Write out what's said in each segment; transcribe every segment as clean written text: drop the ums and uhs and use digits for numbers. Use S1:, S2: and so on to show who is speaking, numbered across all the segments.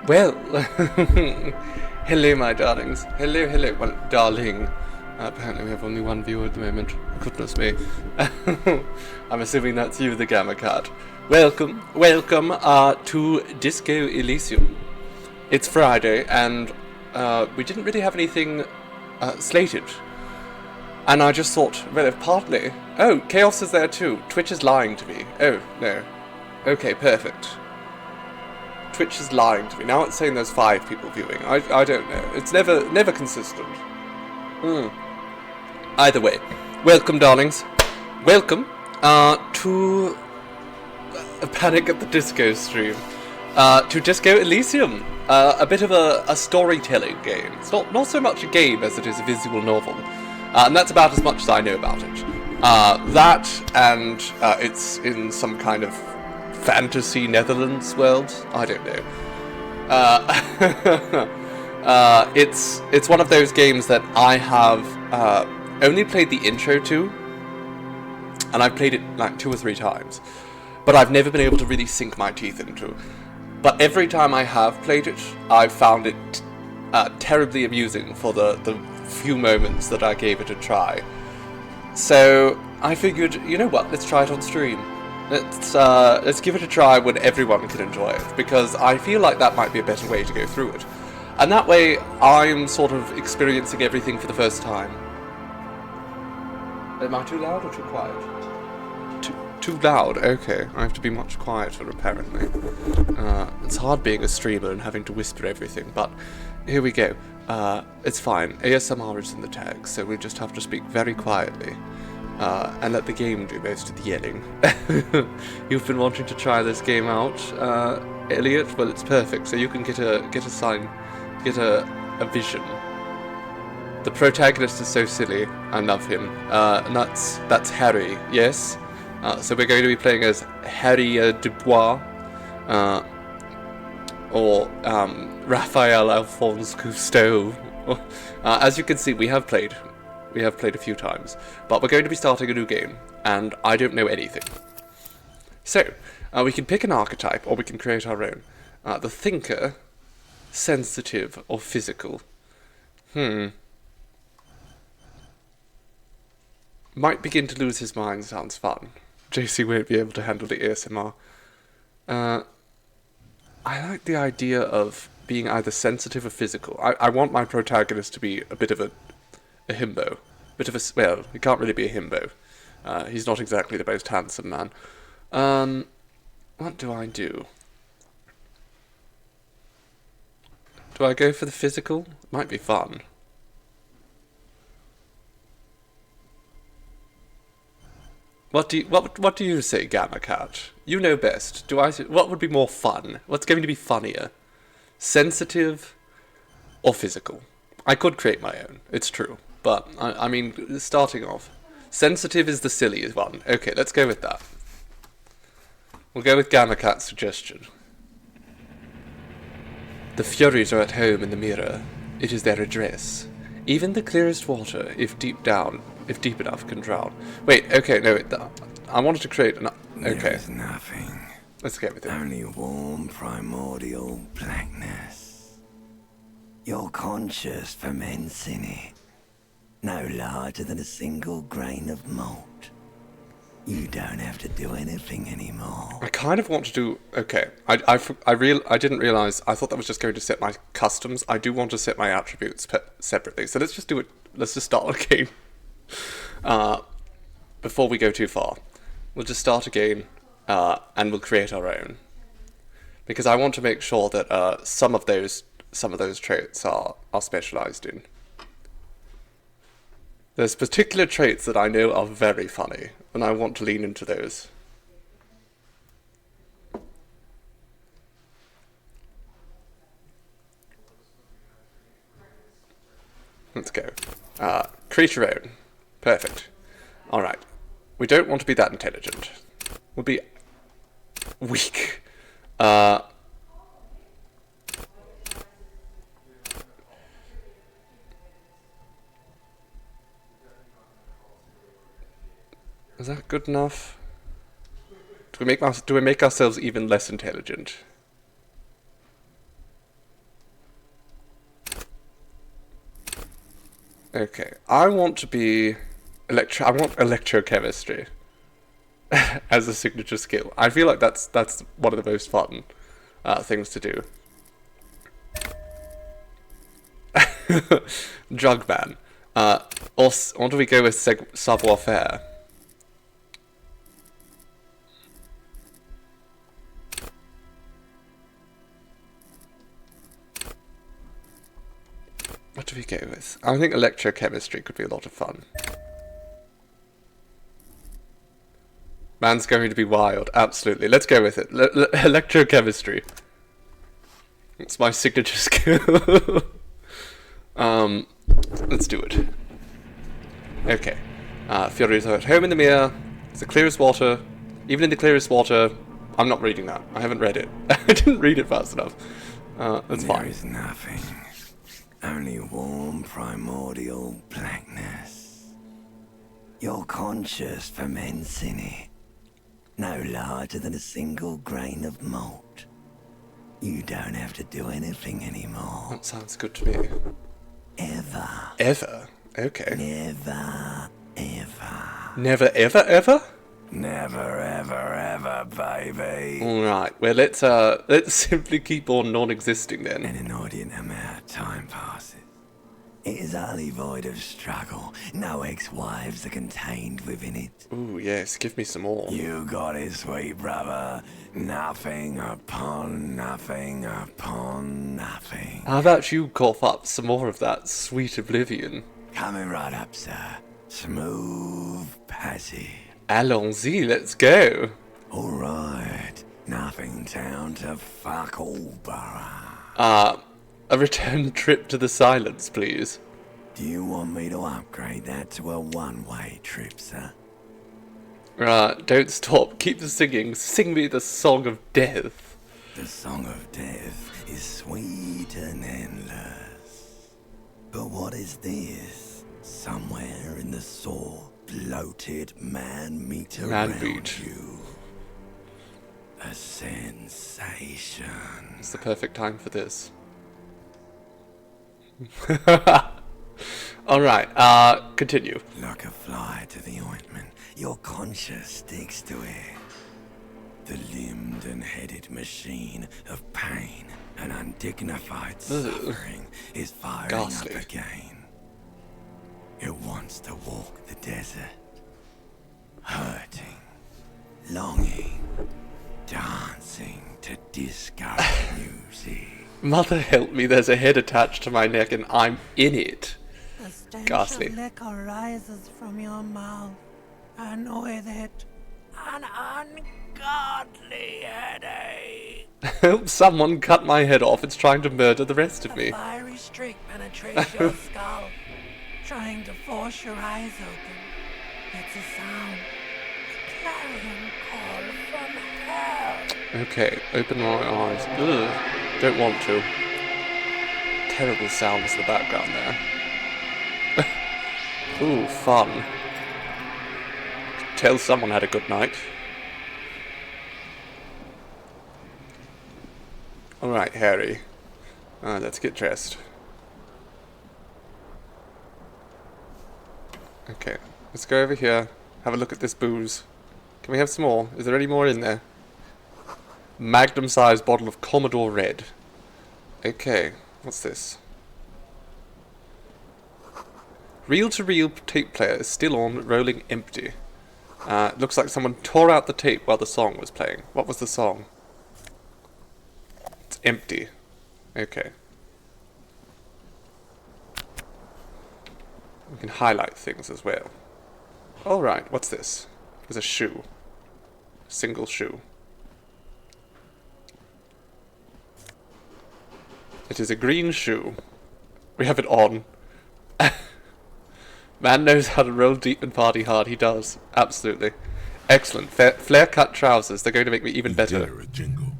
S1: Well, hello, my darlings. Hello, hello. Well, darling. Apparently, we have only one viewer at the moment. Goodness me. I'm assuming that's you, the Gamma Cat. Welcome, welcome to Disco Elysium. It's Friday, and we didn't really have anything slated. And I just thought, well, if partly... Oh, Chaos is there too. Twitch is lying to me. Oh, no. Okay, perfect. Twitch is lying to me. Now it's saying there's 5 people viewing. I don't know. It's never consistent. Either way. Welcome, darlings. Welcome to a Panic at the Disco stream. To Disco Elysium. A bit of a storytelling game. It's not so much a game as it is a visual novel. And that's about as much as I know about it. That, and it's in some kind of fantasy Netherlands world? I don't know. It's one of those games that I have only played the intro to, and I've played it like 2 or 3 times, but I've never been able to really sink my teeth into. But every time I have played it, I've found it terribly amusing for the few moments that I gave it a try. So I figured, you know what, let's try it on stream. Let's give it a try when everyone can enjoy it, because I feel like that might be a better way to go through it. And that way, I'm sort of experiencing everything for the first time. Am I too loud or too quiet? Too loud, okay. I have to be much quieter, apparently. It's hard being a streamer and having to whisper everything, but here we go. It's fine. ASMR is in the tag, so we just have to speak very quietly. And let the game do most of the yelling. You've been wanting to try this game out, Elliot? Well, it's perfect, so you can get a sign, get a vision. The protagonist is so silly. I love him. And that's Harry, yes? So we're going to be playing as Harry Dubois, or Raphael Alphonse Cousteau. As you can see, we have played a few times, but we're going to be starting a new game, and I don't know anything. So, we can pick an archetype, or we can create our own. The thinker, sensitive, or physical. Might begin to lose his mind sounds fun. JC won't be able to handle the ASMR. I like the idea of being either sensitive or physical. I want my protagonist to be a bit of a himbo. Well, he can't really be a himbo. He's not exactly the most handsome man. What do I do? Do I go for the physical? Might be fun. What do you say, Gamma Cat? You know best. What would be more fun? What's going to be funnier? Sensitive or physical? I could create my own, it's true. But, I mean, starting off, sensitive is the silliest one. Okay, let's go with that. We'll go with Gamma Cat's suggestion. The Furies are at home in the mirror. It is their address. Even the clearest water, if deep enough, can drown. Wait, okay, no, I wanted to create an... Okay.
S2: There's nothing.
S1: Let's go with it.
S2: Only warm, primordial blackness. Your conscious ferments in it. No larger than a single grain of malt. You don't have to do anything anymore.
S1: I kind of want to do... Okay, I didn't realise... I thought that was just going to set my customs. I do want to set my attributes separately. So let's just do it... Let's just start a game. Before we go too far. We'll just start a game, and we'll create our own. Because I want to make sure that some of those traits are specialised in. There's particular traits that I know are very funny, and I want to lean into those. Let's go. Create your own. Perfect. Alright. We don't want to be that intelligent. We'll be weak. Is that good enough? Do we make ourselves even less intelligent? Okay, I want to be I want electrochemistry as a signature skill. I feel like that's one of the most fun things to do. Drug ban. Or do we go with savoir faire? What do we go with? I think electrochemistry could be a lot of fun. Man's going to be wild. Absolutely. Let's go with it. Electrochemistry. It's my signature skill. Let's do it. Okay. Fiorito at home in the mirror. It's the clearest water. Even in the clearest water. I'm not reading that. I haven't read it. I didn't read it fast enough. That's fine.
S2: There is nothing. Only warm primordial blackness. Your conscious ferments in it. No larger than a single grain of malt. You don't have to do anything anymore.
S1: That sounds good to me.
S2: Ever.
S1: Ever? Okay.
S2: Never, ever.
S1: Never, ever, ever?
S2: Never, ever, ever, baby.
S1: Alright, well let's simply keep on non-existing then.
S2: An inordinate amount of time passes. It is utterly void of struggle. No ex-wives are contained within it.
S1: Ooh, yes, give me some more.
S2: You got it, sweet brother. Nothing upon nothing upon nothing.
S1: How about you cough up some more of that sweet oblivion?
S2: Coming right up, sir. Smooth passage.
S1: Allons-y, let's go.
S2: Alright. Nothing down to fuck all borough.
S1: A return trip to the silence, please.
S2: Do you want me to upgrade that to a one-way trip, sir?
S1: Don't stop. Keep the singing. Sing me the song of death.
S2: The song of death is sweet and endless. But what is this? Somewhere in the sore, bloated man-meat around you. A sensation.
S1: It's the perfect time for this. Alright, continue.
S2: Like a fly to the ointment, your conscience sticks to it. The limbed and headed machine of pain and undignified suffering is firing
S1: Ghastly.
S2: up again. It wants to walk the desert, hurting, longing, dancing to disco music.
S1: Mother help me, there's a head attached to my neck and I'm in it.
S3: The stench
S1: Ghastly.
S3: of liquor rises from your mouth. I know with it an ungodly headache.
S1: Help someone cut my head off, it's trying to murder the rest of
S3: A
S1: me.
S3: fiery streak penetrates your skull, trying to force your eyes open. It's a sound, a clarion call from hell.
S1: Okay, open my eyes. Ugh, don't want to. Terrible sounds in the background there. Ooh, fun. Tell someone had a good night. Alright, Harry. Let's get dressed. Okay, let's go over here. Have a look at this booze. Can we have some more? Is there any more in there? Magnum-sized bottle of Commodore Red. Okay, what's this? Reel-to-reel tape player is still on, rolling empty. Looks like someone tore out the tape while the song was playing. What was the song? It's empty. Okay. We can highlight things as well. Alright, what's this? There's a shoe. Single shoe. It is a green shoe. We have it on. Man knows how to roll deep and party hard. He does. Absolutely. Excellent. Flare-cut trousers. They're going to make me even better.
S4: Dare a jingle.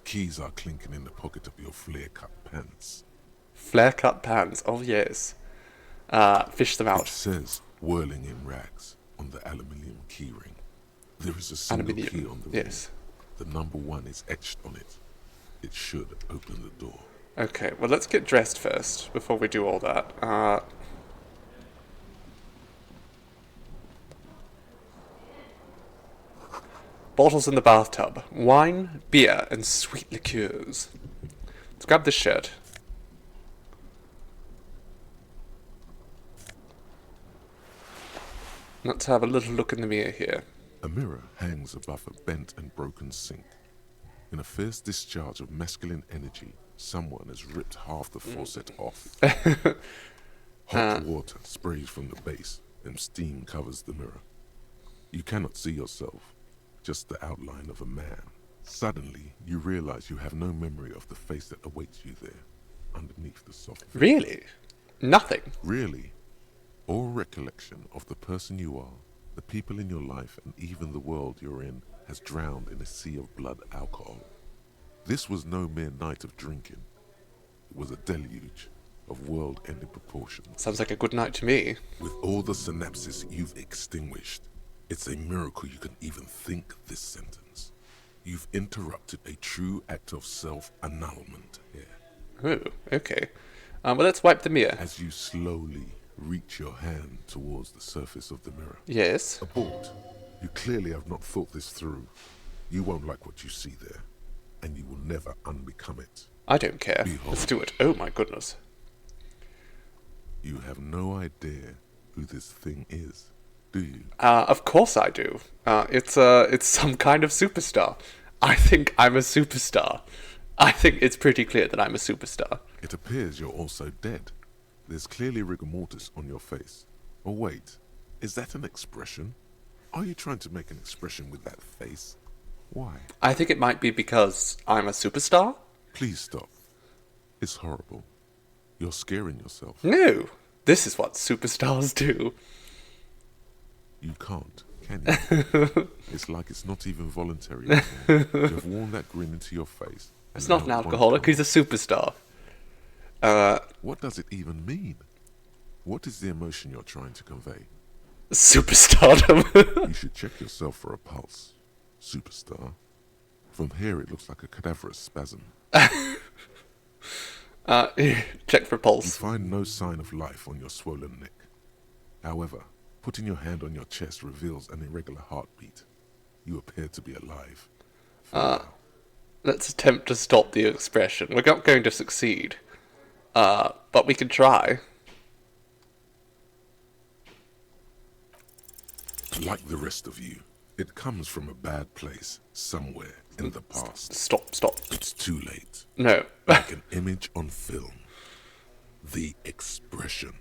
S4: Keys are clinking in the pocket of your flare-cut pants.
S1: Flare-cut pants. Oh, yes. Fish them
S4: It
S1: out.
S4: says whirling in rags on the aluminium keyring. There is a single key
S1: Aluminium.
S4: on the ring.
S1: Yes.
S4: The number 1 is etched on it. It should open the door.
S1: Okay, well, let's get dressed first before we do all that. bottles in the bathtub. Wine, beer, and sweet liqueurs. Let's grab this shirt. Let's have a little look in the mirror here.
S4: A mirror hangs above a bent and broken sink. In a fierce discharge of masculine energy, someone has ripped half the faucet off. Hot water sprays from the base, and steam covers the mirror. You cannot see yourself, just the outline of a man. Suddenly, you realize you have no memory of the face that awaits you there, underneath the soft veil.
S1: Really? Nothing?
S4: Really? All recollection of the person you are, the people in your life, and even the world you're in has drowned in a sea of blood alcohol. This was no mere night of drinking. It was a deluge of world-ending proportions.
S1: Sounds like a good night to me.
S4: With all the synapses you've extinguished, it's a miracle you can even think this sentence. You've interrupted a true act of self-annulment here.
S1: Oh, okay. Well, let's wipe the mirror.
S4: As you slowly reach your hand towards the surface of the mirror.
S1: Yes.
S4: Abort. You clearly have not thought this through. You won't like what you see there, and you will never unbecome it.
S1: I don't care.
S4: Behold.
S1: Let's do it. Oh my goodness.
S4: You have no idea who this thing is, do you?
S1: Of course I do. It's some kind of superstar. I think I'm a superstar. I think it's pretty clear that I'm a superstar.
S4: It appears you're also dead. There's clearly rigor mortis on your face. Oh wait, is that an expression? Are you trying to make an expression with that face? Why?
S1: I think it might be because I'm a superstar.
S4: Please stop. It's horrible. You're scaring yourself.
S1: No, this is what superstars do.
S4: You can't, can you? It's like it's not even voluntary anymore. You have worn that grin into your face.
S1: It's not an alcoholic, he's a superstar.
S4: What does it even mean? What is the emotion you're trying to convey?
S1: Superstardom.
S4: You should check yourself for a pulse, superstar. From here it looks like a cadaverous spasm.
S1: Check for
S4: You
S1: pulse.
S4: find no sign of life on your swollen neck. However, putting your hand on your chest reveals an irregular heartbeat. You appear to be alive.
S1: Let's attempt to stop the expression. We're not going to succeed. But we can try.
S4: Like the rest of you, it comes from a bad place, somewhere in the past.
S1: Stop.
S4: It's too late.
S1: No.
S4: Like an image on film. The expression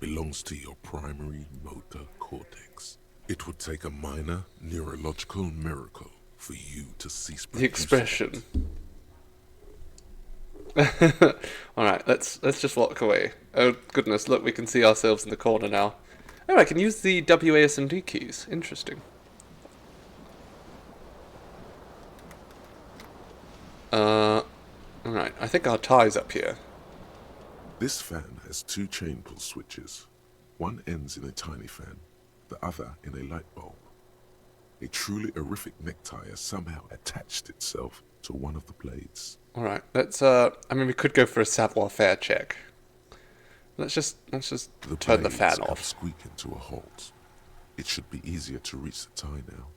S4: belongs to your primary motor cortex. It would take a minor neurological miracle for you to cease
S1: The
S4: producing
S1: expression.
S4: it.
S1: Alright, let's just walk away. Oh goodness, look, we can see ourselves in the corner now. Oh, I can use the WASD keys. Interesting. Alright, I think our tie's up here.
S4: This fan has two chain pull switches. One ends in a tiny fan, the other in a light bulb. A truly horrific necktie has somehow attached itself to one of the blades.
S1: Alright, let's I mean we could go for a savoir-faire check. Let's just
S4: The
S1: turn the
S4: blades
S1: fan
S4: come
S1: off.
S4: squeaking to a halt. It should be easier to reach the tie now.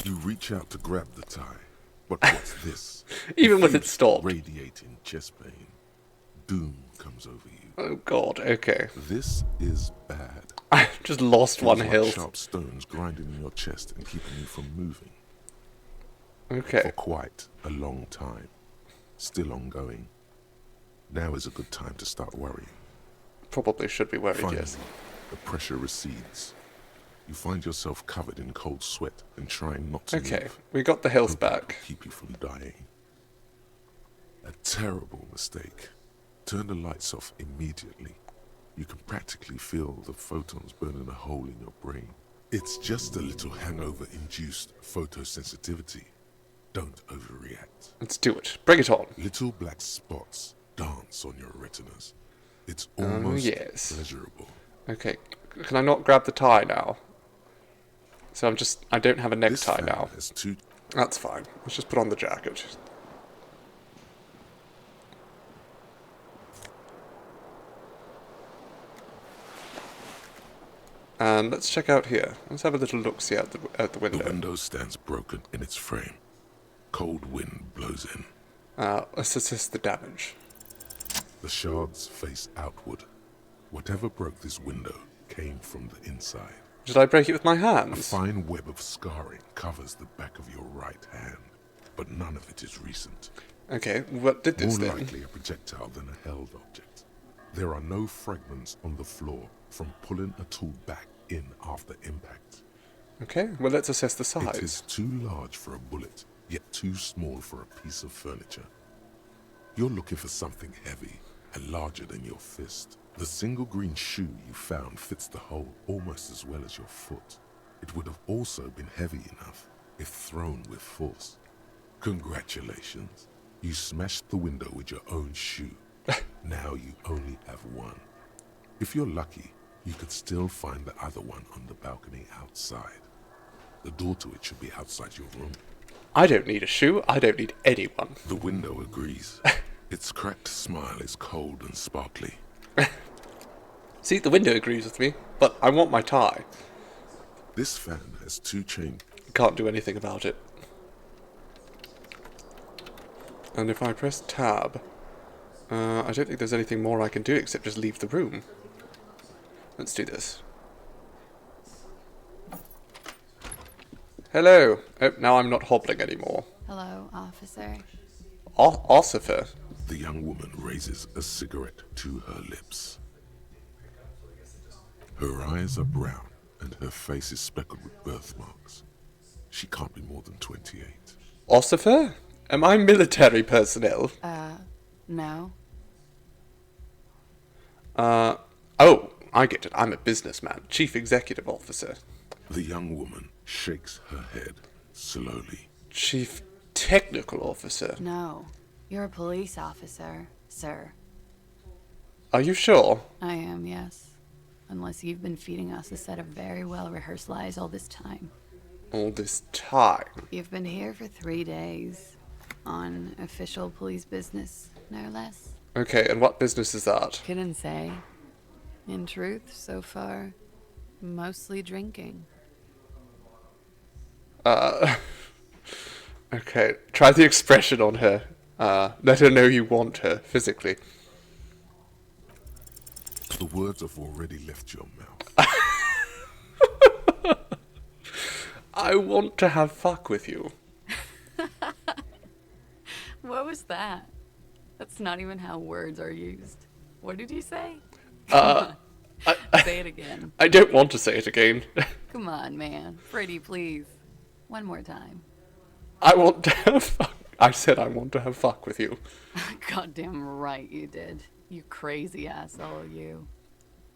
S4: You reach out to grab the tie, but what's this?
S1: Even with it
S4: Diffuse,
S1: stopped.
S4: radiating chest pain. Doom comes over you.
S1: Oh god, okay.
S4: This is bad.
S1: I just lost one
S4: Feels like
S1: hill.
S4: sharp stones grinding in your chest and keeping you from moving for
S1: Okay.
S4: quite a long time. Still ongoing. Now is a good time to start worrying.
S1: Probably should be worried,
S4: Finally,
S1: yes.
S4: the pressure recedes. You find yourself covered in cold sweat and trying not to
S1: Okay,
S4: move.
S1: we got the hills
S4: Hoping it
S1: back.
S4: will keep you from dying. A terrible mistake. Turn the lights off immediately. You can practically feel the photons burning a hole in your brain. It's just a little hangover-induced photosensitivity. Don't overreact.
S1: Let's do it. Bring it on.
S4: Little black spots dance on your retinas. It's
S1: Oh,
S4: almost
S1: yes.
S4: pleasurable.
S1: Okay, can I not grab the tie now? So I don't have a
S4: This
S1: necktie
S4: fan
S1: now.
S4: has two
S1: That's fine. Let's just put on the jacket. And let's check out here. Let's have a little look-see out the
S4: The
S1: window.
S4: window stands broken in its frame. Cold wind blows in.
S1: Let's assess the damage.
S4: The shards face outward. Whatever broke this window came from the inside.
S1: Did I break it with my
S4: A
S1: hands?
S4: fine web of scarring covers the back of your right hand, but none of it is recent.
S1: Okay, what did this
S4: More
S1: then?
S4: likely a projectile than a held object. There are no fragments on the floor from pulling a tool back in after impact.
S1: Okay, well let's assess the
S4: It
S1: size.
S4: is too large for a bullet, yet too small for a piece of furniture. You're looking for something heavy and larger than your fist. The single green shoe you found fits the hole almost as well as your foot. It would have also been heavy enough if thrown with force. Congratulations. You smashed the window with your own shoe. Now you only have one. If you're lucky, you could still find the other one on the balcony outside. The door to it should be outside your room.
S1: I don't need a shoe. I don't need anyone.
S4: The window agrees. Its cracked smile is cold and sparkly.
S1: See, the window agrees with me, but I want my tie.
S4: This fan has two chain.
S1: Can't do anything about it. And if I press tab, I don't think there's anything more I can do except just leave the room. Let's do this. Hello. Oh, now I'm not hobbling anymore.
S5: Hello, officer.
S1: Ossifer.
S4: The young woman raises a cigarette to her lips. Her eyes are brown and her face is speckled with birthmarks. She can't be more than 28.
S1: Ossifer? Am I military personnel?
S5: No.
S1: Oh, I get it. I'm a businessman. Chief Executive Officer.
S4: The young woman shakes her head slowly.
S1: Chief Technical Officer.
S5: No. You're a police officer, sir.
S1: Are you sure?
S5: I am, yes. Unless you've been feeding us a set of very well-rehearsed lies all this time.
S1: All this time.
S5: You've been here for 3 days. On official police business, no less.
S1: Okay, and what business is that?
S5: Couldn't say. In truth, so far, mostly drinking.
S1: Okay, try the expression on her. Let her know you want her, physically.
S4: The words have already left your mouth.
S1: I want to have fuck with you.
S5: What was that? That's not even how words are used. What did you say? Say it again.
S1: I don't want to say it again.
S5: Come on, man. Pretty, please. One more time.
S1: I want to have fuck. I said I want to have fuck with you.
S5: Goddamn right you did. You crazy asshole, you.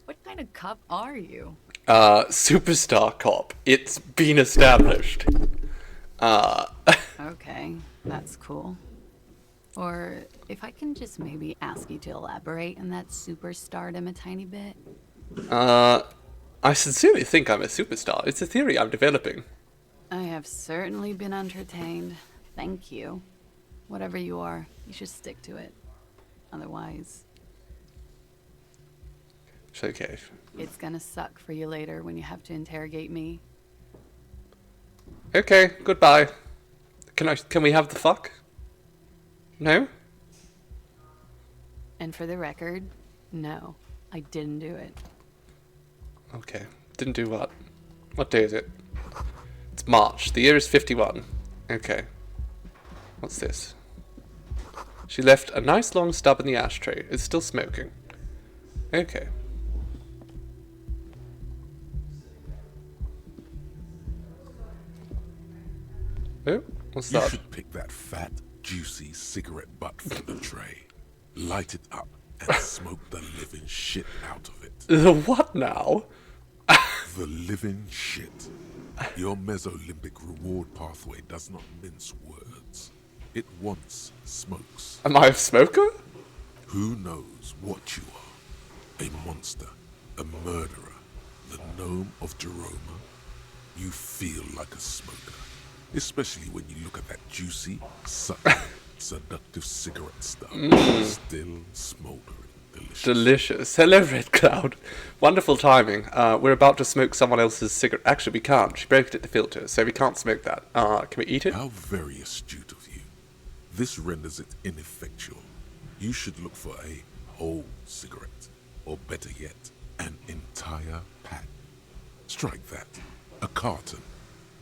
S5: What kind of cop are you?
S1: Superstar cop. It's been established.
S5: Okay, that's cool. Or if I can just maybe ask you to elaborate on that superstardom a tiny bit.
S1: I sincerely think I'm a superstar. It's a theory I'm developing.
S5: I have certainly been entertained. Thank you. Whatever you are, you should stick to it. Otherwise,
S1: It's okay.
S5: it's gonna suck for you later when you have to interrogate me.
S1: Okay, goodbye. Can we have the fuck? No?
S5: And for the record, no, I didn't do it.
S1: Okay. Didn't do what? What day is it? It's March. The year is 51. Okay. What's this? She left a nice long stub in the ashtray. It's still smoking. Okay. Oh, what's
S4: You
S1: that?
S4: should pick that fat, juicy cigarette butt from the tray, light it up, and smoke the living shit out of it.
S1: The what now?
S4: The living shit. Your Mesolimbic reward pathway does not mince words. It wants smokes.
S1: Am I a smoker?
S4: Who knows what you are? A monster, a murderer, the gnome of Jeroma. You feel like a smoker, especially when you look at that juicy, subtle, seductive cigarette stub still smoldering delicious.
S1: Delicious. Hello, Red Cloud. Wonderful timing. We're about to smoke someone else's cigarette. Actually, we can't. She broke it at the filter, so we can't smoke that. Can we eat it?
S4: How very astute of you. This renders it ineffectual. You should look for a whole cigarette, or better yet, an entire pack. Strike that. A carton.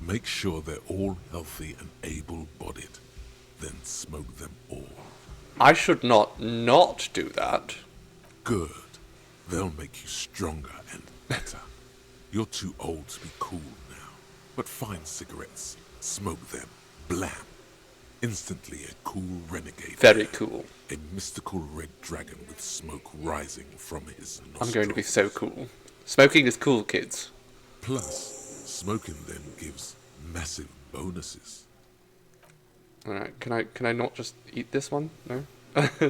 S4: Make sure they're all healthy and able-bodied. Then smoke them all.
S1: I should not do that.
S4: Good. They'll make you stronger and better. You're too old to be cool now. But find cigarettes, smoke them, blam. Instantly a cool renegade.
S1: Very cool.
S4: A mystical red dragon with smoke rising from his nostrils.
S1: I'm going to be so cool. Smoking is cool, kids.
S4: Plus, smoking then gives massive bonuses.
S1: Alright, can I not just eat this one? No?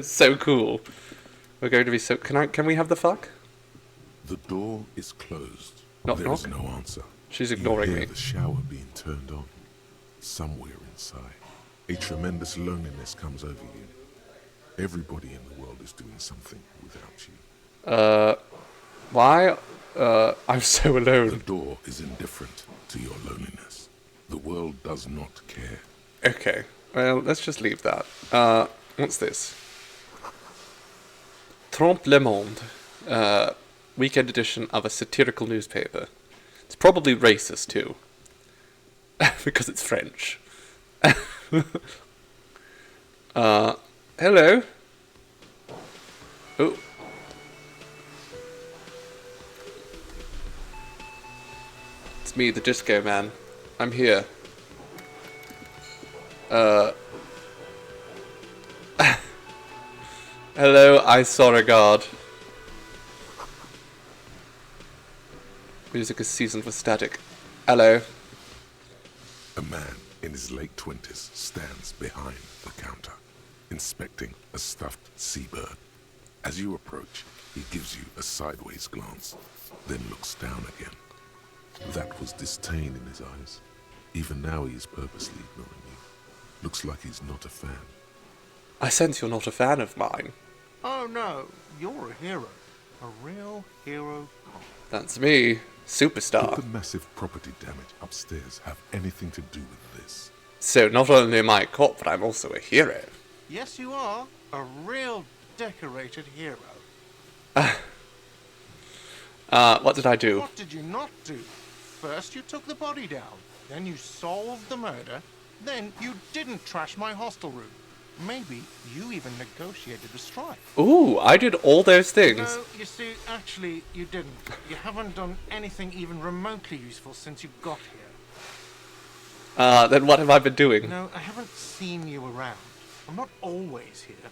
S1: So cool. We're going to be so... Can we have the fuck?
S4: The door is closed.
S1: Knock,
S4: There is
S1: knock.
S4: no answer.
S1: She's ignoring
S4: you hear
S1: me.
S4: the shower being turned on. Somewhere inside, a tremendous loneliness comes over you. Everybody in the world is doing something without you.
S1: Why? I'm so
S4: The
S1: alone.
S4: door is indifferent to your loneliness. The world does not care.
S1: Okay. Well, let's just leave that. What's this? Trompe le Monde. Weekend edition of a satirical newspaper. It's probably racist, too. Because it's French. Hello? Oh. It's me, the Disco Man. I'm here. Hello, I saw a god. Music is seasoned with static. Hello.
S4: A man in his late 20s stands behind the counter, inspecting a stuffed seabird. As you approach, he gives you a sideways glance, then looks down again. That was disdain in his eyes. Even now he is purposely ignoring you. Looks like he's not a fan.
S1: I sense you're not a fan of mine.
S6: Oh no, you're a hero. A real hero.
S1: That's me. Superstar.
S4: Could the massive property damage upstairs have anything to do with this?
S1: So not only am I a cop, but I'm also a hero.
S6: Yes, you are. A real decorated hero.
S1: What did I do?
S6: What did you not do? First you took the body down, then you solved the murder, then you didn't trash my hostel room. Maybe you even negotiated a strike.
S1: Ooh, I did all those things.
S6: No, you see, actually, you didn't. You haven't done anything even remotely useful since you got here.
S1: Then what have I been doing?
S6: No, I haven't seen you around. I'm not always here.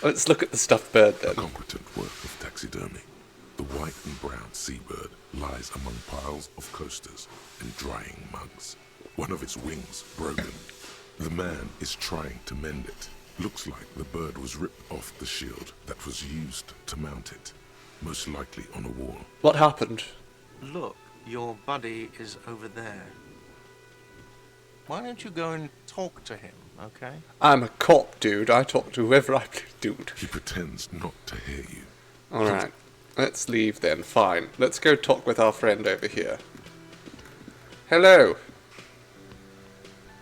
S1: Let's look at the stuffed bird
S4: A
S1: then.
S4: competent work of taxidermy. The white and brown seabird lies among piles of coasters and drying mugs. One of its wings broken. The man is trying to mend it. Looks like the bird was ripped off the shield that was used to mount it. Most likely on a wall.
S1: What happened?
S6: Look, your buddy is over there. Why don't you go and talk to him, okay?
S1: I'm a cop, dude. I talk to whoever I please, dude.
S4: He pretends not to hear you.
S1: Alright. Let's leave then. Fine. Let's go talk with our friend over here. Hello.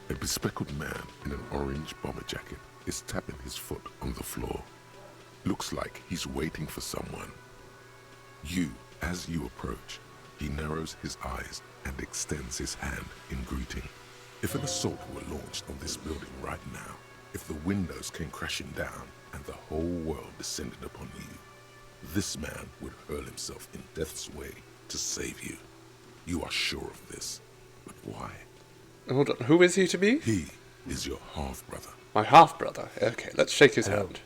S4: A bespectacled man in an orange bomber jacket is tapping his foot on the floor. Looks like he's waiting for someone. As you approach, he narrows his eyes and extends his hand in greeting. If an assault were launched on this building right now, if the windows came crashing down and the whole world descended upon you, this man would hurl himself in death's way to save you. You are sure of this, but why?
S1: Hold on. Who is he to me?
S4: He is your half-brother.
S1: My half-brother. Okay, let's shake his hand.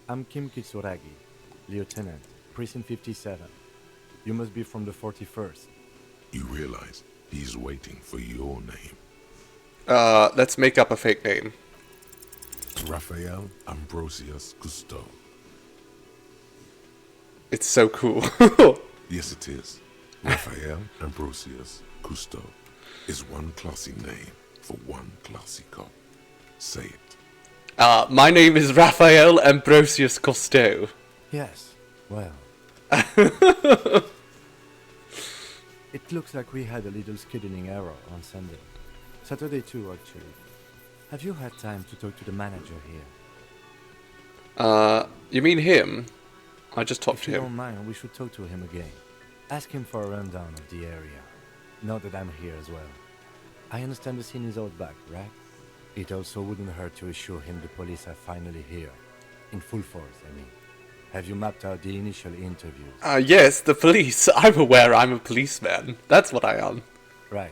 S7: I'm Kim Kitsuragi, Lieutenant, Prison 57. You must be from the 41st.
S4: You realize he's waiting for your name.
S1: Let's make up a fake name.
S4: Raphael Ambrosius Cousteau.
S1: It's so cool.
S4: Yes, it is. Raphael Ambrosius Cousteau is one classy name for one classy cop. Say it.
S1: My name is Raphael Ambrosius Cousteau.
S7: Yes, well. It looks like we had a little scheduling error on Sunday. Saturday too, actually. Have you had time to talk to the manager here?
S1: You mean him? I just talked
S7: If
S1: to
S7: you
S1: him.
S7: don't mind, we should talk to him again. Ask him for a rundown of the area. Now that I'm here as well. I understand the scene is out back, right? It also wouldn't hurt to assure him the police are finally here. In full force, I mean. Have you mapped out the initial interviews?
S1: Yes, the police. I'm aware I'm a policeman. That's what I am.
S7: Right.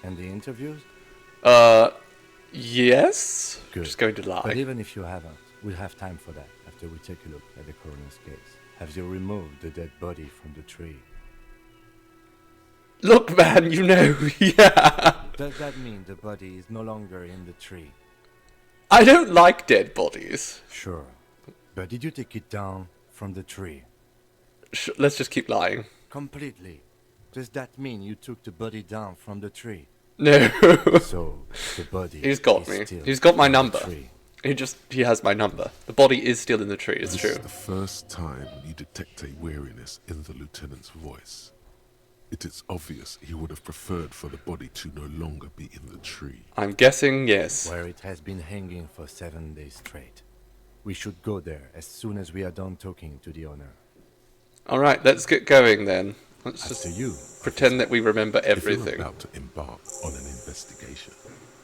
S7: And the interviews?
S1: Yes?
S7: Good.
S1: Just going to
S7: But
S1: lie.
S7: even if you haven't, we'll have time for that after we take a look at the coroner's case. Have you removed the dead body from the tree?
S1: Look, man, you know, yeah.
S7: Does that mean the body is no longer in the tree?
S1: I don't like dead bodies.
S7: Sure. But did you take it down from the tree?
S1: Let's just keep lying.
S7: Completely. Does that mean you took the body down from the tree?
S1: No.
S7: So, the body
S1: He's got
S7: is
S1: me.
S7: still
S1: He's got my
S7: in the
S1: number.
S7: tree.
S1: He has my number. The body is still in the tree, it's
S4: This
S1: true.
S4: is the first time you detect a weariness in the lieutenant's voice. It is obvious he would have preferred for the body to no longer be in the tree.
S1: I'm guessing yes.
S7: Where it has been hanging for 7 days straight. We should go there as soon as we are done talking to the owner.
S1: Alright, let's get going then. Let's
S7: After
S1: just
S7: you.
S1: pretend that we remember
S4: If you're
S1: everything.
S4: about to embark on an investigation,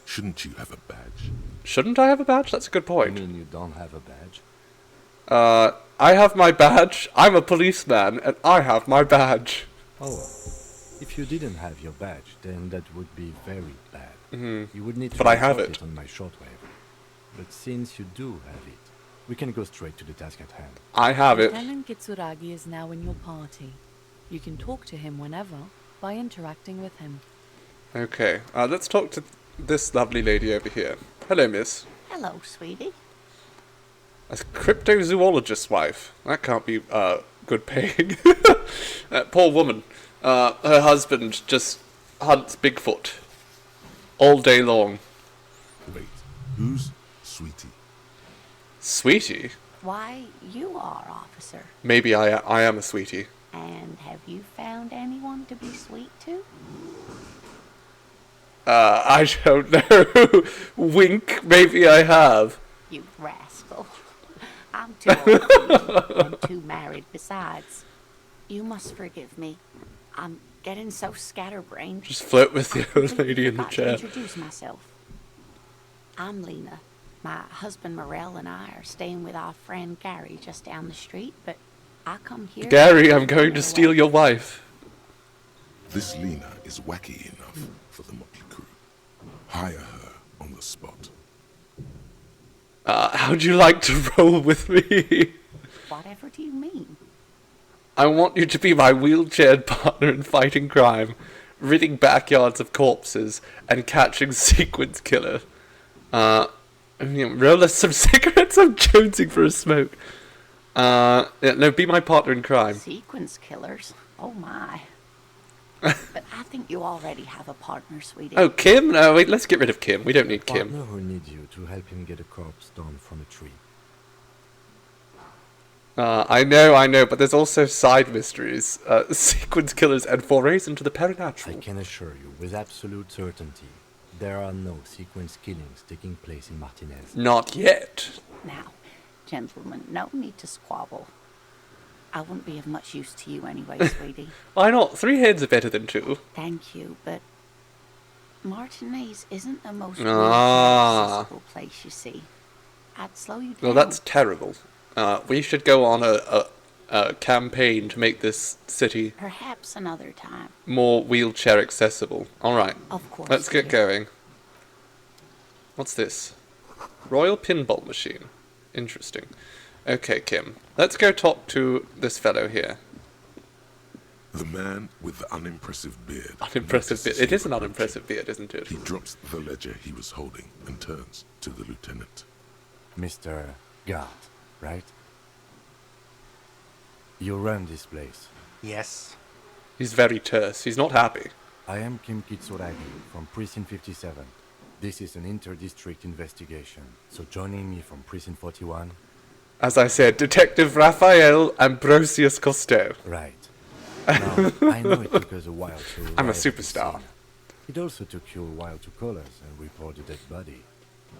S4: shouldn't you have a badge?
S1: Shouldn't I have a badge? That's a good
S7: I
S1: point.
S7: mean, you don't have a badge?
S1: I have my badge. I'm a policeman, and I have my badge.
S7: Oh, if you didn't have your badge, then that would be very bad. You would need to
S1: But I have
S7: report
S1: it.
S7: on my shortwave. But since you do have it, we can go straight to the task at hand.
S1: I have it.
S8: Lieutenant Kitsuragi is now in your party. You can talk to him whenever by interacting with him.
S1: Okay, let's talk to this lovely lady over here. Hello, miss.
S3: Hello, sweetie.
S1: A cryptozoologist's wife. That can't be, good paying. That poor woman. Her husband just hunts Bigfoot. All day long.
S4: Wait, who's Sweetie?
S1: Sweetie?
S3: Why, you are, officer.
S1: Maybe I am a sweetie.
S3: And have you found anyone to be sweet to?
S1: I don't know. Wink, maybe I have.
S3: You rascal. I'm too old for you, and too married besides. You must forgive me. I'm getting so scatterbrained.
S1: Just flirt with the
S3: I
S1: old
S3: completely
S1: lady in the
S3: forgot to
S1: chair.
S3: introduce myself. I'm Lena. My husband Morel and I are staying with our friend Gary just down the street, but I come here...
S1: Gary, I'm going to steal your wife.
S4: This Lena is wacky enough for the motley crew. Hire her on the spot.
S1: How'd you like to roll with me?
S3: Whatever do you mean?
S1: I want you to be my wheelchaired partner in fighting crime, ridding backyards of corpses, and catching sequence killer. Roll us some cigarettes. I'm jonesing for a smoke. Yeah, no, be my partner in crime.
S3: Sequence killers? Oh my. But I think you already have a partner, sweetie.
S1: Oh, Kim? No, wait, let's get rid of Kim. We don't need Kim.
S7: Partner who needs you to help him get a corpse down from a tree.
S1: I know, but there's also side mysteries, sequence killers, and forays into the
S7: I
S1: supernatural.
S7: can assure you with absolute certainty, there are no sequence killings taking place in Martinez.
S1: Not yet.
S3: Now, gentlemen, no need to squabble. I wouldn't be of much use to you anyway, sweetie.
S1: Why not? 3 heads are better than 2.
S3: Thank you, but Martinez isn't the most accessible place, you see. I'd slow you down.
S1: Well, that's terrible. We should go on a campaign to make this city
S3: Perhaps another time.
S1: more wheelchair accessible. Alright,
S3: Of course.
S1: let's get
S3: dear.
S1: going. What's this? Royal Pinball Machine. Interesting. Okay, Kim. Let's go talk to this fellow here.
S4: The man with the unimpressive beard.
S1: Unimpressive beard.
S4: notices
S1: It is
S4: the
S1: an
S4: approaching.
S1: unimpressive beard, isn't it?
S4: He drops the ledger he was holding and turns to the lieutenant.
S7: Mr. Gard, right? You run this place.
S6: Yes.
S1: He's very terse. He's not happy.
S7: I am Kim Kitsuragi from Precinct 57. This is an inter-district investigation, so joining me from Precinct 41?
S1: As I said, Detective Raphael Ambrosius Costello.
S7: Right. Now, I know it took us a while to
S1: I'm a
S7: arrive at the
S1: superstar.
S7: scene. It also took you a while to call us and report the dead body.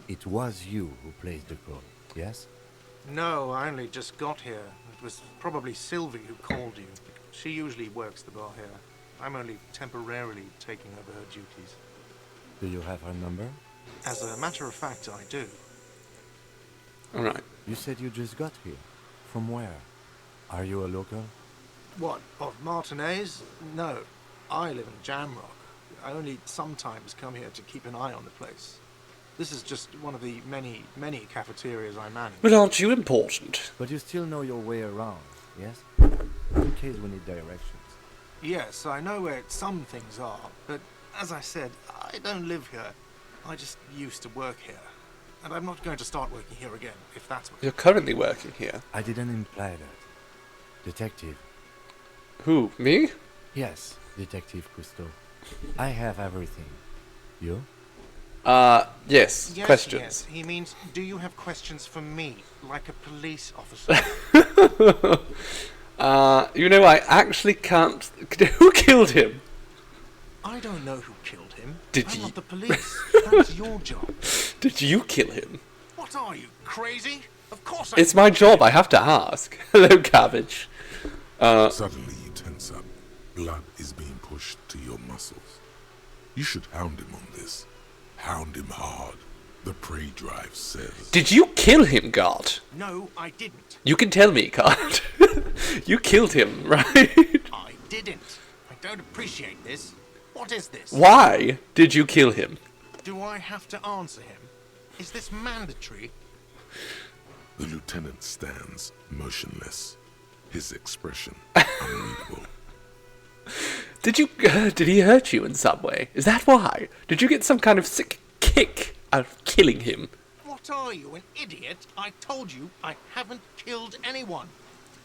S7: It was you who placed the call, yes?
S6: No, I only just got here. It was probably Sylvie who called you. She usually works the bar here. I'm only temporarily taking over her duties.
S7: Do you have her number?
S6: As a matter of fact, I do.
S1: Alright.
S7: You said you just got here. From where? Are you a local?
S6: What, of Martinez? No, I live in Jamrock. I only sometimes come here to keep an eye on the place. This is just one of the many, many cafeterias I manage.
S1: But aren't you important?
S7: But you still know your way around, yes? In case we need directions.
S6: Yes, I know where some things are, but as I said, I don't live here. I just used to work here. And I'm not going to start working here again, if that's what...
S1: You're currently working here.
S7: I didn't imply that. Detective.
S1: Who, me?
S7: Yes, Detective Cousteau. I have everything. You?
S1: Yes,
S6: Yes,
S1: questions.
S6: yes, he means, do you have questions for me, like a police officer?
S1: You know, I actually can't... Who killed him?
S6: I don't know who killed him.
S1: Did
S6: I'm
S1: you-
S6: not the police. That's your job.
S1: Did you kill him?
S6: What are you, crazy? Of course I...
S1: It's my job, I have to ask. Hello, Cabbage.
S4: Suddenly you tense up. Blood is being pushed to your muscles. You should hound him on this. Hound him hard. The prey drive says.
S1: Did you kill him, God?
S6: No, I didn't.
S1: You can tell me, God. You killed him, right?
S6: I didn't. I don't appreciate this. What is this?
S1: Why did you kill him?
S6: Do I have to answer him? Is this mandatory?
S4: The lieutenant stands motionless. His expression unreadable.
S1: Did he hurt you in some way? Is that why? Did you get some kind of sick kick out of killing him?
S6: What are you, an idiot? I told you I haven't killed anyone.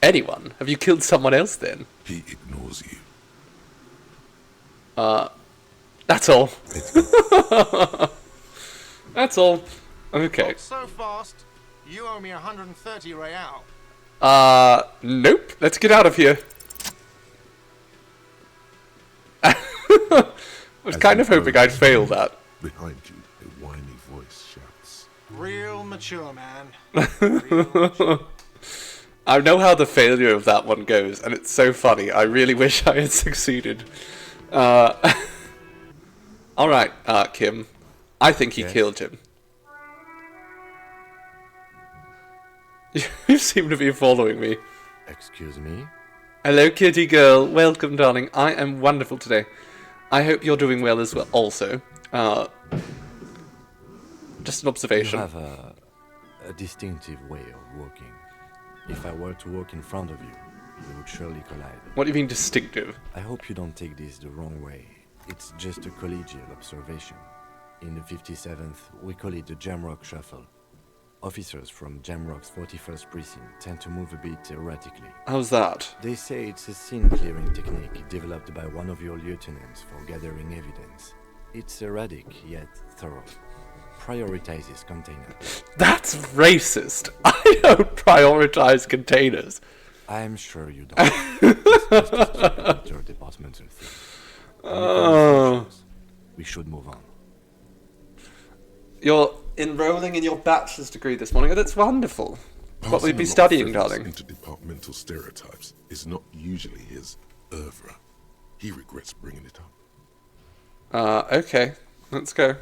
S1: Anyone? Have you killed someone else then?
S4: He ignores you.
S1: That's all. That's all. Okay.
S6: Not so fast. You owe me 130 real.
S1: Nope. Let's get out of here. I was kind of hoping I'd fail that.
S4: Behind you, a whiny voice shouts.
S6: Real mature, man. Real mature.
S1: I know how the failure of that one goes, and it's so funny. I really wish I had succeeded. Alright, Kim. I think he killed him. You seem to be following me.
S7: Excuse me?
S1: Hello, kitty girl. Welcome, darling. I am wonderful today. I hope you're doing well as well, also. Just an
S7: You
S1: observation.
S7: have a distinctive way of walking. If I were to walk in front of you, we would surely collide.
S1: What do you mean distinctive?
S7: I hope you don't take this the wrong way. It's just a collegial observation. In the 57th, we call it the Jamrock Shuffle. Officers from Jamrock's 41st Precinct tend to move a bit erratically.
S1: How's that?
S7: They say it's a scene-clearing technique developed by one of your lieutenants for gathering evidence. It's erratic, yet thorough. Prioritizes containers.
S1: That's racist. I don't prioritize containers.
S7: I'm sure you don't. It's just a interdepartmental thing.
S1: Oh.
S7: We should move on.
S1: You're enrolling in your bachelor's degree this morning. Oh, that's wonderful. What will you be studying, darling?
S4: Interdepartmental stereotypes is not usually his oeuvre. He regrets bringing it up.
S1: Okay. Let's go.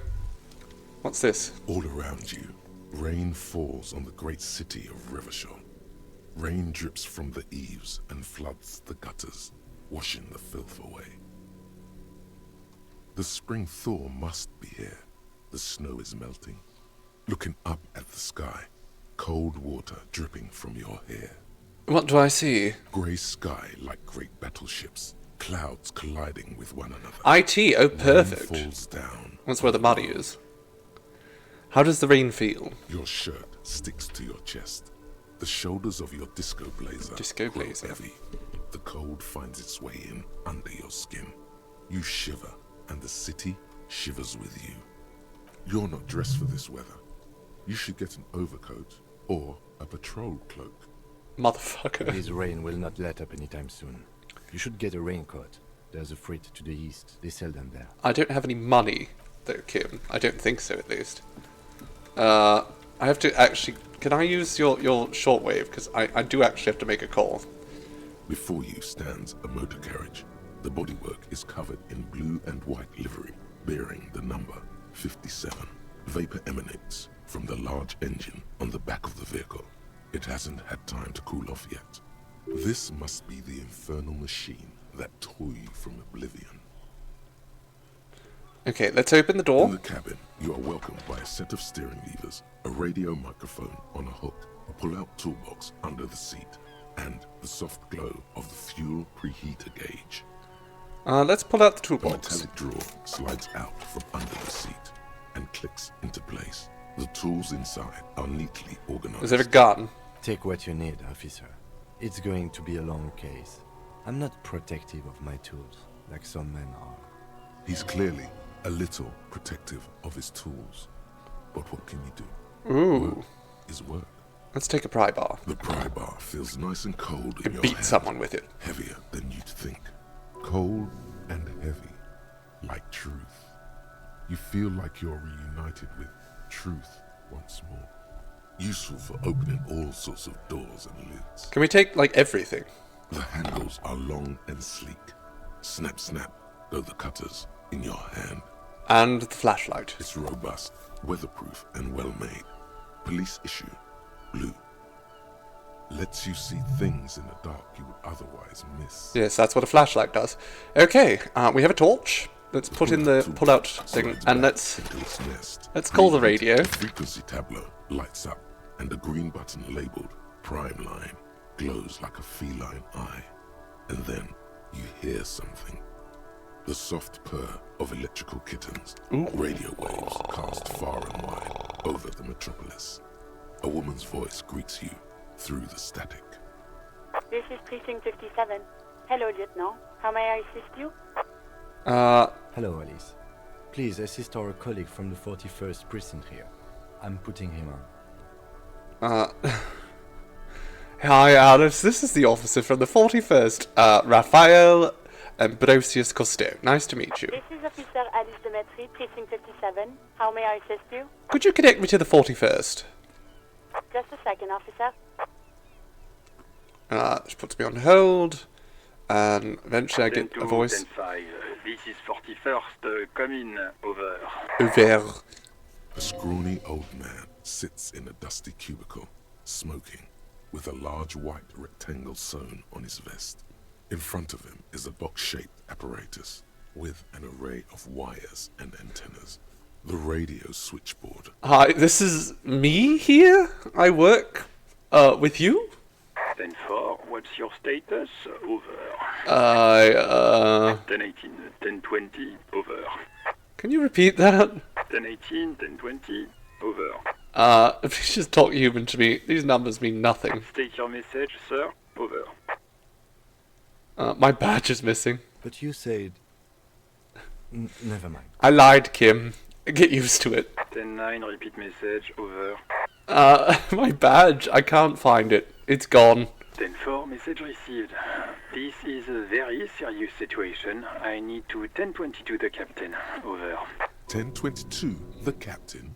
S1: What's this?
S4: All around you, rain falls on the great city of Rivershaw. Rain drips from the eaves and floods the gutters, washing the filth away. The spring thaw must be here. The snow is melting. Looking up at the sky, cold water dripping from your hair.
S1: What do I see?
S4: Grey sky like great battleships, clouds colliding with one another.
S1: IT, oh perfect.
S4: Rain falls down.
S1: That's where the money is. How does the rain feel?
S4: Your shirt sticks to your chest. The shoulders of your disco blazer grow heavy. The cold finds its way in under your skin. You shiver, and the city shivers with you. You're not dressed for this weather. You should get an overcoat or a patrol cloak.
S1: Motherfucker.
S7: This rain will not let up anytime soon. You should get a raincoat. There's a freight to the east. They sell them there.
S1: I don't have any money, though, Kim. I don't think so, at least. I have to actually... Can I use your shortwave? Because I do actually have to make a call.
S4: Before you stands a motor carriage. The bodywork is covered in blue and white livery, bearing the number 57. Vapor emanates from the large engine on the back of the vehicle. It hasn't had time to cool off yet. This must be the infernal machine that tore you from oblivion.
S1: Okay, let's open the door.
S4: In the cabin, you are welcomed by a set of steering levers, a radio microphone on a hook, a pull-out toolbox under the seat, and the soft glow of the fuel preheater gauge.
S1: Let's pull out the
S4: A
S1: toolbox.
S4: metallic drawer slides out from under the seat and clicks into place. The tools inside are neatly organized.
S1: Is there a gun?
S7: Take what you need, officer. It's going to be a long case. I'm not protective of my tools, like some men are.
S4: He's clearly a little protective of his tools. But what can you do?
S1: Ooh.
S4: Work is work.
S1: Let's take a pry bar.
S4: The pry bar feels nice and cold in
S1: And
S4: your
S1: beat
S4: hand.
S1: someone with it.
S4: Heavier than you'd think. Cold and heavy, like truth. You feel like you're reunited with truth once more. Useful for opening all sorts of doors and lids.
S1: Can we take, like, everything?
S4: The handles are long and sleek. Snap, snap, go the cutters in your hand.
S1: And the flashlight.
S4: It's robust, weatherproof, and well-made. Police issue, blue. Lets you see things in the dark you would otherwise miss.
S1: Yes, that's what a flashlight does. Okay, we have a torch. Let's put in the pull-out thing,
S4: Slides
S1: and
S4: back
S1: let's
S4: into its nest.
S1: call the radio.
S4: The frequency tableau lights up, and the green button labeled Prime Line glows like a feline eye. And then you hear something. The soft purr of electrical kittens. Radio waves cast far and wide over the metropolis. A woman's voice greets you through the static.
S9: This is Precinct 57. Hello, Lieutenant. How may I assist you?
S7: Hello, Alice. Please assist our colleague from the 41st precinct here. I'm putting him on.
S1: Hi, Alice. This is the officer from the 41st, Raphael Ambrosius Costello. Nice to meet you.
S9: This is Officer Alice Demetri, Precinct 57. How may I assist you?
S1: Could you connect me to the 41st?
S9: Just a second, officer.
S1: She puts me on hold, and eventually I get a voice.
S10: 10-5. This is 41st. Come in. Over.
S1: Over.
S4: A scrawny old man sits in a dusty cubicle, smoking, with a large white rectangle sewn on his vest. In front of him is a box-shaped apparatus with an array of wires and antennas. The radio switchboard.
S1: Hi, this is me here? I work, with you?
S10: 10-4. What's your status? Over. 10-18. 10-20. Over.
S1: Can you repeat that?
S10: 10-18. 10-20. Over.
S1: Please just talk human to me. These numbers mean nothing.
S10: State your message, sir. Over.
S1: My badge is missing.
S7: But you said... never mind.
S1: I lied, Kim. Get used to it.
S10: 10-9. Repeat message. Over.
S1: My badge. I can't find it. It's gone.
S10: 10-4. Message received. This is a very serious situation. I need to 10-22 the captain. Over.
S4: 1022, the captain.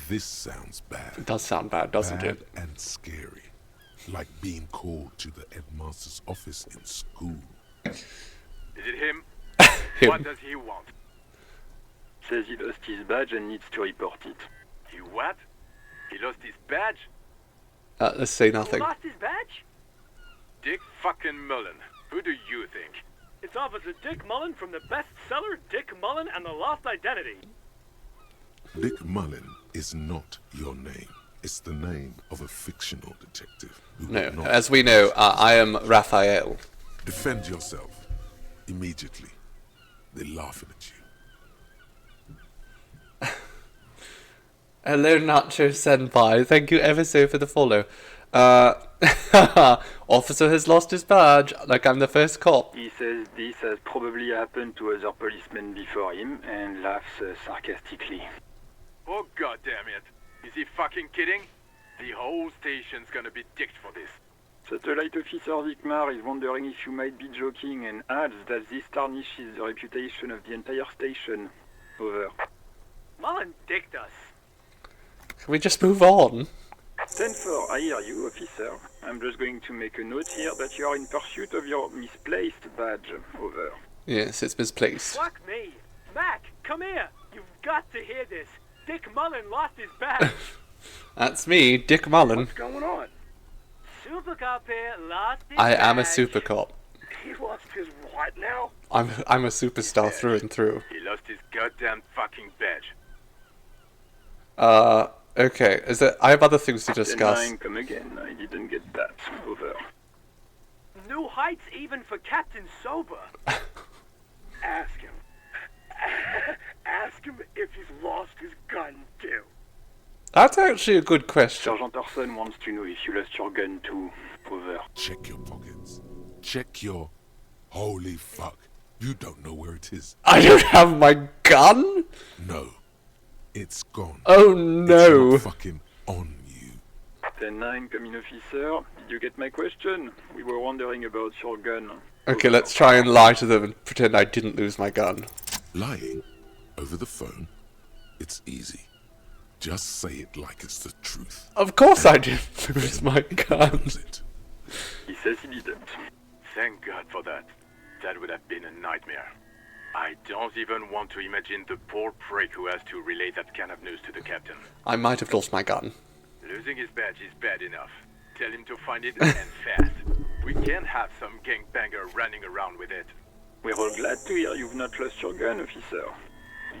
S4: This sounds bad.
S1: It does sound bad, doesn't
S4: Bad
S1: it?
S4: and scary. Like being called to the headmaster's office in school.
S11: Is it him?
S1: Him.
S11: What does he want?
S10: Says he lost his badge and needs to report it.
S11: He what? He lost his badge?
S1: Let's say nothing.
S11: Who lost his badge? Dick fucking Mullen. Who do you think? It's Officer Dick Mullen from the bestseller Dick Mullen and the Lost Identity.
S4: Dick Mullen is not your name. It's the name of a fictional detective. Who
S1: No,
S4: would not
S1: as we know, I am Raphael.
S4: defend yourself immediately. They're laughing at you.
S1: Hello, Nacho Senpai. Thank you ever so for the follow. Officer has lost his badge, like I'm the first cop.
S10: He says this has probably happened to other policemen before him and laughs sarcastically.
S11: Oh god damn it. Is he fucking kidding? The whole station's gonna be dicked for this.
S10: Satellite Officer Vikmar is wondering if you might be joking and adds that this tarnishes the reputation of the entire station. Over.
S11: Mullen dicked us.
S1: Can we just move on?
S10: 10-4, I hear you, officer. I'm just going to make a note here that you are in pursuit of your misplaced badge. Over.
S1: Yes, it's misplaced.
S11: Fuck me. Mac, come here. You've got to hear this. Dick Mullen lost his badge.
S1: That's me, Dick Mullen.
S10: What's going on?
S11: Super cop here lost his
S1: I
S11: badge.
S1: am a super cop.
S10: He lost his what now?
S1: I'm a superstar through and through.
S11: He lost his goddamn fucking badge.
S1: Okay. I have other things to discuss.
S10: 10-9, come again. I didn't get that. Over.
S11: New heights even for Captain Sober.
S10: Ask him. Ask him if he's lost his gun too.
S1: That's actually a good question.
S10: Sergeant Orson wants to know if you lost your gun too. Over.
S4: Check your pockets. Check your... Holy fuck. You don't know where it is.
S1: I don't have my gun?
S4: No. It's gone.
S1: Oh no.
S4: It's not fucking on you.
S10: 10-9, come in, officer. Did you get my question? We were wondering about your gun.
S1: Okay, let's try and lie to them and pretend I didn't lose my gun.
S4: Lying? Over the phone? It's easy. Just say it like it's the truth.
S1: Of course I didn't lose my gun.
S10: He says he didn't.
S11: Thank God for that. That would have been a nightmare. I don't even want to imagine the poor prick who has to relay that kind of news to the captain.
S1: I might have lost my gun.
S11: Losing his badge is bad enough. Tell him to find it and fast. We can't have some gangbanger running around with it.
S10: We're all glad to hear you've not lost your gun, officer.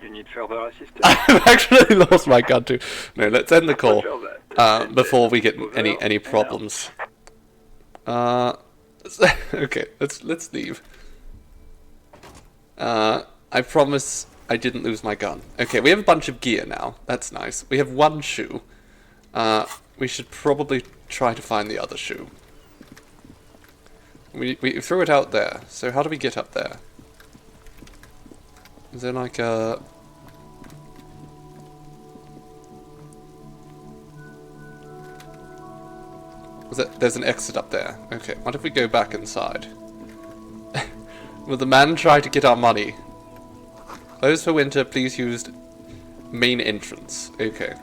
S10: You need further assistance?
S1: I've actually lost my gun too. No, let's end the call before we get any problems. Okay, let's leave. I promise I didn't lose my gun. Okay, we have a bunch of gear now. That's nice. We have one shoe. We should probably try to find the other shoe. We threw it out there. So how do we get up there? Is there like a... There's an exit up there. Okay, what if we go back inside? Will the man try to get our money? Closed for winter, please use main entrance. Okay.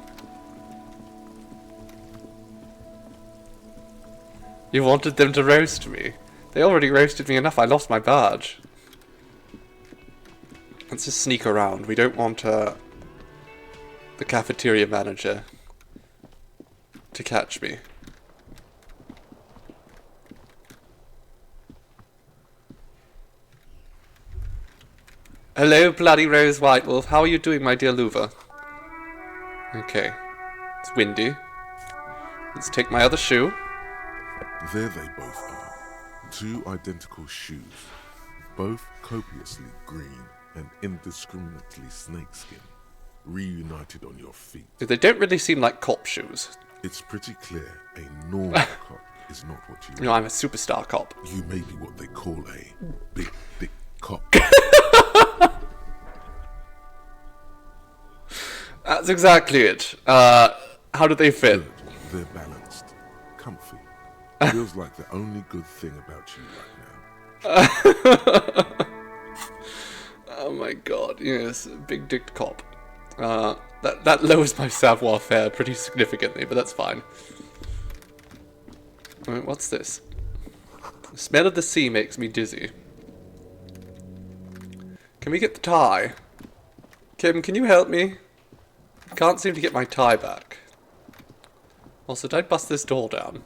S1: You wanted them to roast me. They already roasted me enough, I lost my badge. Let's just sneak around. We don't want the cafeteria manager to catch me. Hello, bloody Rose White Wolf. How are you doing, my dear Louver? Okay. It's windy. Let's take my other shoe.
S4: There they both are. Two identical shoes. Both copiously green and indiscriminately snakeskin. Reunited on your feet.
S1: They don't really seem like cop shoes.
S4: It's pretty clear a normal cop is not what you are.
S1: No, I'm a superstar cop.
S4: You may be what they call a big dick cop.
S1: That's exactly it. How do they fit?
S4: Good. They're balanced. Comfy. Feels like the only good thing about you right now.
S1: Oh my god, yes, big dick cop. That lowers my savoir-faire pretty significantly, but that's fine. Alright, what's this? The smell of the sea makes me dizzy. Can we get the tie? Kim, can you help me? I can't seem to get my tie back. Also, did I bust this door down?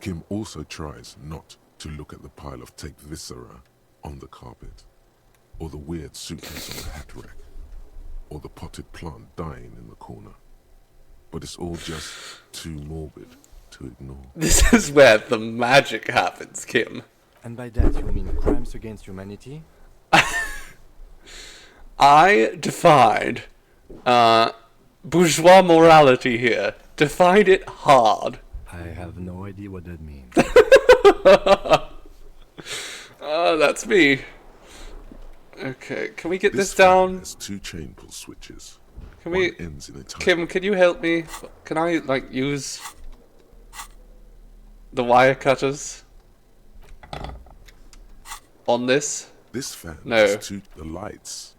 S4: Kim also tries not to look at the pile of taped viscera on the carpet, or the weird suitcase on the hat rack, or the potted plant dying in the corner. But it's all just too morbid to ignore.
S1: This is where the magic happens, Kim.
S7: And by that you mean crimes against humanity?
S1: I defied bourgeois morality here. Defied it hard.
S7: I have no idea what that means.
S1: That's me. Okay, can we get this
S4: fan
S1: down?
S4: has 2 chain pull switches.
S1: Can
S4: One
S1: we...
S4: ends in a tiny...
S1: Kim, can you help me? Can I, like, use the wire cutters on this?
S4: This fan
S1: No.
S4: has 2 the lights.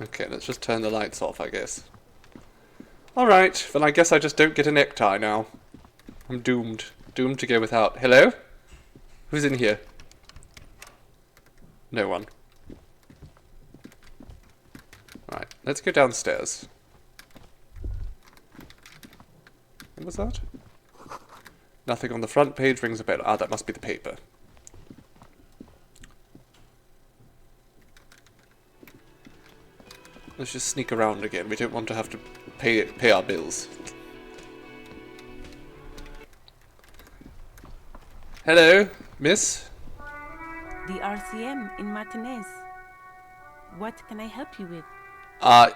S1: Okay, let's just turn the lights off, I guess. Alright, then I guess I just don't get a necktie now. I'm doomed. Doomed to go without. Hello? Who's in here? No one. Right, let's go downstairs. What was that? Nothing on the front page rings a bell. Ah, that must be the paper. Let's just sneak around again. We don't want to have to pay our bills. Hello, miss?
S12: The RCM in Martinez. What can I help you with?
S1: I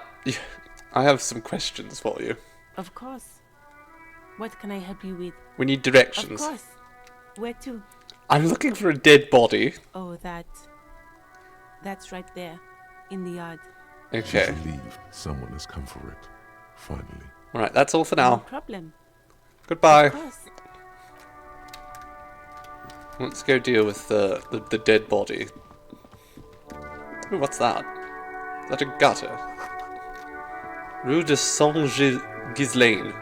S1: have some questions for you.
S12: Of course. What can I help you with?
S1: We need directions.
S12: Of course. Where to?
S1: I'm looking for a dead body.
S12: Oh, that's right there, in the yard.
S1: Okay.
S4: As you leave, someone has come for it. Finally.
S1: Alright, that's all for now.
S12: No problem.
S1: Goodbye.
S12: Of course.
S1: Let's go deal with the dead body. Ooh, what's that? Is that a gutter? Rue de Saint-Ghislain.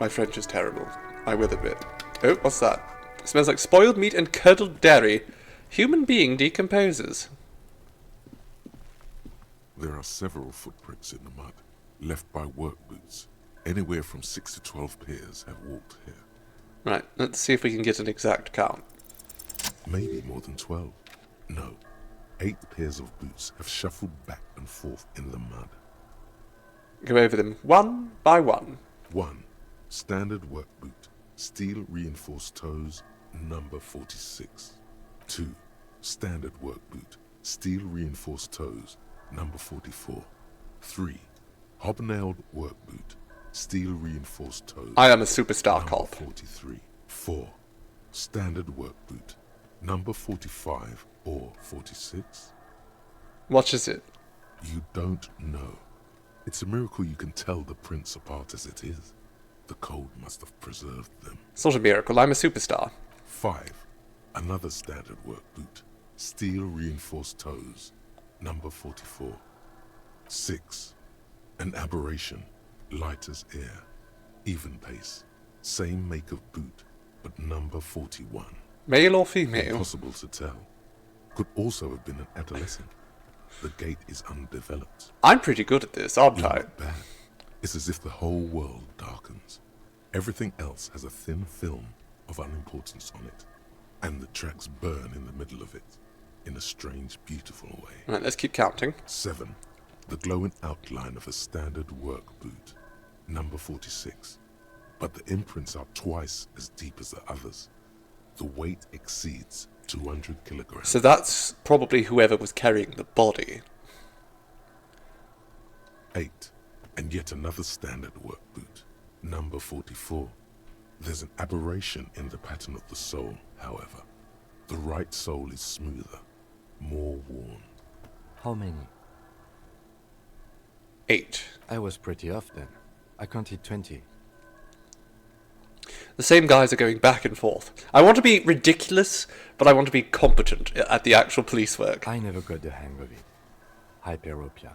S1: My French is terrible. I will admit. Oh, what's that? It smells like spoiled meat and curdled dairy. Human being decomposes.
S4: There are several footprints in the mud, left by work boots. Anywhere from 6 to 12 pairs have walked here.
S1: Right, let's see if we can get an exact count.
S4: Maybe more than 12. No. 8 pairs of boots have shuffled back and forth in the mud.
S1: Go over them one by one.
S4: 1. Standard work boot. Steel reinforced toes, number 46. 2. Standard work boot. Steel reinforced toes, number 44. 3. Hobnailed work boot. Steel reinforced toes.
S1: I am a superstar
S4: number
S1: cop.
S4: 43. 4. Standard work boot. Number 45 or 46.
S1: What is it?
S4: You don't know. It's a miracle you can tell the prints apart as it is. The code must have preserved them.
S1: It's not a miracle, I'm a superstar.
S4: 5. Another standard work boot. Steel reinforced toes. Number 44. 6. An aberration. Light as air. Even pace. Same make of boot, but number 41.
S1: Male or female?
S4: Impossible to tell. Could also have been an adolescent. The gait is undeveloped.
S1: I'm pretty good at this, aren't I?
S4: Not bad. It's as if the whole world darkens. Everything else has a thin film of unimportance on it. And the tracks burn in the middle of it. In a strange, beautiful way.
S1: Right, let's keep counting.
S4: 7. The glowing outline of a standard work boot. Number 46. But the imprints are twice as deep as the others. The weight exceeds 200 kilograms.
S1: So that's probably whoever was carrying the body.
S4: 8. And yet another standard work boot. Number 44. There's an aberration in the pattern of the sole, however. The right sole is smoother, more worn.
S7: How many?
S1: 8.
S7: I was pretty off then. I counted 20.
S1: The same guys are going back and forth. I want to be ridiculous, but I want to be competent at the actual police work.
S7: I never got the hang of it. Hyperopia.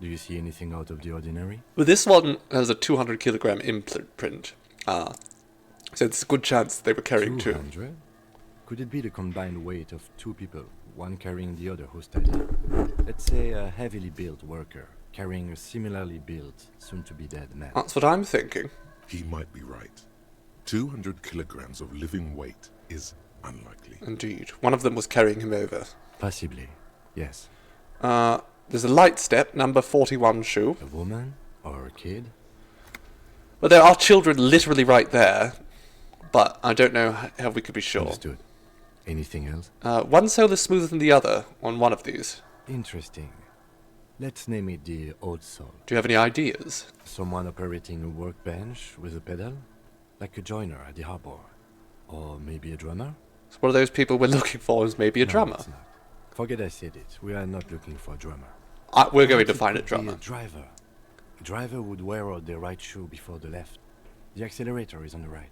S7: Do you see anything out of the ordinary?
S1: Well, this one has a 200 kilogram imprint. So it's a good chance they were carrying
S7: 200?
S1: two.
S7: Could it be the combined weight of 2 people, one carrying the other who's steady? Let's say a heavily built worker carrying a similarly built, soon-to-be-dead man.
S1: That's what I'm thinking.
S4: He might be right. 200 kilograms of living weight is unlikely.
S1: Indeed. One of them was carrying him over.
S7: Possibly, yes.
S1: There's a light step, number 41 shoe.
S7: A woman? Or a kid?
S1: Well, there are children literally right there, but I don't know how we could be sure.
S7: Understood. Anything else?
S1: One sole is smoother than the other on one of these.
S7: Interesting. Let's name it the old sole.
S1: Do you have any ideas?
S7: Someone operating a workbench with a pedal? Like a joiner at the harbor. Or maybe a drummer?
S1: So one of those people we're looking for is maybe a
S7: No,
S1: drummer.
S7: it's not. Forget I said it. We are not looking for a drummer.
S1: We're going to
S7: Perhaps it
S1: find a
S7: could be
S1: drummer.
S7: A driver. A driver would wear out the right shoe before the left. The accelerator is on the right.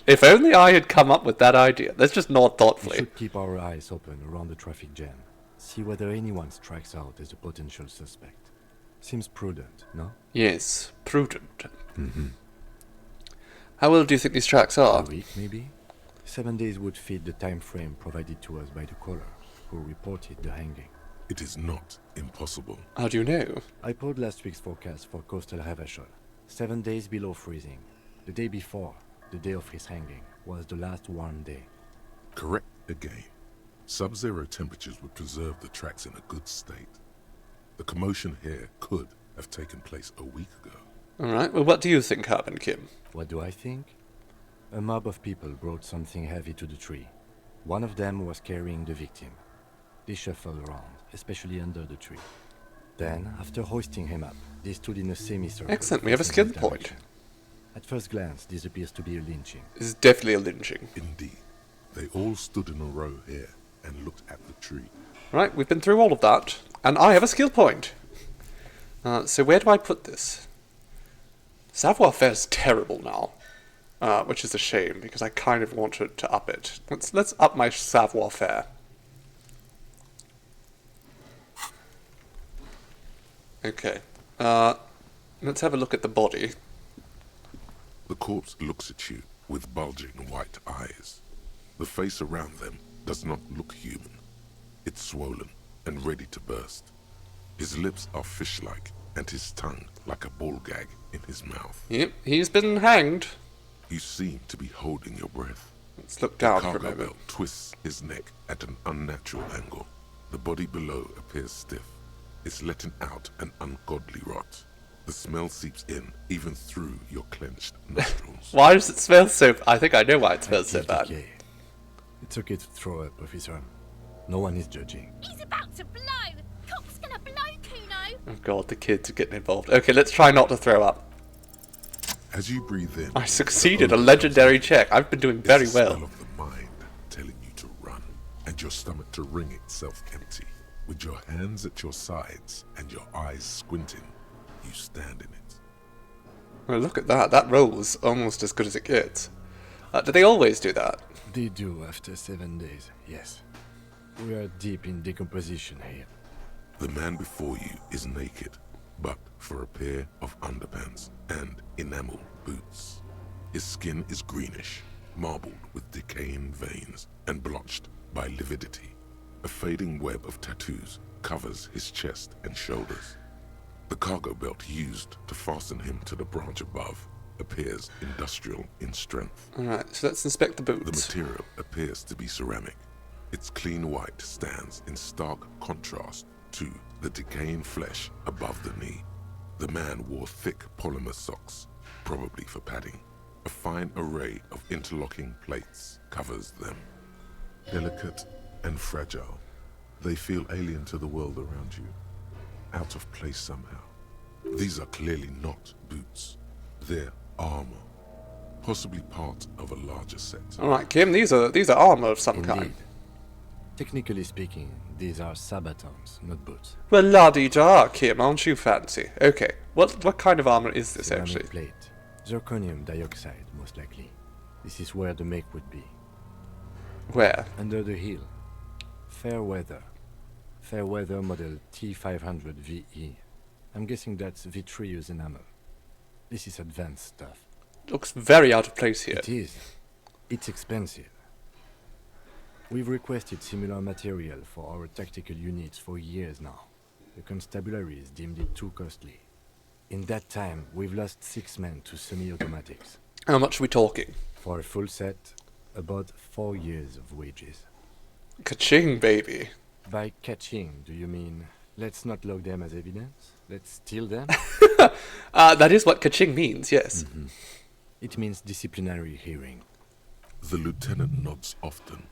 S1: If only I had come up with that idea. Let's just nod
S7: We
S1: thoughtfully.
S7: should keep our eyes open around the traffic jam. See whether anyone strikes out as a potential suspect. Seems prudent, no?
S1: Yes, prudent.
S7: Mm-hmm.
S1: How well do you think these tracks are?
S7: A week, maybe? 7 days would fit the time frame provided to us by the caller, who reported the hanging.
S4: It is not impossible.
S1: How do you know?
S7: I pulled last week's forecast for coastal Havashol. 7 days below freezing. The day before, the day of his hanging, was the last warm day.
S4: Correct again. Sub-zero temperatures would preserve the tracks in a good state. The commotion here could have taken place a week ago.
S1: Alright, well what do you think happened, Kim?
S7: What do I think? A mob of people brought something heavy to the tree. One of them was carrying the victim. They shuffled around, especially under the tree. Then, after hoisting him up, they stood in a semicircle.
S1: Excellent, we have a
S7: facing
S1: skill
S7: his
S1: point.
S7: direction. At first glance, this appears to be a lynching.
S1: This is definitely a lynching.
S4: Indeed. They all stood in a row here and looked at the tree.
S1: Right, we've been through all of that. And I have a skill point. So where do I put this? Savoir-faire is terrible now. Which is a shame, because I kind of want to up it. Let's up my savoir-faire. Okay. Let's have a look at the body.
S4: The corpse looks at you with bulging white eyes. The face around them does not look human. It's swollen and ready to burst. His lips are fish-like, and his tongue like a ball gag in his mouth.
S1: Yep, he's been hanged.
S4: You seem to be holding your breath.
S1: Let's look down
S4: The
S1: for a
S4: cargo
S1: moment.
S4: belt twists his neck at an unnatural angle. The body below appears stiff. It's letting out an ungodly rot. The smell seeps in, even through your clenched nostrils.
S1: Why does it smell so... I think I know why it smells so bad.
S7: Okay. It's okay to throw up, officer. No one is judging.
S13: He's about to blow! Cop's gonna blow, Kuno!
S1: Oh god, the kids are getting involved. Okay, let's try not to throw up.
S4: As you breathe in,
S1: I succeeded, a legendary check. I've been doing very
S4: it's the
S1: well.
S4: smell of the mind telling you to run, and your stomach to wring itself empty. With your hands at your sides and your eyes squinting, you stand in it.
S1: Well, look at that. That roll was almost as good as it gets. Do they always do that?
S7: They do after 7 days, yes. We are deep in decomposition here.
S4: The man before you is naked, but for a pair of underpants and enamel boots. His skin is greenish, marbled with decaying veins and blotched by lividity. A fading web of tattoos covers his chest and shoulders. The cargo belt used to fasten him to the branch above appears industrial in strength.
S1: Alright, so let's inspect the boots.
S4: The material appears to be ceramic. Its clean white stands in stark contrast to the decaying flesh above the knee. The man wore thick polymer socks, probably for padding. A fine array of interlocking plates covers them. Delicate and fragile, they feel alien to the world around you, out of place somehow. These are clearly not boots. They're armor, possibly part of a larger set.
S1: Alright, Kim, these are armor of some
S7: Indeed.
S1: kind.
S7: Technically speaking, these are sabatons, not boots.
S1: Well, la-di-da, Kim, aren't you fancy? Okay, what kind of armor is this,
S7: Ceramic
S1: actually?
S7: plate. Zirconium dioxide, most likely. This is where the make would be.
S1: Where?
S7: Under the heel. Fairweather. Fairweather model T500 VE. I'm guessing that's vitreous enamel. This is advanced stuff.
S1: Looks very out of place here.
S7: It is. It's expensive. We've requested similar material for our tactical units for years now. The constabularies deemed it too costly. In that time, we've lost 6 men to semi-automatics.
S1: How much are we talking?
S7: For a full set, about 4 years of wages.
S1: Ka-ching, baby.
S7: By catching, do you mean let's not log them as evidence? Let's steal them?
S1: That is what ka-ching means, yes.
S7: Mm-hmm. It means disciplinary hearing.
S4: The lieutenant nods often.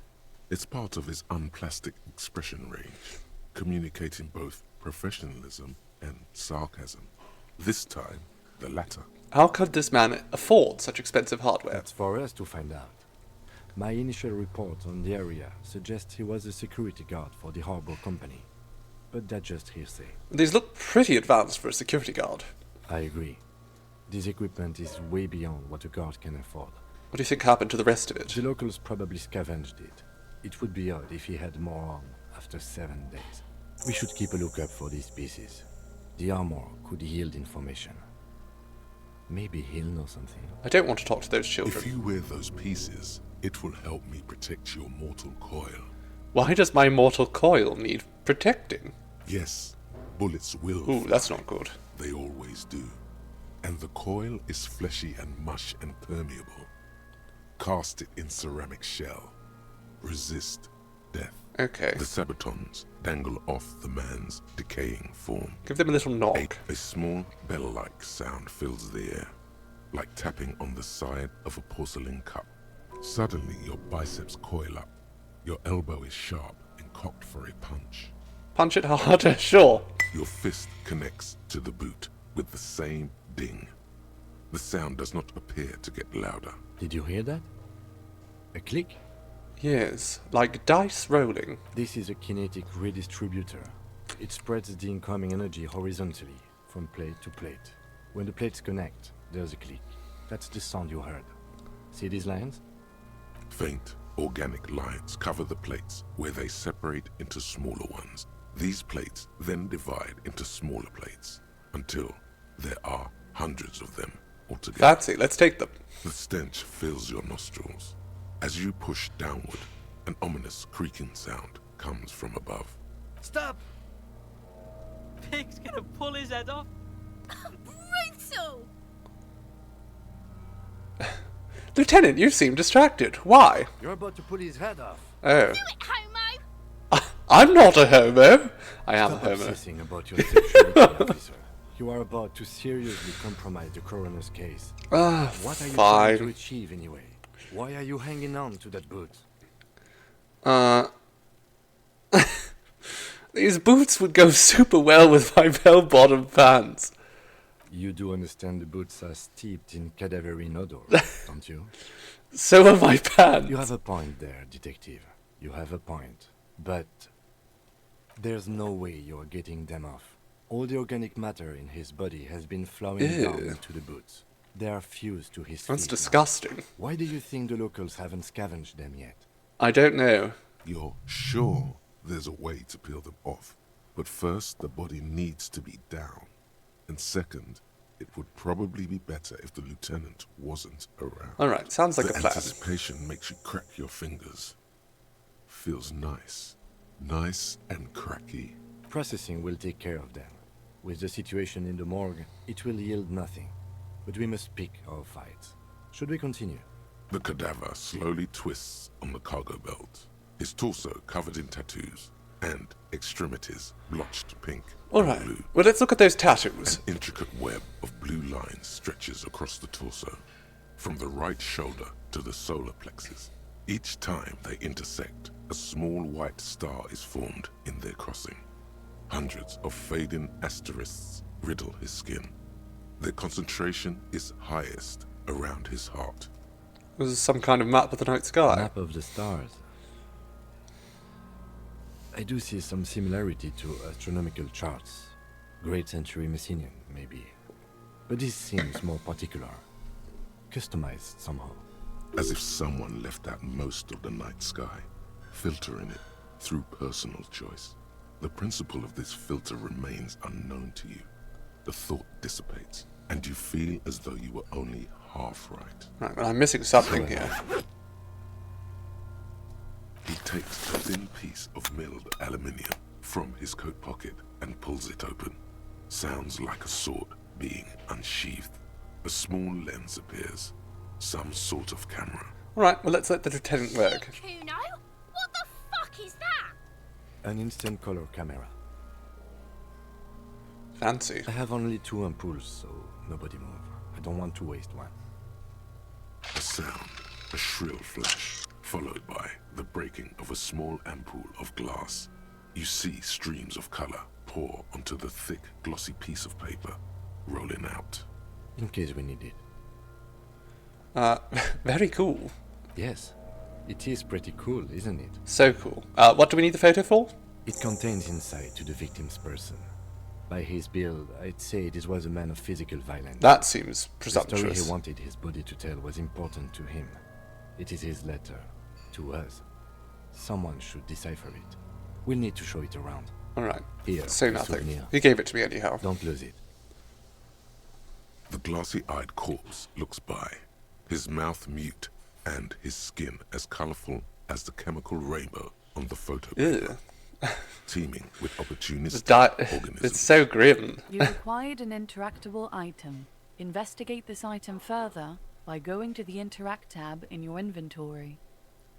S4: It's part of his unplastic expression range, communicating both professionalism and sarcasm. This time, the latter.
S1: How could this man afford such expensive hardware?
S7: That's for us to find out. My initial report on the area suggests he was a security guard for the harbor company. But that's just hearsay.
S1: These look pretty advanced for a security guard.
S7: I agree. This equipment is way beyond what a guard can afford.
S1: What do you think happened to the rest of it?
S7: The locals probably scavenged it. It would be odd if he had more on after 7 days. We should keep a lookout for these pieces. The armor could yield information. Maybe he'll know something.
S1: I don't want to talk to those children.
S4: If you wear those pieces, it will help me protect your mortal coil.
S1: Why does my mortal coil need protecting?
S4: Yes, bullets will.
S1: Ooh, that's not good.
S4: They always do. And the coil is fleshy and mush and permeable. Cast it in ceramic shell. Resist death.
S1: Okay.
S4: The sabatons dangle off the man's decaying form.
S1: Give them a little knock.
S4: A small bell-like sound fills the air, like tapping on the side of a porcelain cup. Suddenly your biceps coil up. Your elbow is sharp and cocked for a punch.
S1: Punch it harder, sure.
S4: Your fist connects to the boot with the same ding. The sound does not appear to get louder.
S7: Did you hear that? A click?
S1: Yes, like dice rolling.
S7: This is a kinetic redistributor. It spreads the incoming energy horizontally, from plate to plate. When the plates connect, there's a click. That's the sound you heard. See these lines?
S4: Faint, organic lines cover the plates where they separate into smaller ones. These plates then divide into smaller plates until there are hundreds of them altogether.
S1: That's it, let's take them.
S4: The stench fills your nostrils. As you push downward, an ominous creaking sound comes from above.
S14: Stop! Pig's gonna pull his head off.
S13: Brutal!
S1: Lieutenant, you seem distracted. Why?
S7: You're about to pull his head off.
S1: Oh.
S13: Do it, homo!
S1: I'm not a homo. I am
S7: Stop
S1: a homo.
S7: obsessing about your sexuality, officer. You are about to seriously compromise the coroner's case. What are you trying to achieve anyway? Why are you hanging on to that boot?
S1: These boots would go super well with my bell-bottom pants.
S7: You do understand the boots are steeped in cadaverine odor, don't you?
S1: So are my pants.
S7: You have a point there, detective. You have a point. But there's no way you're getting them off. All the organic matter in his body has been flowing down into the boots. They are fused to his feet.
S1: That's disgusting.
S7: Now. Why do you think the locals haven't scavenged them yet?
S1: I don't know.
S4: You're sure there's a way to peel them off, but first the body needs to be down. And second, it would probably be better if the lieutenant wasn't around.
S1: Alright, sounds like a plan.
S4: Anticipation makes you crack your fingers. Feels nice. Nice and cracky.
S7: Processing will take care of them. With the situation in the morgue, it will yield nothing. But we must pick our fights. Should we continue?
S4: The cadaver slowly twists on the cargo belt, his torso covered in tattoos, and extremities blotched pink and
S1: Alright,
S4: blue.
S1: well let's look at those tattoos.
S4: An intricate web of blue lines stretches across the torso, from the right shoulder to the solar plexus. Each time they intersect, a small white star is formed in their crossing. Hundreds of fading asterisks riddle his skin. Their concentration is highest around his heart.
S1: This is some kind of map of the night sky.
S7: Map of the stars. I do see some similarity to astronomical charts. Great century Messinian, maybe. But this seems more particular. Customized somehow.
S4: As if someone left out most of the night sky, filtering it through personal choice. The principle of this filter remains unknown to you. The thought dissipates, and you feel as though you were only half right.
S1: Right, well, I'm missing something here.
S4: He takes a thin piece of milled aluminium from his coat pocket and pulls it open. Sounds like a sword being unsheathed. A small lens appears. Some sort of camera.
S1: Alright, well let's let the lieutenant work.
S13: Kuno? What the fuck is that?
S7: An instant color camera.
S1: Fancy.
S7: I have only 2 ampoules, so nobody move. I don't want to waste one.
S4: A sound, a shrill flash, followed by the breaking of a small ampoule of glass. You see streams of color pour onto the thick, glossy piece of paper, rolling out.
S7: In case we need it.
S1: Very cool.
S7: Yes. It is pretty cool, isn't it?
S1: So cool. What do we need the photo for?
S7: It contains insight to the victim's person. By his build, I'd say this was a man of physical violence.
S1: That seems
S7: The story
S1: presumptuous.
S7: he wanted his body to tell was important to him. It is his letter to us. Someone should decipher it. We'll need to show it around.
S1: Alright.
S7: Here,
S1: Say
S7: a
S1: nothing.
S7: souvenir.
S1: He gave it to me anyhow.
S7: Don't lose it.
S4: The glassy-eyed corpse looks by, his mouth mute and his skin as colorful as the chemical rainbow on the photo paper, teeming with opportunistic organisms.
S1: It's so grim.
S8: You required an interactable item. Investigate this item further by going to the Interact tab in your inventory.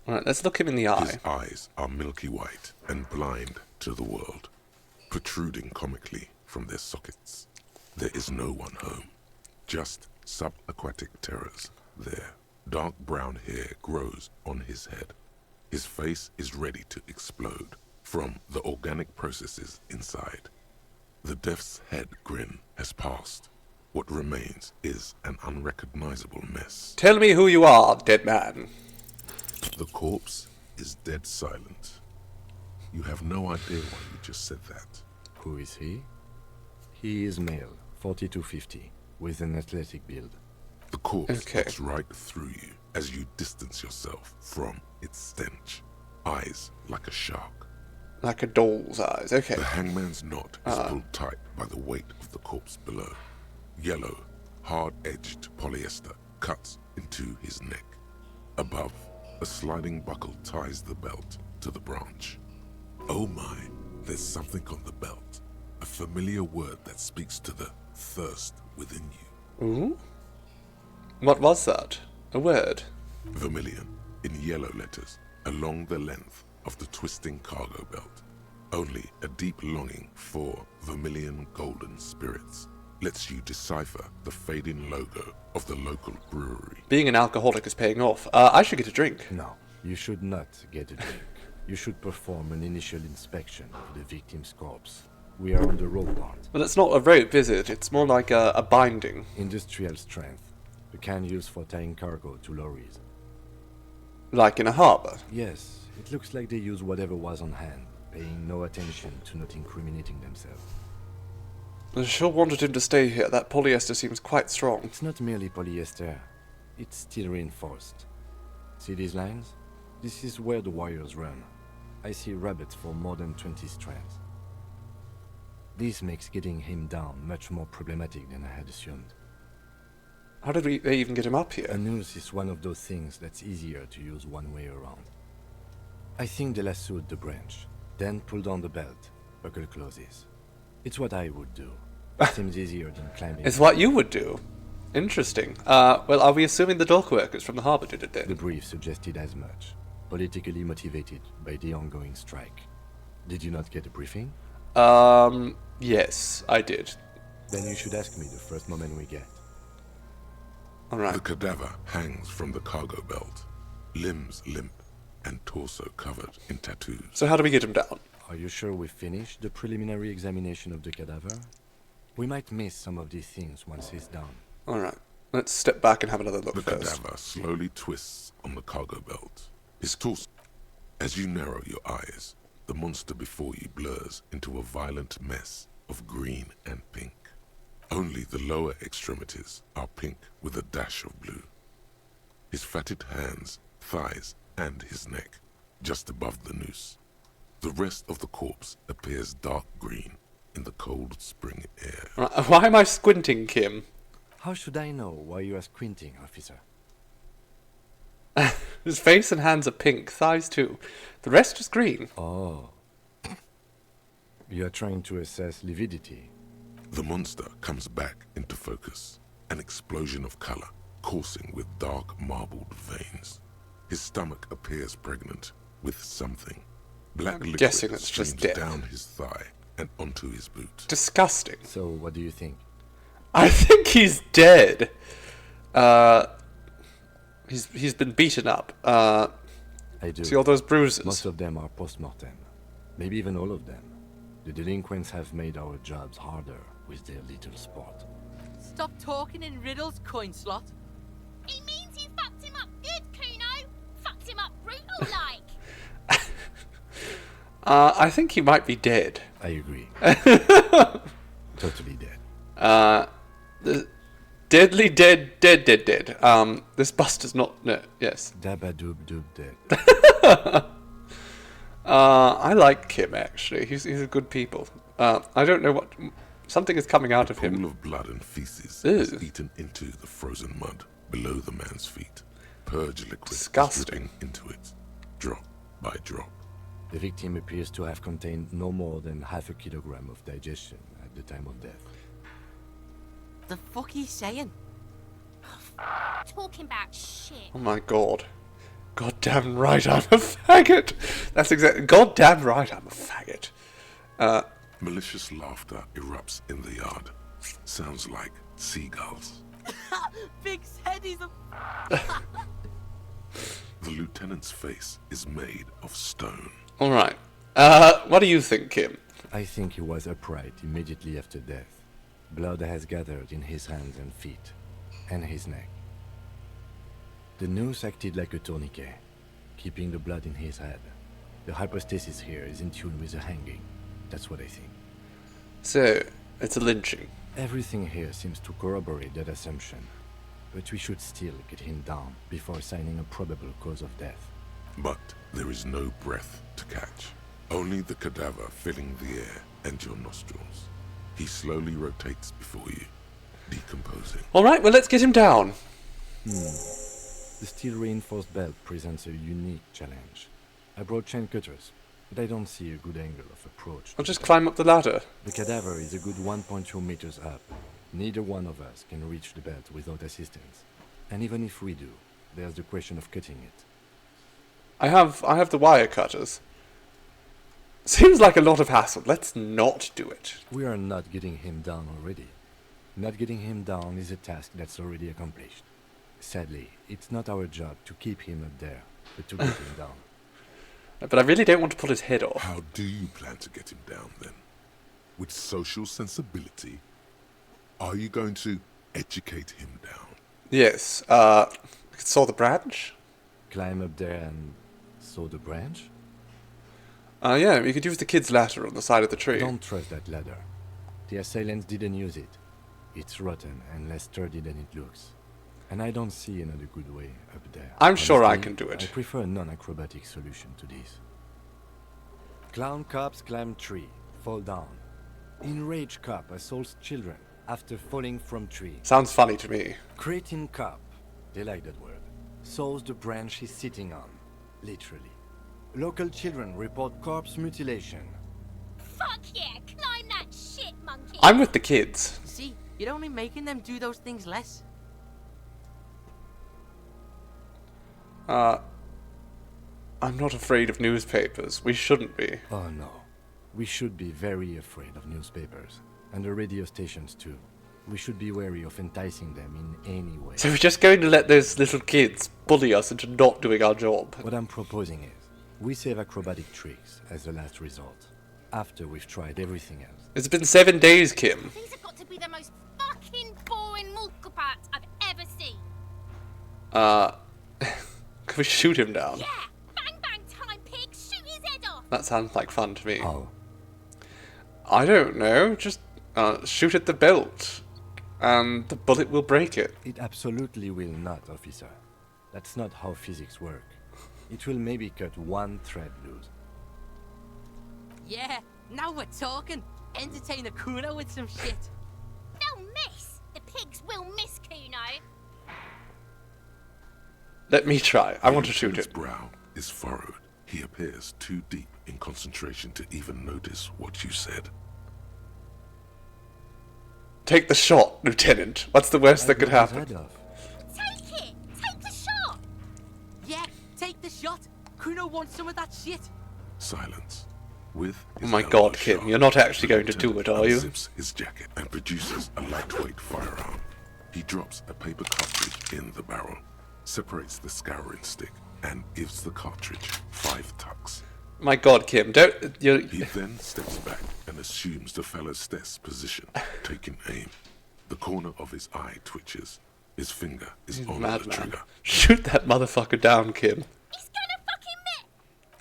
S1: Alright, let's look him in the eye.
S4: His eyes are milky white and blind to the world, protruding comically from their sockets. There is no one home, just subaquatic terrors there. Dark brown hair grows on his head. His face is ready to explode from the organic processes inside. The death's head grin has passed. What remains is an unrecognizable mess.
S1: Tell me who you are, dead man.
S4: The corpse is dead silent. You have no idea why you just said that.
S7: Who is he? He is male, 4250, with an athletic build.
S4: The corpse looks right through you as you distance yourself from its stench. Eyes like a shark.
S1: Like a doll's eyes, okay.
S4: The hangman's knot is pulled tight by the weight of the corpse below. Yellow, hard-edged polyester cuts into his neck. Above, a sliding buckle ties the belt to the branch. Oh my, there's something on the belt. A familiar word that speaks to the thirst within you.
S1: Ooh? What was that? A word?
S4: Vermilion, in yellow letters, along the length of the twisting cargo belt. Only a deep longing for vermilion golden spirits lets you decipher the fading logo of the local brewery.
S1: Being an alcoholic is paying off. I should get a drink.
S7: No, you should not get a drink. You should perform an initial inspection of the victim's corpse. We are on the rope part.
S1: Well, it's not a rope, is it? It's more like a binding.
S7: Industrial strength. The kind used for tying cargo to lorries.
S1: Like in a harbour?
S7: Yes, it looks like they use whatever was on hand, paying no attention to not incriminating themselves.
S1: I sure wanted him to stay here. That polyester seems quite strong.
S7: It's not merely polyester. It's steel reinforced. See these lines? This is where the wires run. I see rabbits for more than 20 strands. This makes getting him down much more problematic than I had assumed.
S1: How did they even get him up here?
S7: A noose is one of those things that's easier to use one way around. I think they lassoed the branch, then pulled on the belt, buckle closes. It's what I would do. Seems easier than climbing.
S1: It's what you would do. Interesting. Well, are we assuming the dock workers from the harbour did it then?
S7: The brief suggested as much. Politically motivated by the ongoing strike. Did you not get a briefing?
S1: Yes, I did.
S7: Then you should ask me the first moment we get.
S1: Alright.
S4: The cadaver hangs from the cargo belt, limbs limp and torso covered in tattoos.
S1: So how do we get him down?
S7: Are you sure we've finished the preliminary examination of the cadaver? We might miss some of these things once he's down.
S1: Alright, let's step back and have another look
S4: The
S1: first.
S4: cadaver slowly twists on the cargo belt. His torso. As you narrow your eyes, the monster before you blurs into a violent mess of green and pink. Only the lower extremities are pink with a dash of blue. His fatted hands, thighs, and his neck, just above the noose. The rest of the corpse appears dark green in the cold spring air.
S1: Why am I squinting, Kim?
S7: How should I know why you are squinting, officer?
S1: His face and hands are pink, thighs too. The rest is green.
S7: Oh. You are trying to assess lividity.
S4: The monster comes back into focus, an explosion of color, coursing with dark marbled veins. His stomach appears pregnant with something. Black liquid
S1: guessing it's just
S4: streams
S1: death.
S4: down his thigh and onto his boot.
S1: Disgusting.
S7: So, what do you think?
S1: I think he's dead. He's been beaten up.
S7: I do.
S1: See all those bruises?
S7: Most of them are post-mortem. Maybe even all of them. The delinquents have made our jobs harder with their little sport.
S14: Stop talking in riddles, coin slot.
S13: He means you fucked him up good, Kuno. Fucked him up brutal like.
S1: I think he might be dead.
S7: I agree. Totally dead.
S1: Deadly dead. This Buster's not. No, yes.
S7: Dabba-doob-doob dead.
S1: I like Kim, actually. He's a good people. I don't know what... Something is coming out of him.
S4: A pool of blood and feces is eaten into the frozen mud below the man's feet. Purge liquid
S1: Disgusting.
S4: Into it, drop by drop.
S7: The victim appears to have contained no more than half a kilogram of digestion at the time of death.
S14: The fuck are you saying?
S13: Talking about shit.
S1: Oh my god. Goddamn right I'm a faggot! That's exactly... Goddamn right I'm a faggot.
S4: Malicious laughter erupts in the yard. Sounds like seagulls.
S14: Big's head is a...
S4: The lieutenant's face is made of stone.
S1: Alright. What do you think, Kim?
S7: I think he was upright immediately after death. Blood has gathered in his hands and feet, and his neck. The noose acted like a tourniquet, keeping the blood in his head. The hypostasis here is in tune with the hanging. That's what I think.
S1: So, it's a lynching.
S7: Everything here seems to corroborate that assumption, but we should still get him down before assigning a probable cause of death.
S4: But there is no breath to catch. Only the cadaver filling the air and your nostrils. He slowly rotates before you, decomposing.
S1: Alright, well let's get him down.
S7: The steel-reinforced belt presents a unique challenge. I brought chain cutters, but I don't see a good angle of approach.
S1: I'll just climb up the ladder.
S7: The cadaver is a good 1.2 meters up. Neither one of us can reach the belt without assistance. And even if we do, there's the question of cutting it.
S1: I have the wire cutters. Seems like a lot of hassle. Let's not do it.
S7: We are not getting him down already. Not getting him down is a task that's already accomplished. Sadly, it's not our job to keep him up there, but to get him down.
S1: But I really don't want to pull his head off.
S4: How do you plan to get him down, then? With social sensibility? Are you going to educate him down?
S1: Yes. Saw the branch?
S7: Climb up there and saw the branch?
S1: Yeah, we could use the kid's ladder on the side of the tree.
S7: Don't trust that ladder. The assailants didn't use it. It's rotten and less sturdy than it looks. And I don't see another good way up there.
S1: I'm sure I
S7: Honestly,
S1: can do it.
S7: I prefer a non-acrobatic solution to this. Clown cops climb tree, fall down. Enraged cop assaults children after falling from tree.
S1: Sounds funny to me.
S7: Cretin cop, they like that word, saws the branch he's sitting on, literally. Local children report corpse mutilation.
S13: Fuck yeah, climb that shit, monkey.
S1: I'm with the kids.
S14: See, you're only making them do those things less.
S1: I'm not afraid of newspapers. We shouldn't be.
S7: Oh no. We should be very afraid of newspapers. And the radio stations too. We should be wary of enticing them in any way.
S1: So we're just going to let those little kids bully us into not doing our job.
S7: What I'm proposing is, we save acrobatic tricks as the last resort, after we've tried everything else.
S1: It's been 7 days, Kim.
S13: These have got to be the most fucking boring mulka parts I've ever seen.
S1: Can we shoot him down?
S13: Yeah, bang bang time, pig, shoot his head off.
S1: That sounds like fun to me.
S7: Oh.
S1: I don't know, just shoot at the belt, and the bullet will break it.
S7: It absolutely will not, officer. That's not how physics work. It will maybe cut one thread loose.
S14: Yeah, now we're talking. Entertain a Kuno with some shit.
S13: They'll miss. The pigs will miss Kuno.
S1: Let me try. I want to shoot
S4: His
S1: it.
S4: brow is furrowed. He appears too deep in concentration to even notice what you said.
S1: Take the shot, Lieutenant. What's the worst that could happen?
S13: Take it. Take the shot.
S14: Yeah, take the shot. Kuno wants some of that shit.
S4: Silence. With
S1: Oh
S4: his
S1: my
S4: elbow
S1: god, Kim,
S4: sharp,
S1: you're not actually
S4: the
S1: going to do it, are you?
S4: unzips his jacket and produces a lightweight firearm. He drops a paper cartridge in the barrel, separates the scouring stick, and gives the cartridge 5 tucks.
S1: My god, Kim, don't...
S4: He then steps back and assumes the fellow's desk position, taking aim. The corner of his eye twitches. His finger is on the
S1: Madman.
S4: trigger.
S1: Shoot that motherfucker down, Kim.
S13: He's gonna fucking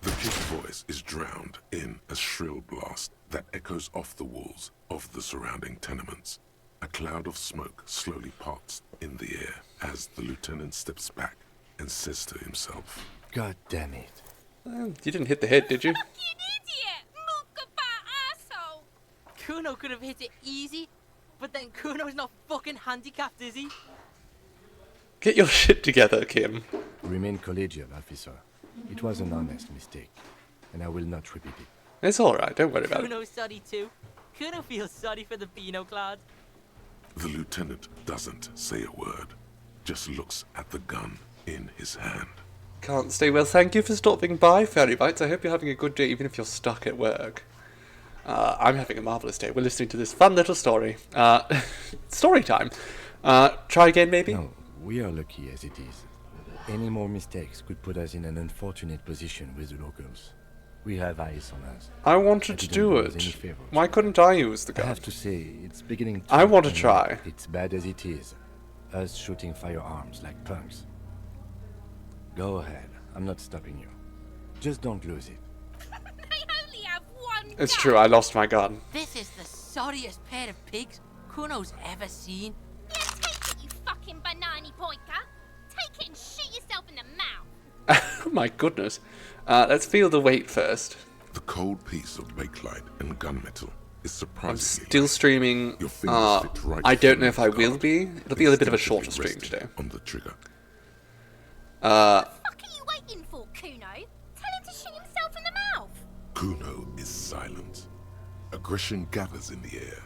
S4: The kid's voice is drowned in a shrill blast that echoes off the walls of the surrounding tenements. A cloud of smoke slowly parts in the air as the lieutenant steps back and says to himself,
S7: God damn it.
S1: You didn't hit the head, did you?
S13: Fucking idiot! Mookabat asshole!
S14: Kuno could have hit it easy, but then Kuno's not fucking handicapped, is he?
S1: Get your shit together, Kim.
S7: Remain collegial, officer. It was an honest mistake, and I will not repeat it.
S1: It's alright, don't worry about it.
S14: Kuno's sorry too. Kuno feels sorry for the Beano Cloud.
S4: The lieutenant doesn't say a word, just looks at the gun in his hand.
S1: Can't stay well. Thank you for stopping by, Fairy Bites. I hope you're having a good day, even if you're stuck at work. I'm having a marvellous day. We're listening to this fun little story. Story time. Try again, maybe?
S7: No, we are lucky as it is. Any more mistakes could put us in an unfortunate position with the locals. We have eyes on us.
S1: I wanted to do it. Why couldn't I use the gun?
S7: I have to say, it's beginning to...
S1: I want to try.
S7: It's bad as it is. Us shooting firearms like punks. Go ahead. I'm not stopping you. Just don't lose it.
S13: They only have one
S1: It's
S13: gun.
S1: true, I lost my gun.
S14: This is the sorriest pair of pigs Kuno's ever seen.
S13: Yeah, take it, you fucking banana pointer. Take it and shoot yourself in the mouth.
S1: Oh my goodness. Let's feel the weight first.
S4: The cold piece of bakelite and gunmetal is
S1: I'm
S4: surprisingly
S1: still streaming.
S4: Your fingers fit right
S1: I don't
S4: through
S1: know if I
S4: the
S1: will
S4: guard,
S1: be. It'll be a bit of a shorter
S4: instinctively
S1: stream
S4: resting
S1: today.
S4: on the trigger.
S13: What the fuck are you waiting for, Kuno? Tell him to shoot himself in the mouth.
S4: Kuno is silent. Aggression gathers in the air.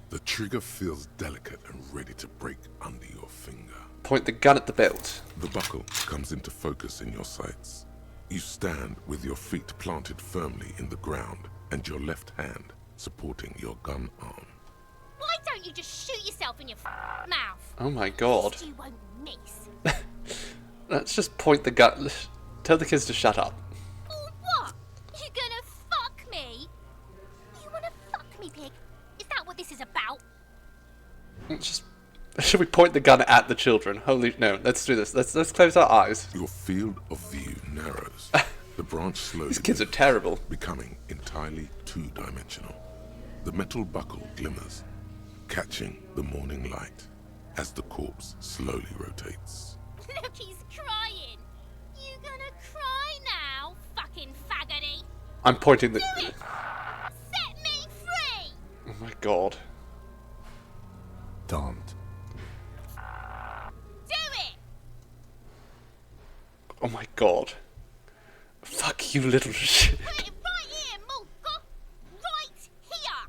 S4: The trigger feels delicate and ready to break under your finger.
S1: Point the gun at the belt.
S4: The buckle comes into focus in your sights. You stand with your feet planted firmly in the ground and your left hand supporting your gun arm.
S13: Why don't you just shoot yourself in your mouth?
S1: Oh my god.
S13: At least you won't miss.
S1: Let's just point the gun. Tell the kids to shut up.
S13: Or what? You gonna fuck me? You wanna fuck me, pig? Is that what this is about?
S1: Let's just. Should we point the gun at the children? Holy no! Let's do this. Let's close our eyes.
S4: Your field of view narrows. The branch slowly
S1: These kids are terrible.
S4: becoming entirely two-dimensional. The metal buckle glimmers, catching the morning light as the corpse slowly rotates.
S13: Look, he's crying. You gonna cry now, fucking faggoty?
S1: I'm pointing the.
S13: Do it! Set me free!
S1: Oh my god.
S7: Don't.
S13: Do it!
S1: Oh my god. Fuck you, little shit.
S13: Put it right here, Mulka! Right here!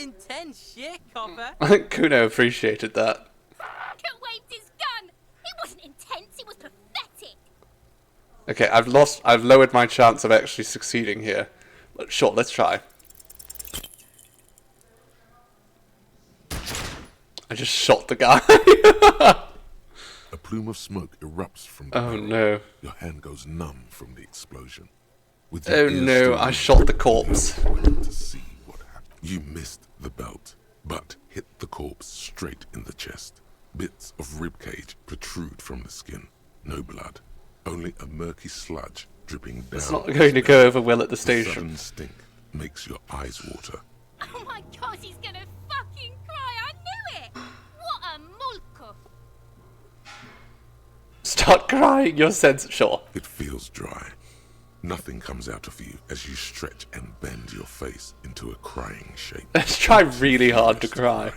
S14: Intense shit, copper.
S1: I think Kuno appreciated that.
S13: Fucker waved his gun! It wasn't intense, it was pathetic!
S1: Okay, I've lowered my chance of actually succeeding here. But sure, let's try. I just shot the guy.
S4: A plume of smoke erupts from the
S1: Oh
S4: barrel.
S1: no.
S4: Your hand goes numb from the explosion. With
S1: Oh
S4: your ears
S1: no,
S4: still
S1: I
S4: ringing,
S1: shot the corpse.
S4: you wait to see what happened. You missed the belt, but hit the corpse straight in the chest. Bits of ribcage protrude from the skin. No blood, only a murky sludge dripping down.
S1: It's not going to go over well at the
S4: The
S1: station.
S4: sudden stink makes your eyes water.
S13: Oh my god, he's gonna fucking cry, I knew it! What a mulka!
S1: Start crying, your sense. Sure.
S4: It feels dry. Nothing comes out of you as you stretch and bend your face into a crying shape.
S1: Let's try really hard to cry.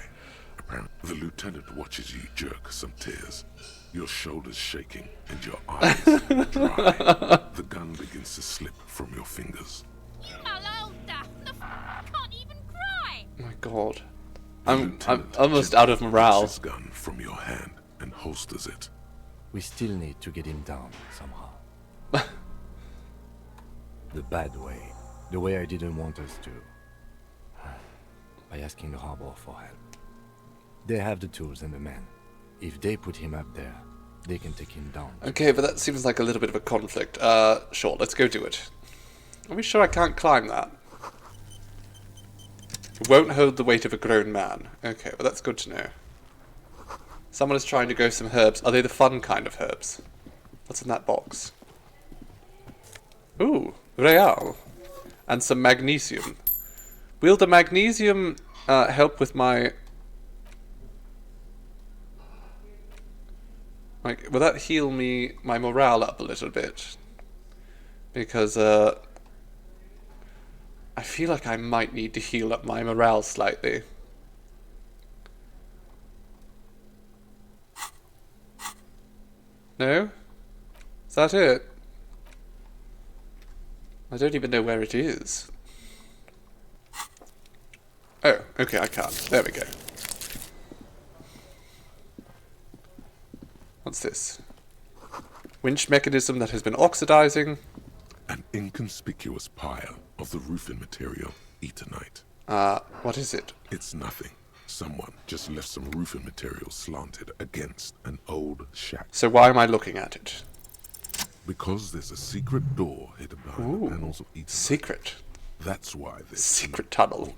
S4: Apparently, the lieutenant watches you jerk some tears, your shoulders shaking and your eyes dry. The gun begins to slip from your fingers.
S13: You malolda! The can't even cry!
S1: Oh my god.
S4: The
S1: I'm
S4: lieutenant
S1: almost
S4: gently
S1: out of morale.
S4: takes his gun from your hand and holsters it.
S7: We still need to get him down somehow. The bad way. The way I didn't want us to. By asking the harbor for help. They have the tools and the men. If they put him up there, they can take him down.
S1: Okay, but that seems like a little bit of a conflict. Sure, let's go do it. Are we sure I can't climb that? It won't hold the weight of a grown man. Okay, well that's good to know. Someone is trying to grow some herbs. Are they the fun kind of herbs? What's in that box? Ooh, real. And some magnesium. Will the magnesium help with my... Like, will that heal my morale up a little bit? Because, I feel like I might need to heal up my morale slightly. No? Is that it? I don't even know where it is. Oh, okay, I can't. There we go. What's this? Winch mechanism that has been oxidizing.
S4: An inconspicuous pile of the roofing material, eternite.
S1: What is it?
S4: It's nothing. Someone just left some roofing material slanted against an old shack.
S1: So why am I looking at it?
S4: Because there's a secret door hidden behind the panels of eternite.
S1: Secret?
S4: That's why there's
S1: secret tunnel.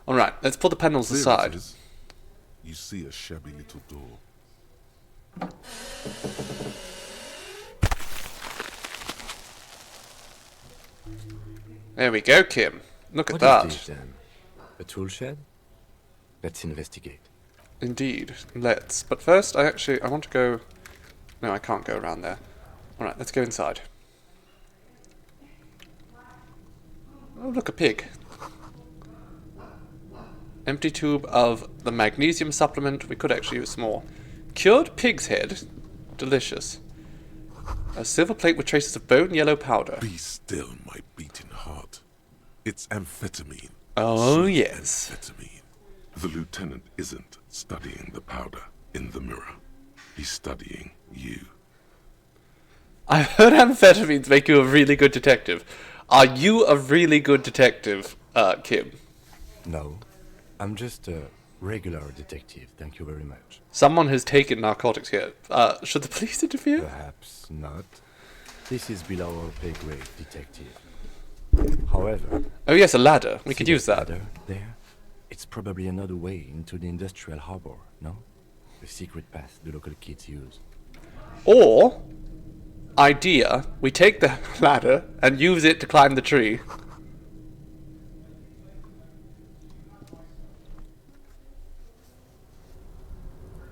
S1: Alright, let's put the panels aside.
S4: You see a shabby little door.
S1: There we go, Kim. Look at
S7: What
S1: that.
S7: is this, then? A tool shed? Let's investigate.
S1: Indeed, let's. But first, I want to go... No, I can't go around there. Alright, let's go inside. Oh, look, a pig. Empty tube of the magnesium supplement. We could actually use more. Cured pig's head. Delicious. A silver plate with traces of bone yellow powder.
S4: Be still, my beating heart. It's amphetamine.
S1: Oh,
S4: Sweet
S1: yes.
S4: Amphetamine. The lieutenant isn't studying the powder in the mirror. He's studying you.
S1: I heard amphetamines make you a really good detective. Are you a really good detective, Kim?
S7: No. I'm just a regular detective, thank you very much.
S1: Someone has taken narcotics here. Should the police interfere?
S7: Perhaps not. This is below our pay grade, detective. However...
S1: Oh yes, a ladder. We could use that.
S7: Ladder there? It's probably another way into the industrial harbor, no? The secret path the local kids use.
S1: Or, idea, we take the ladder and use it to climb the tree.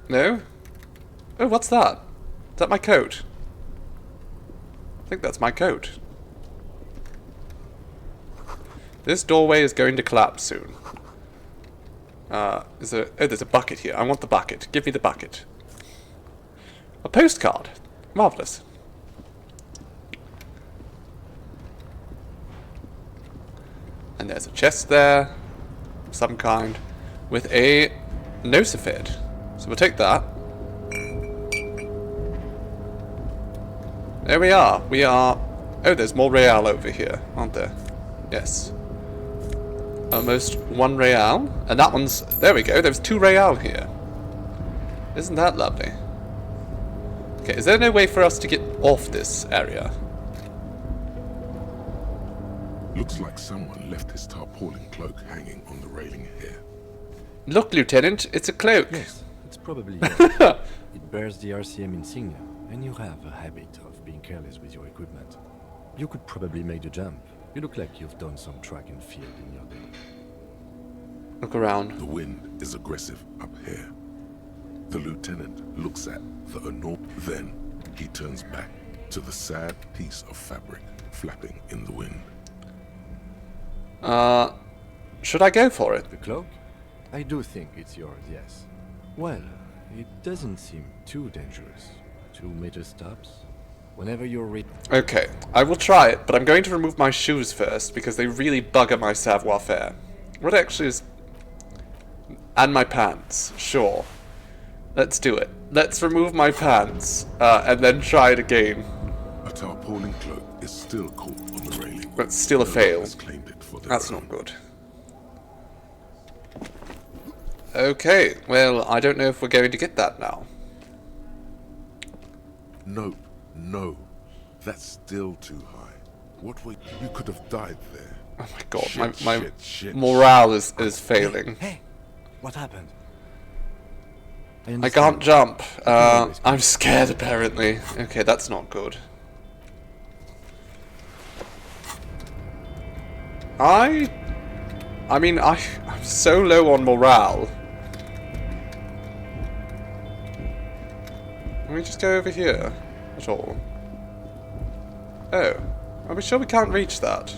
S1: No? Oh, what's that? Is that my coat? I think that's my coat. This doorway is going to collapse soon. Is there... Oh, there's a bucket here. I want the bucket. Give me the bucket. A postcard. Marvellous. And there's a chest there. Of some kind. With a nocifed. So we'll take that. There we are. We are... Oh, there's more real over here, aren't there? Yes. Almost 1 real. And that one's... There we go. There's 2 real here. Isn't that lovely? Okay, is there no way for us to get off this area?
S4: Looks like someone left his tarpaulin cloak hanging on the railing here.
S1: Look, Lieutenant, it's a cloak.
S7: Yes, it's probably It bears the RCM insignia, and you have a habit of being careless with your equipment. You could probably make the jump. You look like you've done some track and field in your day.
S1: Look around.
S4: The wind is aggressive up here. The lieutenant looks at the enormous... Then he turns back to the sad piece of fabric flapping in the wind.
S1: Should I go for it?
S7: The cloak? I do think it's yours, yes. Well, it doesn't seem too dangerous. 2 meter stops. Whenever you're ready.
S1: Okay, I will try it, but I'm going to remove my shoes first, because they really bugger my savoir-faire. What actually is... And my pants, sure. Let's do it. Let's remove my pants, and then try it again.
S4: A tarpaulin cloak is still caught on the railing.
S1: But still a fail.
S4: Claimed it for
S1: That's not good. Okay, well, I don't know if we're going to get that now.
S4: No, no. That's still too high. What were you could have died there.
S1: Oh my god,
S4: Shit,
S1: my
S4: shit.
S1: morale is failing.
S7: Hey, what happened?
S1: I can't jump. I'm scared apparently. Okay, that's not good. I mean, I'm so low on morale. Can we just go over here at all? Oh, are we sure we can't reach that?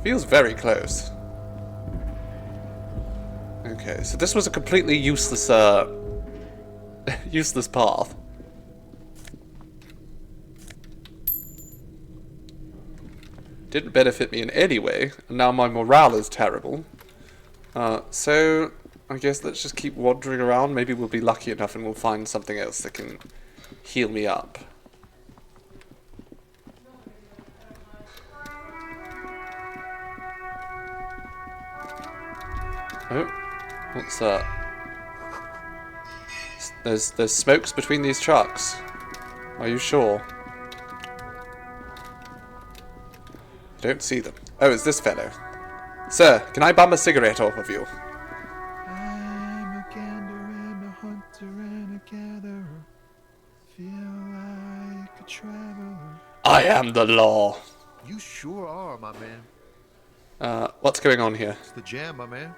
S1: Feels very close. Okay, so this was a completely useless, useless path. Didn't benefit me in any way, and now my morale is terrible. So, I guess let's just keep wandering around. Maybe we'll be lucky enough and we'll find something else that can heal me up. Oh, what's that? There's smokes between these trucks. Are you sure? I don't see them. Oh, it's this fellow. Sir, can I bum a cigarette off of you?
S15: I'm a gander and a hunter and a gatherer. Feel like a traveler.
S1: I am the law.
S15: You sure are, my man.
S1: What's going on here?
S15: It's the jam, my man.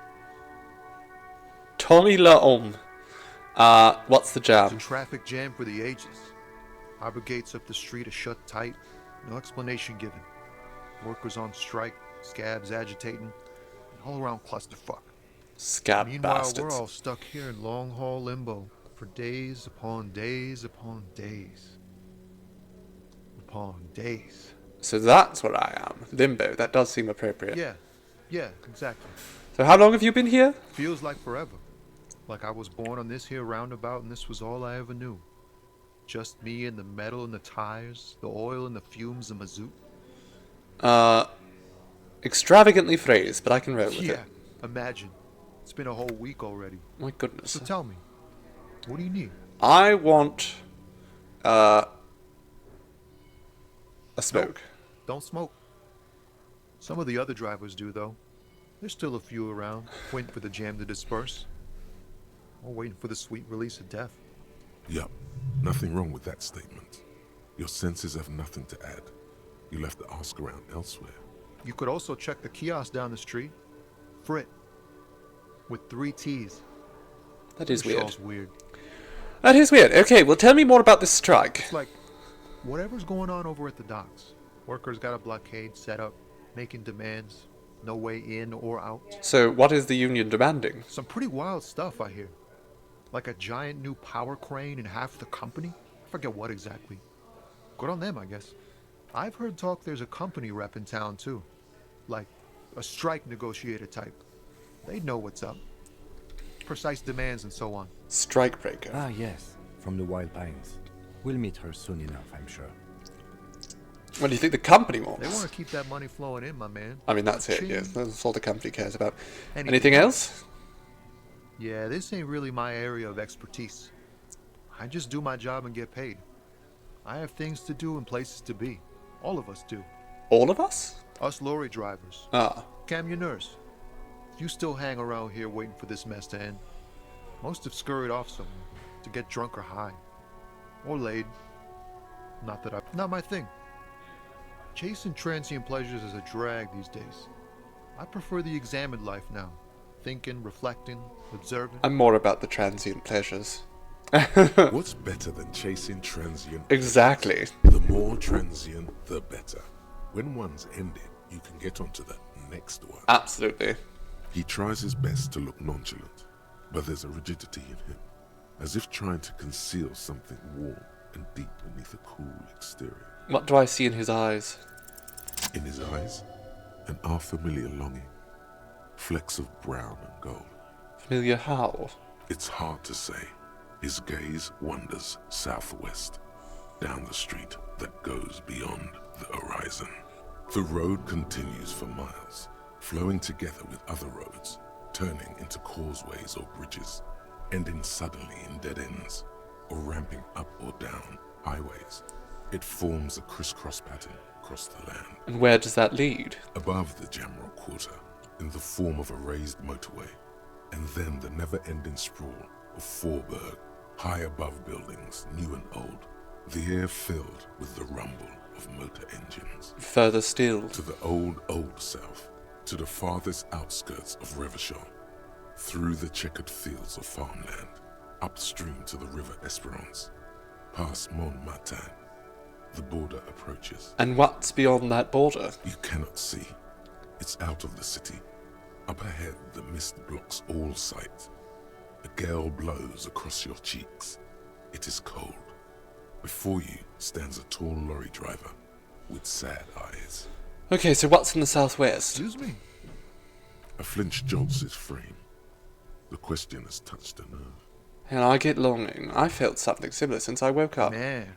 S1: Tommy Laom. What's the jam?
S15: It's a traffic jam for the ages. Harbor gates up the street are shut tight. No explanation given. Workers on strike, scabs agitating, all around clusterfuck.
S1: Scab
S15: Meanwhile,
S1: bastards.
S15: we're all stuck here in long haul limbo for days upon days upon days. Upon days.
S1: So that's what I am. Limbo. That does seem appropriate.
S15: Yeah, exactly.
S1: So how long have you been here?
S15: Feels like forever. Like I was born on this here roundabout and this was all I ever knew. Just me and the metal and the tires, the oil and the fumes of mazout.
S1: Extravagantly phrased, but I can roll with it.
S15: Yeah, imagine. It's been a whole week already.
S1: My goodness.
S15: So tell me, what do you need?
S1: I want, a smoke.
S15: Nope, don't smoke. Some of the other drivers do, though. There's still a few around, waiting for the jam to disperse. Or waiting for the sweet release of death.
S4: Yup, nothing wrong with that statement. Your senses have nothing to add. You'll have to ask around elsewhere.
S15: You could also check the kiosk down the street. Frit. With 3 T's.
S1: That is weird.
S15: Shaw's weird.
S1: That is weird. Okay, well tell me more about this strike.
S15: It's like, whatever's going on over at the docks. Workers got a blockade set up, making demands. No way in or out.
S1: So what is the union demanding?
S15: Some pretty wild stuff, I hear. Like a giant new power crane in half the company? I forget what exactly. Good on them, I guess. I've heard talk there's a company rep in town, too. Like, a strike negotiator type. They'd know what's up. Precise demands and so on.
S1: Strikebreaker.
S7: Ah, yes. From the Wild Pines. We'll meet her soon enough, I'm sure.
S1: What do you think the company wants?
S15: They want to keep that money flowing in, my man.
S1: I mean, that's it, yes. That's all the company cares about.
S15: Anything
S1: Anything else?
S15: Yeah, this ain't really my area of expertise. I just do my job and get paid. I have things to do and places to be. All of us do.
S1: All of us?
S15: Us lorry drivers.
S1: Ah.
S15: Camioners. You still hang around here waiting for this mess to end. Most have scurried off somewhere to get drunk or high. Or laid. Not my thing. Chasing transient pleasures is a drag these days. I prefer the examined life now. Thinking, reflecting, observing.
S1: I'm more about the transient pleasures.
S4: What's better than chasing transient?
S1: Exactly.
S4: The more transient, the better. When one's ended, you can get onto the next one.
S1: Absolutely.
S4: He tries his best to look nonchalant, but there's a rigidity in him, as if trying to conceal something warm and deep beneath a cool exterior.
S1: What do I see in his eyes?
S4: In his eyes, an unfamiliar longing. Flecks of brown and gold.
S1: Familiar how?
S4: It's hard to say. His gaze wanders southwest, down the street that goes beyond the horizon. The road continues for miles, flowing together with other roads, turning into causeways or bridges, ending suddenly in dead ends, or ramping up or down highways. It forms a crisscross pattern across the land.
S1: And where does that lead?
S4: Above the Jamrock Quarter, in the form of a raised motorway, and then the never-ending sprawl of Forburg, high above buildings, new and old, The air filled with the rumble of motor engines.
S1: Further still.
S4: To the old south, to the farthest outskirts of Revachol, through the checkered fields of farmland, upstream to the river Esperance, past Montmartin, the border approaches.
S1: And what's beyond that border?
S4: You cannot see. It's out of the city. Up ahead, the mist blocks all sight. A gale blows across your cheeks. It is cold. Before you stands a tall lorry driver with sad eyes.
S1: Okay, so what's in the southwest?
S15: Excuse me.
S4: A flinch jolts his frame. The question has touched a nerve.
S1: And I get longing. I felt something similar since I woke up.
S15: Man,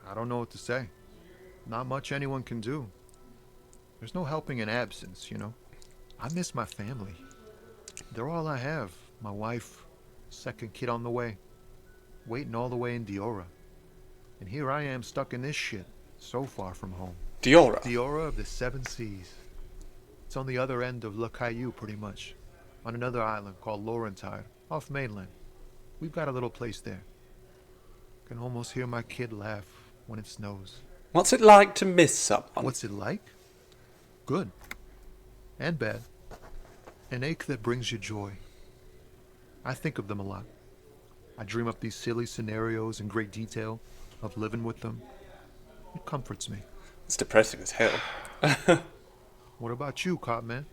S15: I don't know what to say. Not much anyone can do. There's no helping in absence, you know. I miss my family. They're all I have. My wife, second kid on the way, waiting all the way in Diora. And here I am stuck in this shit, so far from home.
S1: Diora?
S15: Diora of the Seven Seas. It's on the other end of Le Caillou, pretty much. On another island called Laurentide, off mainland. We've got a little place there. Can almost hear my kid laugh when it snows.
S1: What's it like to miss someone?
S15: What's it like? Good. And bad. An ache that brings you joy. I think of them a lot. I dream up these silly scenarios in great detail of living with them. It comforts me.
S1: It's depressing as hell.
S15: What about you, Cop Man?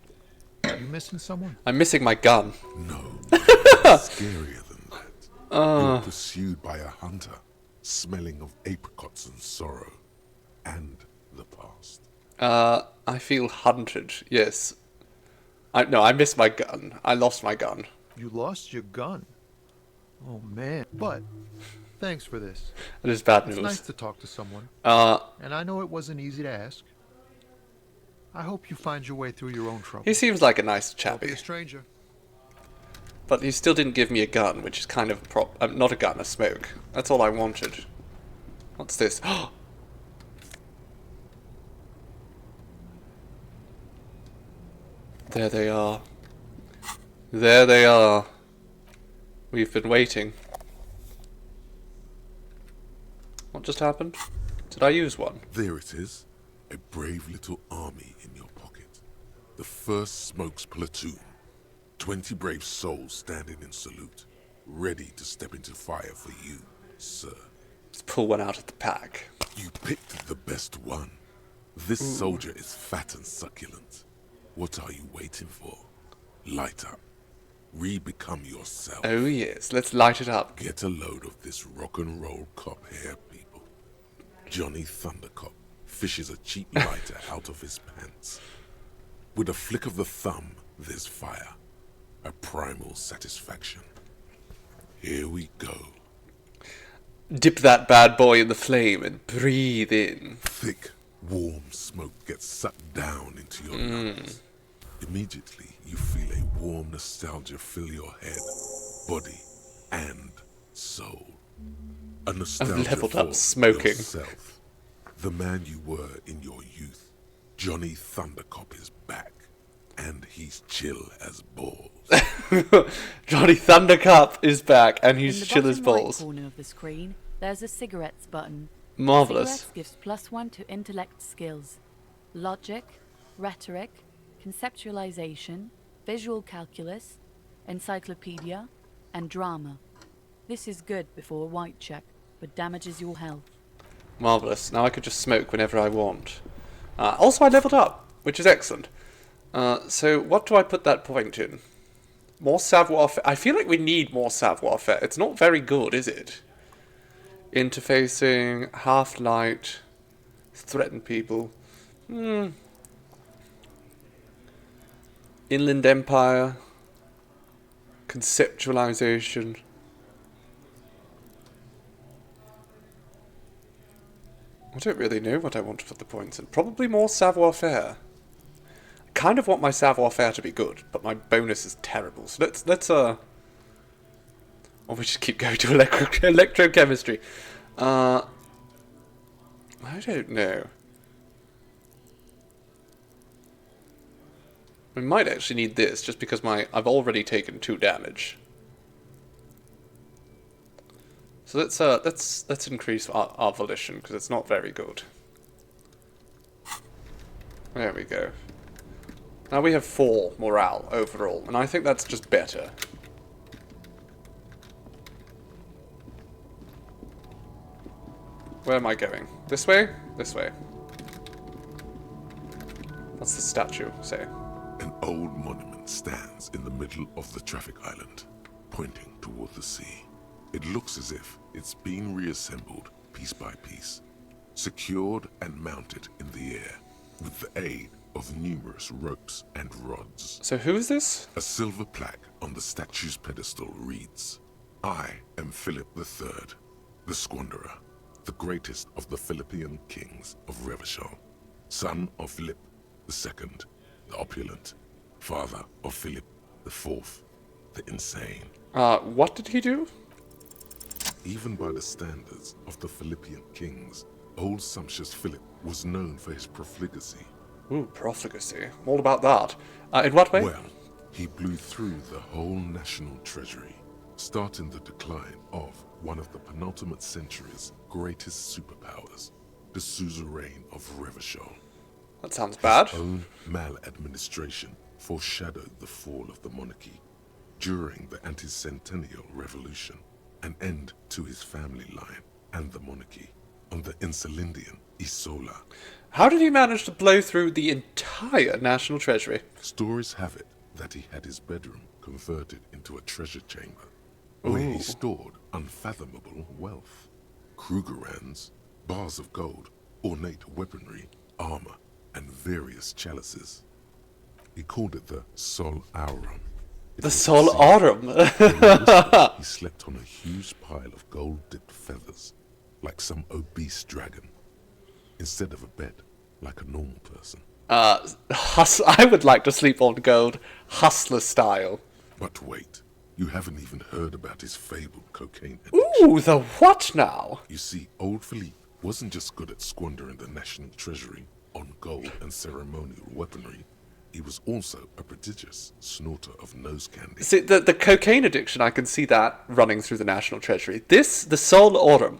S15: You missing someone?
S1: I'm missing my gun.
S4: No. Scarier than that. You're pursued by a hunter, smelling of apricots and sorrow, and the past.
S1: I feel hunted, yes. I miss my gun. I lost my gun.
S15: You lost your gun? Oh, man. But, thanks for this.
S1: It is bad news.
S15: It's nice to talk to someone. And I know it wasn't easy to ask. I hope you find your way through your own trouble.
S1: He seems like a nice chappy.
S15: Don't be a stranger.
S1: But he still didn't give me a gun, which is kind of not a gun, a smoke. That's all I wanted. What's this? There they are. There they are. We've been waiting. What just happened? Did I use one?
S4: There it is. A brave little army in your pocket. The first Smokes platoon. 20 brave souls standing in salute, ready to step into fire for you, sir.
S1: Let's pull one out of the pack.
S4: You picked the best one. This soldier is fat and succulent. What are you waiting for? Light up. Re-become yourself.
S1: Oh yes, let's light it up.
S4: Get a load of this rock and roll cop here, people. Johnny Thundercop fishes a cheap lighter out of his pants. With a flick of the thumb, there's fire. A primal satisfaction. Here we go.
S1: Dip that bad boy in the flame and breathe in.
S4: Thick, warm smoke gets sucked down into your lungs. Immediately, you feel a warm nostalgia fill your head, body, and soul. A nostalgia
S1: I've leveled
S4: for
S1: up smoking.
S4: yourself. The man you were in your youth. Johnny Thundercop is back, and he's chill as balls.
S1: Johnny Thundercop is back, and he's chill as
S8: In the bottom right
S1: balls.
S8: corner of the screen, there's a cigarettes button.
S1: Marvelous.
S8: Cigarettes gives +1 to intellect skills. Logic, rhetoric, conceptualization, visual calculus, encyclopedia, and drama. This is good before a white check, but damages your health.
S1: Marvelous. Now I could just smoke whenever I want. Also, I leveled up, which is excellent. So, what do I put that point in? More savoir-faire. I feel like we need more savoir-faire. It's not very good, is it? Interfacing, half-light, threaten people. Inland Empire, conceptualization. I don't really know what I want to put the points in. Probably more savoir-faire. I kind of want my savoir-faire to be good, but my bonus is terrible. So let's or we just keep going to electrochemistry. I don't know. We might actually need this, just because I've already taken 2 damage. So let's increase our volition, because it's not very good. There we go. Now we have 4 morale overall, and I think that's just better. Where am I going? This way? This way. What's the statue say?
S4: An old monument stands in the middle of the traffic island, pointing toward the sea. It looks as if it's been reassembled piece by piece, secured and mounted in the air, with the aid of numerous ropes and rods.
S1: So who is this?
S4: A silver plaque on the statue's pedestal reads, "I am Philip III, the Squanderer, the greatest of the Philippian kings of Revachol, son of Philip II, the opulent, father of Philip IV, the insane."
S1: What did he do?
S4: Even by the standards of the Philippian kings, old sumptuous Philip was known for his profligacy.
S1: Ooh, profligacy. All about that. In what way?
S4: Well, he blew through the whole national treasury, starting the decline of one of the penultimate century's greatest superpowers, the suzerain of Revachol.
S1: That sounds bad.
S4: His own maladministration foreshadowed the fall of the monarchy during the anti-centennial revolution, an end to his family line and the monarchy on the Insulindian Isola.
S1: How did he manage to blow through the entire national treasury?
S4: Stories have it that he had his bedroom converted into a treasure chamber, where he stored unfathomable wealth. Krugerrands, bars of gold, ornate weaponry, armor, and various chalices. He called it the Sol Aurum.
S1: The Sol Aurum?
S4: He slept on a huge pile of gold-dipped feathers, like some obese dragon, instead of a bed, like a normal person.
S1: I would like to sleep on gold, hustler style.
S4: But wait, you haven't even heard about his fabled cocaine addiction.
S1: Ooh, the what now?
S4: You see, old Philippe wasn't just good at squandering the national treasury on gold and ceremonial weaponry. He was also a prodigious snorter of nose candy.
S1: See, the cocaine addiction, I can see that running through the national treasury. The Sol Aurum,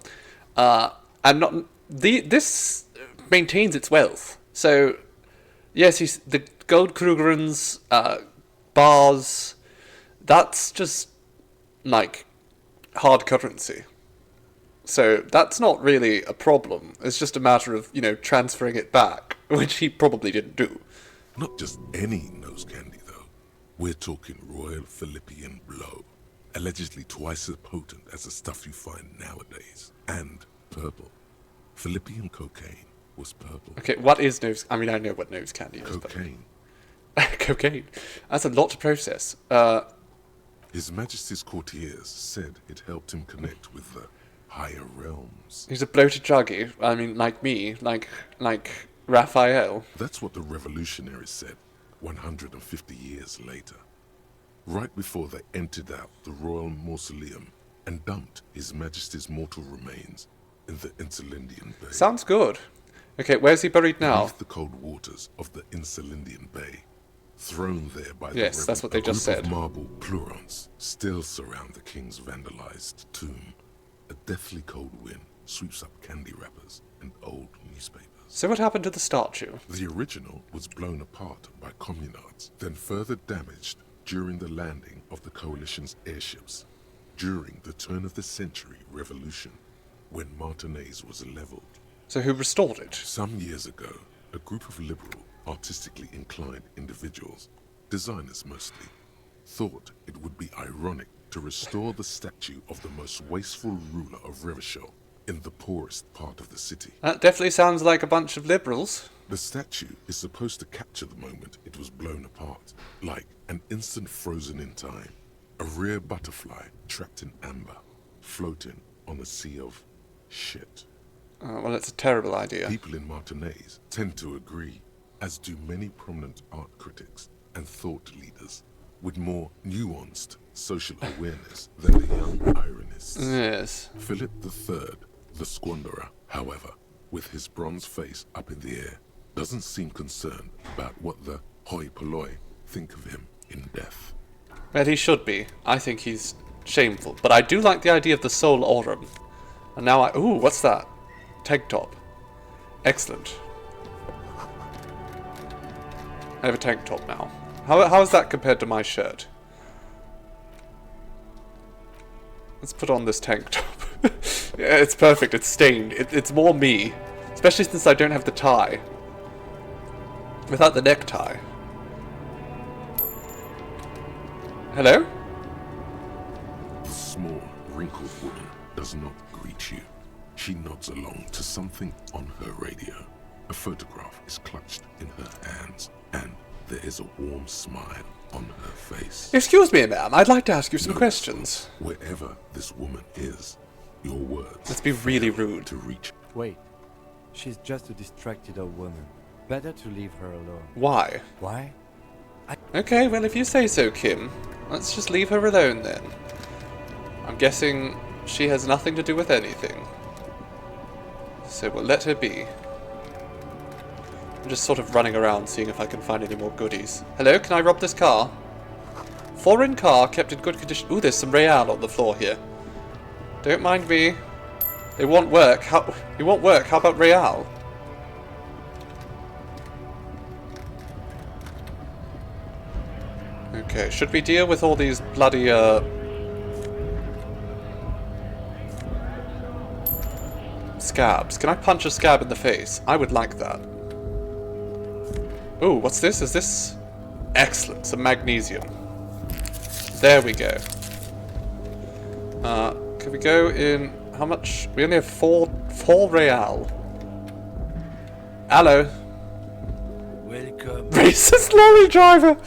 S1: this maintains its wealth. So, yes, the gold Krugerrands, bars, that's just, like, hard currency. So, that's not really a problem. It's just a matter of, transferring it back, which he probably didn't do.
S4: Not just any nose candy, though. We're talking Royal Philippian Blow, allegedly twice as potent as the stuff you find nowadays, and purple. Philippian cocaine was purple.
S1: Okay, what is nose... I mean, I know what nose candy is,
S4: Cocaine.
S1: But... Cocaine? That's a lot to process.
S4: His Majesty's courtiers said it helped him connect with the higher realms.
S1: He's a bloated druggie. I mean, like me. Like Raphael.
S4: That's what the revolutionaries said 150 years later. Right before they emptied out the royal mausoleum and dumped His Majesty's mortal remains in the Insulindian Bay.
S1: Sounds good. Okay, where's he buried now?
S4: Beneath the cold waters of the Insulindian Bay, thrown there by the
S1: yes, that's what they just said.
S4: Of marble pleurons still surround the king's vandalized tomb. A deathly cold wind sweeps up candy wrappers and old newspapers.
S1: So what happened to the statue?
S4: The original was blown apart by communards, then further damaged during the landing of the coalition's airships during the turn-of-the-century revolution, when Martinez was leveled.
S1: So who restored it?
S4: Some years ago, a group of liberal, artistically inclined individuals, designers mostly, thought it would be ironic to restore the statue of the most wasteful ruler of Revachol in the poorest part of the city.
S1: That definitely sounds like a bunch of liberals.
S4: The statue is supposed to capture the moment it was blown apart, like an instant frozen in time, a rare butterfly trapped in amber, floating on a sea of shit.
S1: Well, it's a terrible idea.
S4: People in Martinez tend to agree, as do many prominent art critics and thought leaders with more nuanced social awareness than the young ironists.
S1: Yes.
S4: Philip III, the Squanderer, however, with his bronze face up in the air, doesn't seem concerned about what the hoi polloi think of him in death.
S1: Well, he should be. I think he's shameful. But I do like the idea of the Sol Aurum. And now ooh, what's that? Tank top. Excellent. I have a tank top now. How is that compared to my shirt? Let's put on this tank top. Yeah, it's perfect. It's stained. It's more me. Especially since I don't have the tie. Without the necktie. Hello?
S4: The small, wrinkled woman does not greet you. She nods along to something on her radio. A photograph is clutched in her hands, and there is a warm smile on her face.
S1: Excuse me, ma'am. I'd like to ask you some questions.
S4: Wherever this woman is, your words.
S1: Let's be really rude.
S4: To reach.
S7: Wait. She's just a distracted old woman. Better to leave her alone.
S1: Why?
S7: Why?
S1: Okay, well, if you say so, Kim. Let's just leave her alone, then. I'm guessing she has nothing to do with anything. So we'll let her be. I'm just sort of running around, seeing if I can find any more goodies. Hello, can I rob this car? Foreign car, kept in good condition. Ooh, there's some real on the floor here. Don't mind me. They want work. You want work? How about real? Okay, should we deal with all these bloody, scabs? Can I punch a scab in the face? I would like that. Ooh, what's this? Is this... Excellent, some magnesium. There we go. Can we go in... How much? We only have four real. Hello.
S16: Welcome.
S1: Racist lorry driver!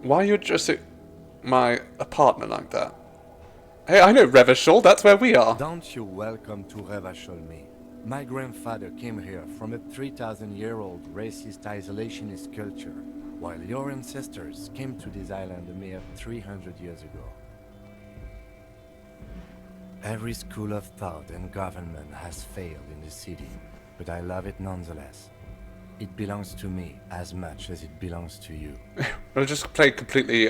S1: Why are you addressing my apartment like that? Hey, I know Revachol, that's where we are.
S7: Don't you welcome to Revachol me. My grandfather came here from a 3,000-year-old racist isolationist culture, while your ancestors came to this island a mere 300 years ago. Every school of thought and government has failed in the city, but I love it nonetheless. It belongs to me as much as it belongs to you.
S1: I'll just play completely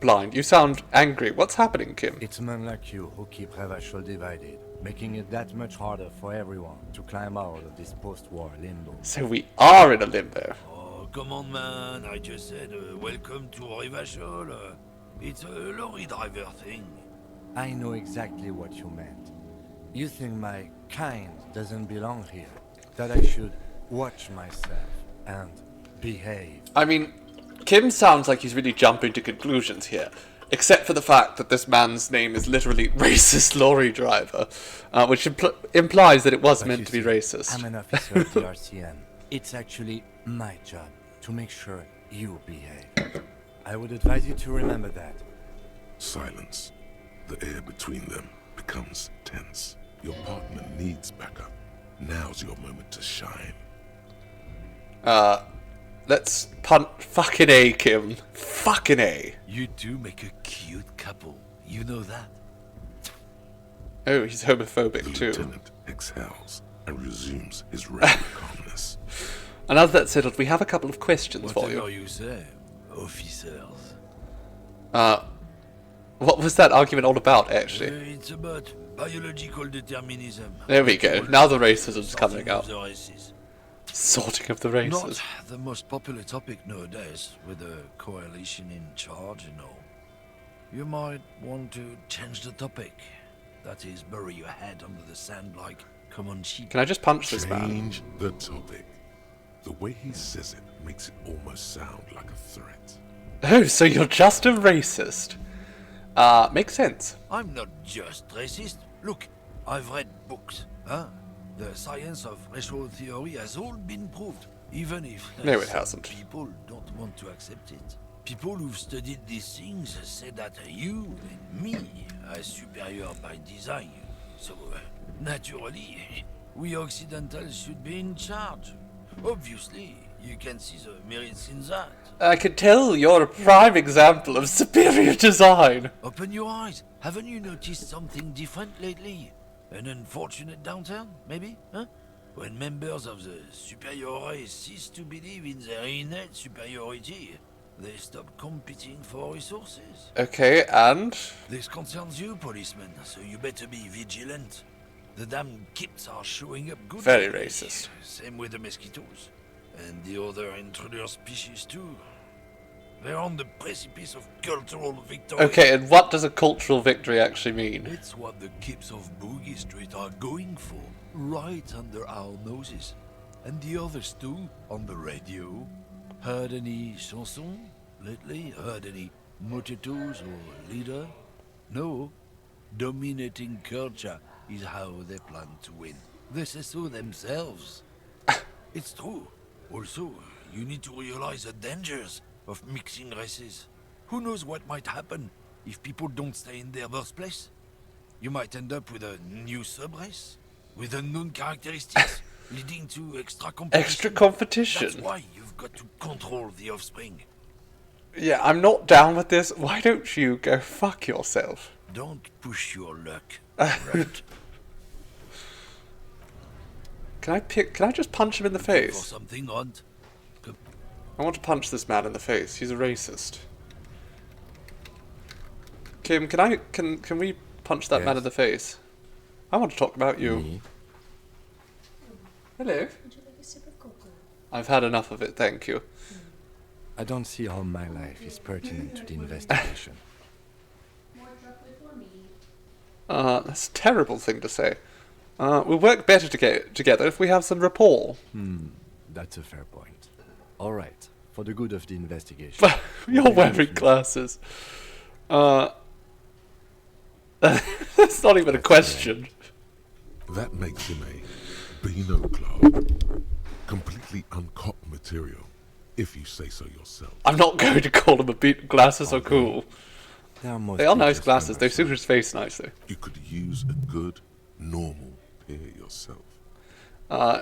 S1: blind. You sound angry. What's happening, Kim?
S7: It's men like you who keep Revachol divided, making it that much harder for everyone to climb out of this post-war limbo.
S1: So we are in a limbo.
S16: Oh, come on, man. I just said welcome to Revachol. It's a lorry driver thing.
S7: I know exactly what you meant. You think my kind doesn't belong here, that I should watch myself and behave.
S1: I mean, Kim sounds like he's really jumping to conclusions here, except for the fact that this man's name is literally racist lorry driver, which implies that it was meant to be racist.
S7: I'm an officer of the RCM. It's actually my job to make sure you behave. I would advise you to remember that.
S4: Silence. The air between them becomes tense. Your partner needs backup. Now's your moment to shine.
S1: Let's punt. Fucking A, Kim. Fucking A.
S16: You two make a cute couple. You know that?
S1: Oh, he's homophobic
S4: the
S1: too.
S4: Lieutenant exhales and resumes his regular calmness.
S1: And as that's settled, we have a couple of questions for
S16: Whatever
S1: you.
S16: you say, officers.
S1: What was that argument all about, actually?
S16: It's about biological determinism.
S1: There we go. Now the racism's coming out.
S16: The races.
S1: Sorting of the races.
S16: Not the most popular topic nowadays, with the coalition in charge and all. You might want to change the topic. That is, bury your head under the sand like common sheep.
S1: Can I just punch this man?
S4: Change the topic. The way he says it makes it almost sound like a threat.
S1: Oh, so you're just a racist. Makes sense.
S16: I'm not just racist. Look, I've read books, huh? The science of racial theory has all been proved, even if
S1: No, it hasn't.
S16: people don't want to accept it. People who've studied these things say that you and me are superior by design. So, naturally, we Occidentals should be in charge. Obviously, you can see the merits in that.
S1: I can tell you're a prime example of superior design.
S16: Open your eyes. Haven't you noticed something different lately? An unfortunate downturn, maybe? Huh? When members of the superior race cease to believe in their innate superiority, They stopped competing for resources.
S1: Okay, and?
S16: This concerns you, policeman, so you better be vigilant. The damn kips are showing up good.
S1: Very racist.
S16: Same with the mosquitoes. And the other intruder species too. They're on the precipice of cultural victory.
S1: Okay, and what does a cultural victory actually mean?
S16: It's what the kips of Boogie Street are going for. Right under our noses. And the others too, on the radio. Heard any chansons lately? Heard any mojitos or leader? No. Dominating culture is how they plan to win. They say so themselves. It's true. Also, you need to realize the dangers of mixing races. Who knows what might happen if people don't stay in their birthplace? You might end up with a new sub-race, with unknown characteristics, leading to extra competition.
S1: Extra competition?
S16: That's why you've got to control the offspring.
S1: Yeah, I'm not down with this. Why don't you go fuck yourself?
S16: Don't push your luck, right?
S1: Can I just punch him in the face?
S16: For something odd.
S1: I want to punch this man in the face. He's a racist. Kim, can we punch that man in the face? I want to talk about you.
S7: Me?
S1: Hello.
S17: Would you like a sip of cocoa?
S1: I've had enough of it, thank you.
S7: I don't see how my life is pertinent to the investigation.
S1: That's a terrible thing to say. We'll work better together if we have some rapport.
S7: That's a fair point. All right, for the good of the investigation.
S1: You're wearing glasses. That's not even a question.
S4: That makes him a Beano Club. Completely uncut material, if you say so yourself.
S1: I'm not going to call him a beat. Glasses are cool.
S7: They
S1: are nice glasses. They suit his face nicely.
S4: You could use a good, normal pair yourself.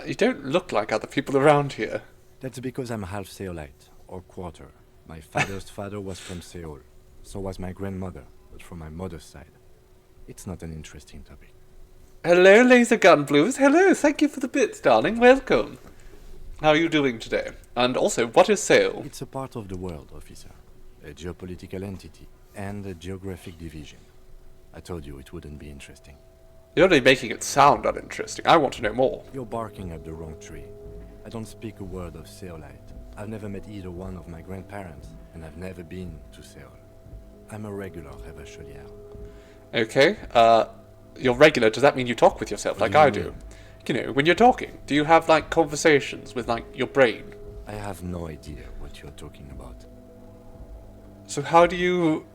S1: You don't look like other people around here.
S7: That's because I'm half Seolite, or quarter. My father's father was from Seoul. So was my grandmother, but from my mother's side. It's not an interesting topic.
S1: Hello, Laser Gun Blues. Hello, thank you for the bits, darling. Welcome. How are you doing today? And also, what is Seoul?
S7: It's a part of the world, officer. A geopolitical entity, and a geographic division. I told you it wouldn't be interesting.
S1: You're only making it sound uninteresting. I want to know more.
S7: You're barking up the wrong tree. I don't speak a word of Seolite. I've never met either one of my grandparents, and I've never been to Seoul. I'm a regular Revacholier.
S1: Okay, you're regular, does that mean you talk with yourself like I do? You know, when you're talking, do you have, like, conversations with, like, your brain?
S7: I have no idea what you're talking about.
S1: So how do you,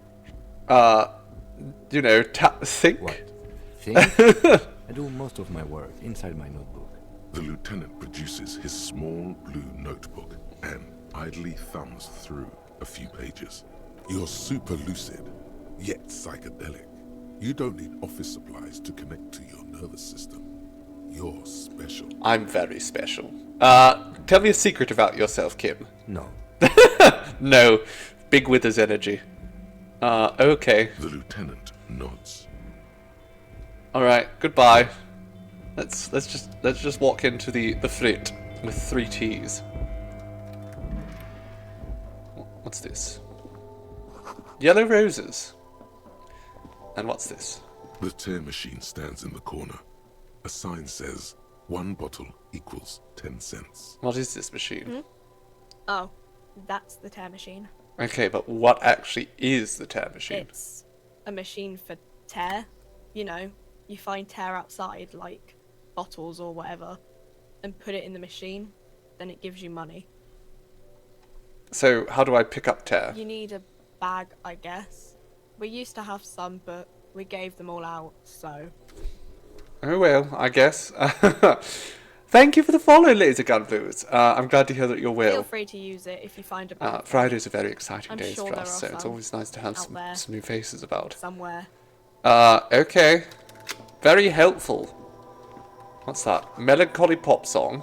S1: you know, think?
S7: What? Think? I do most of my work inside my notebook.
S4: The lieutenant produces his small blue notebook and idly thumbs through a few pages. You're super lucid, yet psychedelic. You don't need office supplies to connect to your nervous system. You're special.
S1: I'm very special. Tell me a secret about yourself, Kim.
S7: No.
S1: No. Big Withers energy. Okay.
S4: The lieutenant nods.
S1: Alright, goodbye. Let's just walk into the frit with 3 T's. What's this? Yellow roses. And what's this?
S4: The tear machine stands in the corner. A sign says, 1 bottle equals 10 cents.
S1: What is this machine?
S17: Oh, that's the tear machine.
S1: Okay, but what actually is the tear machine?
S17: It's a machine for tear. You know, you find tear outside, like bottles or whatever, and put it in the machine, then it gives you money.
S1: So, how do I pick up tear?
S17: You need a bag, I guess. We used to have some, but we gave them all out, so...
S1: Oh well, I guess. Thank you for the follow, Laser Gun Blues. I'm glad to hear that you're well.
S17: Feel free to use it if you find a bag.
S1: Fridays are very exciting days
S17: sure
S1: for
S17: there
S1: us,
S17: are
S1: so it's
S17: some
S1: always nice to have some new faces about.
S17: Somewhere.
S1: Okay. Very helpful. What's that? Melancholy pop song.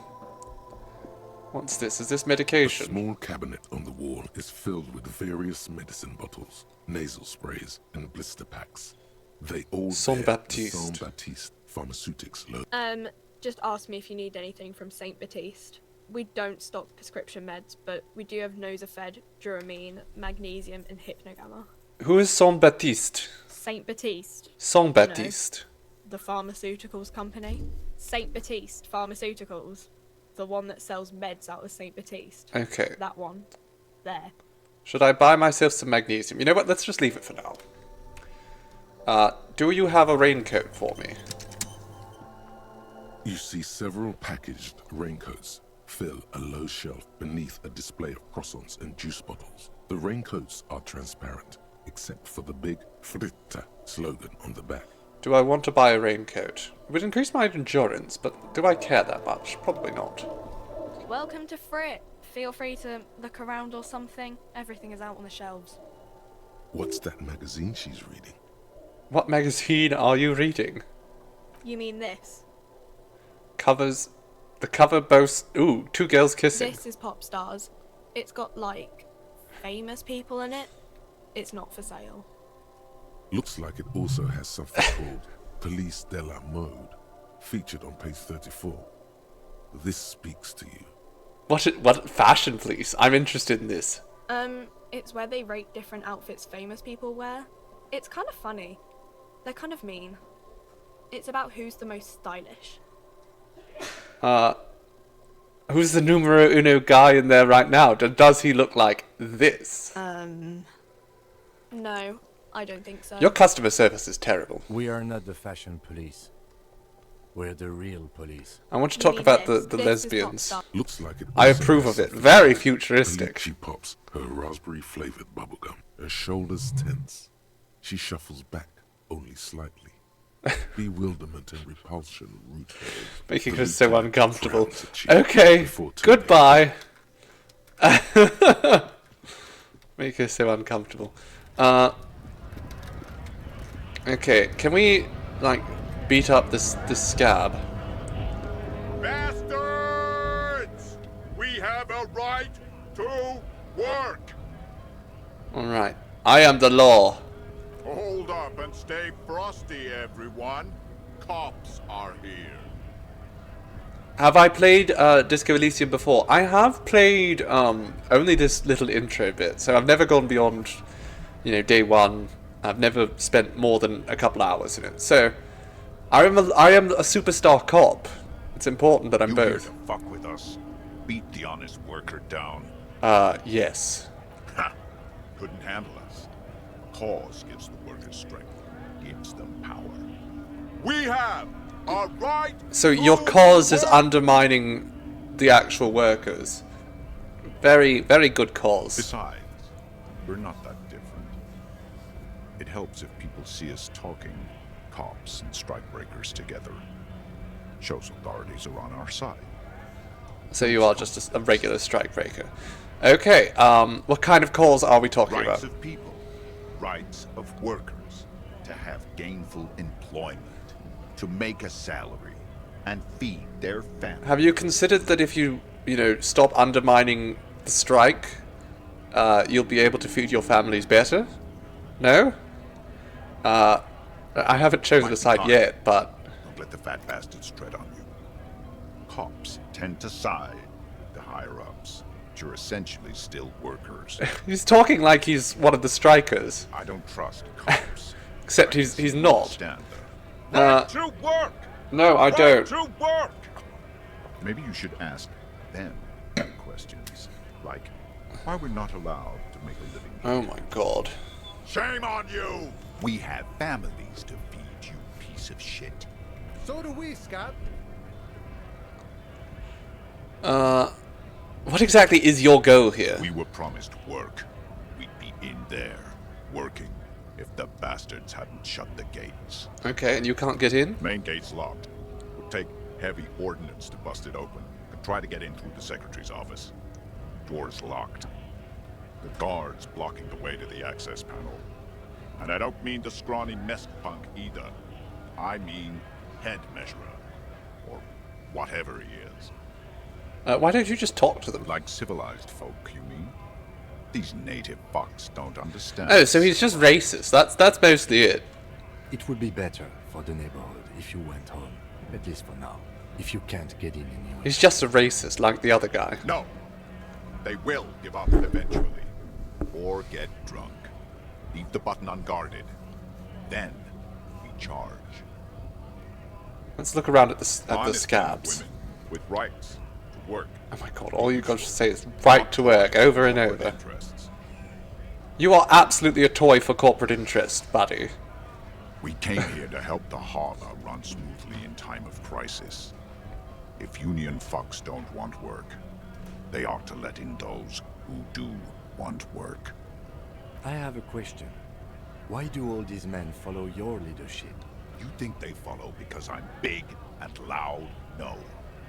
S1: What's this? Is this medication?
S4: A small cabinet on the wall is filled with various medicine bottles, nasal sprays, and blister packs. They all
S1: Saint
S4: bear the
S1: Baptiste.
S4: Saint Baptiste Pharmaceutics logo.
S17: Just ask me if you need anything from Saint Baptiste. we don't stock prescription meds, but we do have Nosafed, Duramine, Magnesium, and Hypnogamma.
S1: Who is Saint-Baptiste?
S17: Saint Baptiste.
S1: Saint-Baptiste.
S17: The pharmaceuticals company. Saint Baptiste Pharmaceuticals. The one that sells meds out of Saint Baptiste.
S1: Okay.
S17: That one. There.
S1: Should I buy myself some magnesium? You know what? Let's just leave it for now. Do you have a raincoat for me?
S4: You see several packaged raincoats fill a low shelf beneath a display of croissants and juice bottles. The raincoats are transparent, except for the big Fritta slogan on the back.
S1: Do I want to buy a raincoat? It would increase my endurance, but do I care that much? Probably not.
S17: Welcome to Frit. Feel free to look around or something. Everything is out on the shelves.
S4: What's that magazine she's reading?
S1: What magazine are you reading?
S17: You mean this?
S1: The cover boasts, ooh, 2 girls kissing.
S17: This is Pop Stars. It's got, like, famous people in it. It's not for sale.
S4: Looks like it also has something called Police de la Mode, featured on page 34. This speaks to you.
S1: What fashion police? I'm interested in this.
S17: It's where they rate different outfits famous people wear. It's kind of funny. They're kind of mean. It's about who's the most stylish.
S1: Who's the numero uno guy in there right now? Does he look like this?
S17: No, I don't think so.
S1: Your customer service is terrible.
S7: We are not the fashion police. We're the real police.
S1: I want to talk about the lesbians.
S4: Looks like it.
S1: I approve of it. Very futuristic.
S4: She pops her raspberry-flavored bubblegum. Her shoulders tense. She shuffles back, only slightly. Bewilderment and repulsion root her.
S1: Making her so uncomfortable. Okay, goodbye. Make her so uncomfortable. Okay, can we, like, beat up this scab?
S18: Bastards! We have a right to work!
S1: Alright, I am the law.
S18: Hold up and stay frosty, everyone. Cops are here.
S1: Have I played Disco Elysium before? I have played only this little intro bit, so I've never gone beyond, day one. I've never spent more than a couple hours in it. So, I am a superstar cop. It's important that I'm both.
S18: You here to fuck with us? Beat the honest worker down.
S1: Yes.
S18: Ha! Couldn't handle us. Cause gives the workers strength, gives them power. We have a right.
S1: So your cause is undermining the actual workers. Very, very good cause.
S18: Besides, we're not that different. It helps if people see us talking, cops and strikebreakers together. Shows authorities are on our side.
S1: So you are just a regular strikebreaker. Okay, what kind of cause are we talking about?
S18: Rights of people. Rights of workers to have gainful employment, to make a salary, and feed their families.
S1: Have you considered that if you stop undermining the strike, you'll be able to feed your families better? No? I haven't chosen a side yet, but...
S18: Don't let the fat bastards tread on you. Cops tend to side with the higher-ups. You're essentially still workers.
S1: He's talking like he's one of the strikers.
S18: I don't trust cops.
S1: Except he's not.
S18: Right to work!
S1: No, I don't.
S18: To work! Maybe you should ask them questions, like why we're not allowed to make a living.
S1: Oh my god.
S18: Shame on you! We have families to feed, you piece of shit.
S15: So do we, Scott.
S1: What exactly is your goal here?
S18: We were promised work. We'd be in there, working, if the bastards hadn't shut the gates.
S1: Okay, and you can't get in?
S18: Main gate's locked. Would take heavy ordnance to bust it open. Could try to get in through the secretary's office. Door's locked. The guard's blocking the way to the access panel. And I don't mean the scrawny mess punk either. I mean head measurer. Or whatever he is.
S1: Why don't you just talk to them?
S18: Like civilized folk, you mean? These native fucks don't understand.
S1: Oh, so he's just racist. That's mostly it.
S7: It would be better for the neighborhood if you went home, at least for now. if you can't get in anyway.
S1: He's just a racist like the other guy.
S18: No. They will give up eventually. Or get drunk. Leave the button unguarded. Then we charge.
S1: Let's look around at the
S18: Honest
S1: scabs.
S18: women with rights to work.
S1: Oh my god, all you got to say is right to work over and over. You are absolutely a toy for corporate interest, buddy.
S18: We came here to help the harbor run smoothly in time of crisis. If union fucks don't want work, they ought to let in those who do want work.
S7: I have a question. Why do all these men follow your leadership?
S18: You think they follow because I'm big and loud? No.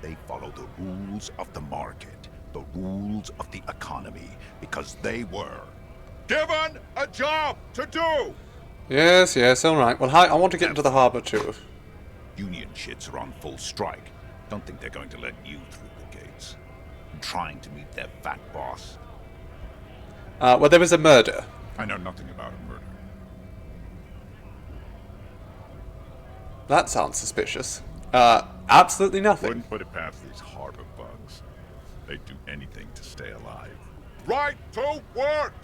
S18: They follow the rules of the market, the rules of the economy, because they were given a job to do!
S1: Yes, yes, alright. Well, hi, I want to get into the harbour too.
S18: Union shits are on full strike. Don't think they're going to let you through the gates. I'm trying to meet their fat boss.
S1: Well, there was a murder.
S18: I know nothing about a murder.
S1: That sounds suspicious. Absolutely nothing.
S18: Wouldn't put it past these harbor bugs. They'd do anything to stay alive. Right to work!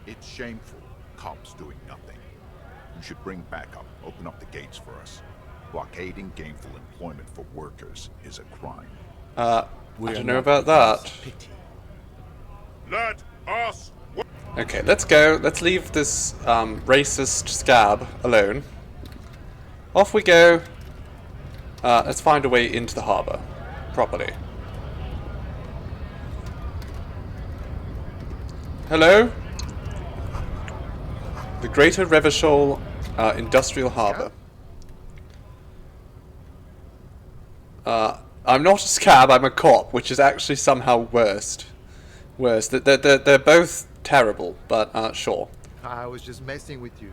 S18: It's shameful. Cops doing nothing. You should bring backup. Open up the gates for us. Blockading gainful employment for workers is a crime.
S1: I don't know about that.
S18: Let us work.
S1: Okay, let's go. Let's leave this racist scab alone. Off we go. Let's find a way into the harbour properly. Hello? The Greater Revachol Industrial Harbour. I'm not a scab, I'm a cop, which is actually somehow worse. They're both terrible, but sure.
S15: I was just messing with you.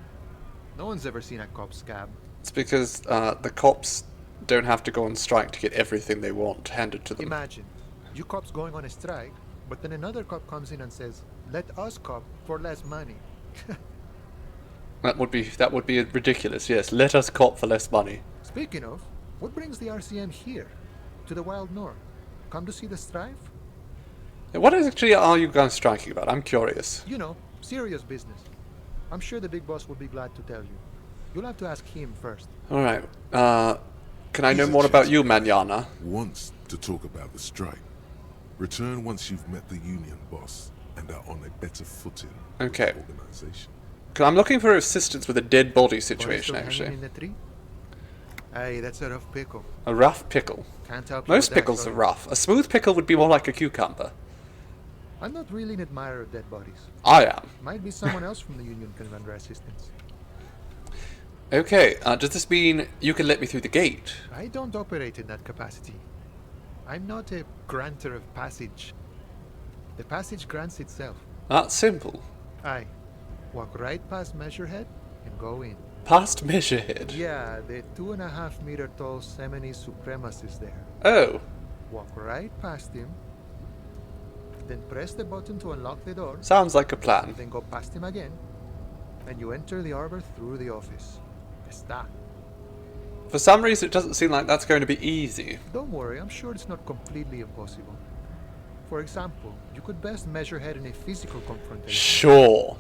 S15: No one's ever seen a cop scab.
S1: It's because the cops don't have to go on strike to get everything they want handed to them.
S15: Imagine, you cops going on a strike, but then another cop comes in and says, "Let us cop for less money."
S1: That would be ridiculous. Yes, let us cop for less money.
S15: Speaking of, what brings the RCM here, to the Wild North? Come to see the strife?
S1: What actually are you guys striking about? I'm curious.
S15: You know, serious business. I'm sure the big boss will be glad to tell you. You'll have to ask him first.
S1: All right. Can I know more about you, Manana?
S4: Wants to talk about the strike. Return once you've met the union boss and are on a better footing.
S1: Okay.
S4: With the organization.
S1: I'm looking for assistance with a dead body situation, actually.
S15: In the tree? Hey, that's a rough pickle.
S1: A rough pickle.
S15: Can't help you
S1: Most
S15: with that,
S1: pickles
S15: sorry.
S1: are rough. A smooth pickle would be more like a cucumber.
S15: I'm not really an admirer of dead bodies.
S1: I am.
S15: Might be someone else from the union can render assistance.
S1: Okay, does this mean you can let me through the gate?
S15: I don't operate in that capacity. I'm not a granter of passage. The passage grants itself.
S1: That's simple.
S15: Aye. Walk right past Measurehead and go in.
S1: Past Measurehead?
S15: Yeah, the 2.5 meter tall Semini supremacist there.
S1: Oh.
S15: Walk right past him. Then press the button to unlock the door.
S1: Sounds like a plan.
S15: Then go past him again. And you enter the arbor through the office. Está.
S1: For some reason, it doesn't seem like that's going to be easy.
S15: Don't worry, I'm sure it's not completely impossible. For example, you could best Measurehead in a physical confrontation.
S1: Sure.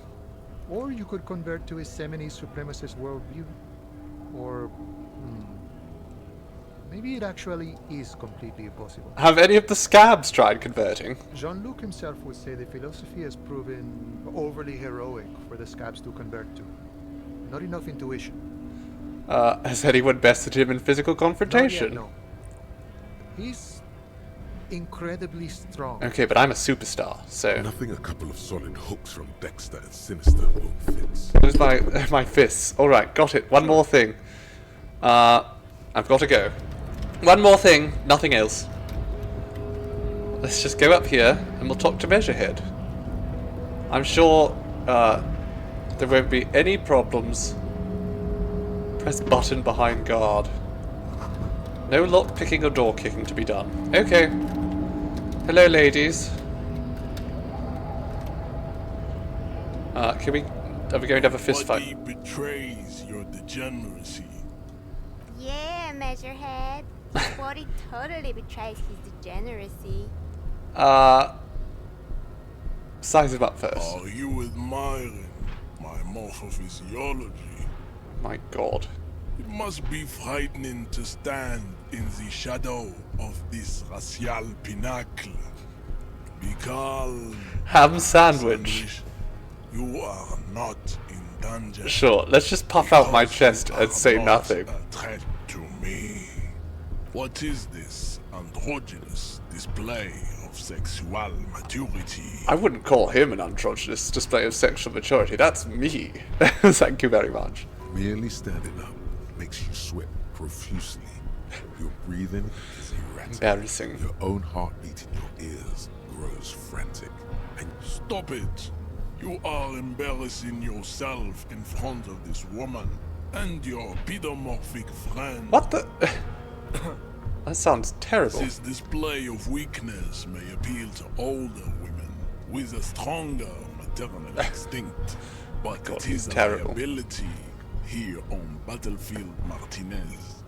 S15: Or you could convert to a Semini supremacist worldview. Or... maybe it actually is completely impossible.
S1: Have any of the scabs tried converting?
S15: Jean-Luc himself would say the philosophy has proven overly heroic for the scabs to convert to. Not enough intuition.
S1: Has anyone bested him in physical confrontation?
S15: Not yet, no. He's incredibly strong.
S1: Okay, but I'm a superstar, so...
S4: Nothing a couple of solid hooks from Dexter and Sinister won't fix.
S1: Where's my fists? Alright, got it. One more thing. I've got to go. One more thing, nothing else. Let's just go up here, and we'll talk to Measurehead. I'm sure, there won't be any problems. Press button behind guard. No lock picking or door kicking to be done. Okay. Hello, ladies. Are we going to have a fist fight?
S19: What betrays your degeneracy.
S13: Yeah, Measurehead.
S19: His body totally betrays his degeneracy.
S1: Size him up first.
S20: Are you admiring my morphophysiology?
S1: My god.
S20: It must be frightening to stand in the shadow of this racial pinnacle. Because
S1: ham sandwich.
S20: You are not in danger.
S1: Sure, let's just puff out my chest and say nothing.
S20: A threat to me. What is this androgynous display of sexual maturity?
S1: I wouldn't call him an androgynous display of sexual maturity. That's me. Thank you very much.
S4: Merely standing up makes you sweat profusely. Your breathing is erratic.
S1: Embarrassing.
S4: Your own heartbeat in your ears grows frantic. And
S20: stop it! You are embarrassing yourself in front of this woman and your pedomorphic friend.
S1: What the? That sounds terrible.
S20: This display of weakness may appeal to older women with a stronger maternal instinct, but
S1: God,
S20: it is a
S1: terrible.
S20: liability here on Battlefield Martinez.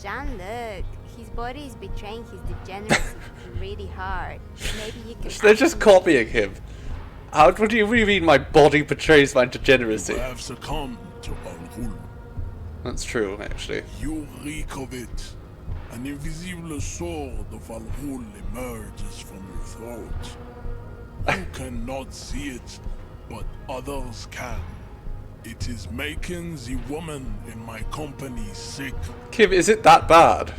S19: Jean-Luc, his body is betraying his degeneracy really hard. Maybe you can...
S1: They're just copying him. How would you mean my body betrays my degeneracy?
S20: You have succumbed to Al-Ghul.
S1: That's true, actually.
S20: You reek of it. An invisible sword of Al-Ghul emerges from your throat. You cannot see it, but others can. It is making the woman in my company sick.
S1: Kim, is it that bad?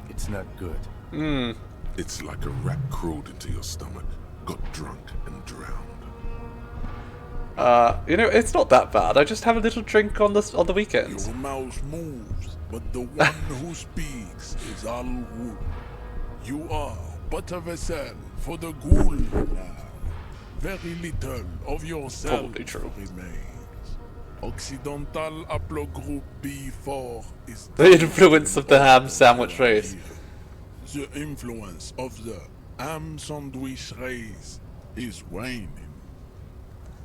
S7: It's not good.
S4: It's like a rat crawled into your stomach, got drunk and drowned.
S1: You know, it's not that bad. I just have a little drink on the weekends.
S20: Your mouth moves, but the one who speaks is Al-Ghul. You are but a vessel for the Ghul now. Very little of yourself
S1: Probably true.
S20: remains. Occidental haplogroup B4 is
S1: The influence of the ham sandwich race.
S20: The influence of the ham sandwich race is waning.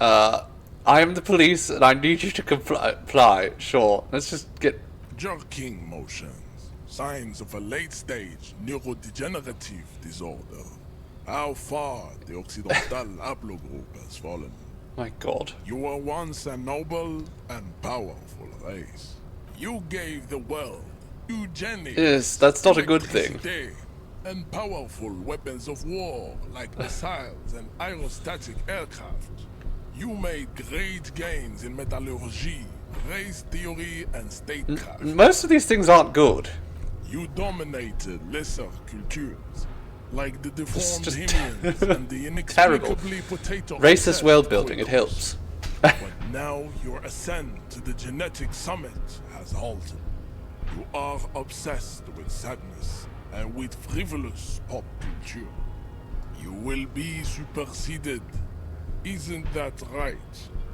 S1: I am the police and I need you to comply. Sure, let's just get...
S20: Jerking motions. Signs of a late-stage neurodegenerative disorder. How far the Occidental haplogroup has fallen.
S1: My god.
S20: You were once a noble and powerful race. You gave the world eugenics.
S1: Yes, that's not a good thing.
S20: And powerful weapons of war like missiles and aerostatic aircraft. You made great gains in metallurgy, race theory, and statecraft.
S1: Most of these things aren't good.
S20: You dominated lesser cultures, like the deformed
S1: Just
S20: Himians and the
S1: terrible.
S20: inexplicably potato.
S1: Racist world building, it helps.
S20: But now your ascent to the genetic summit has halted. You are obsessed with sadness and with frivolous pop culture. You will be superseded. Isn't that right,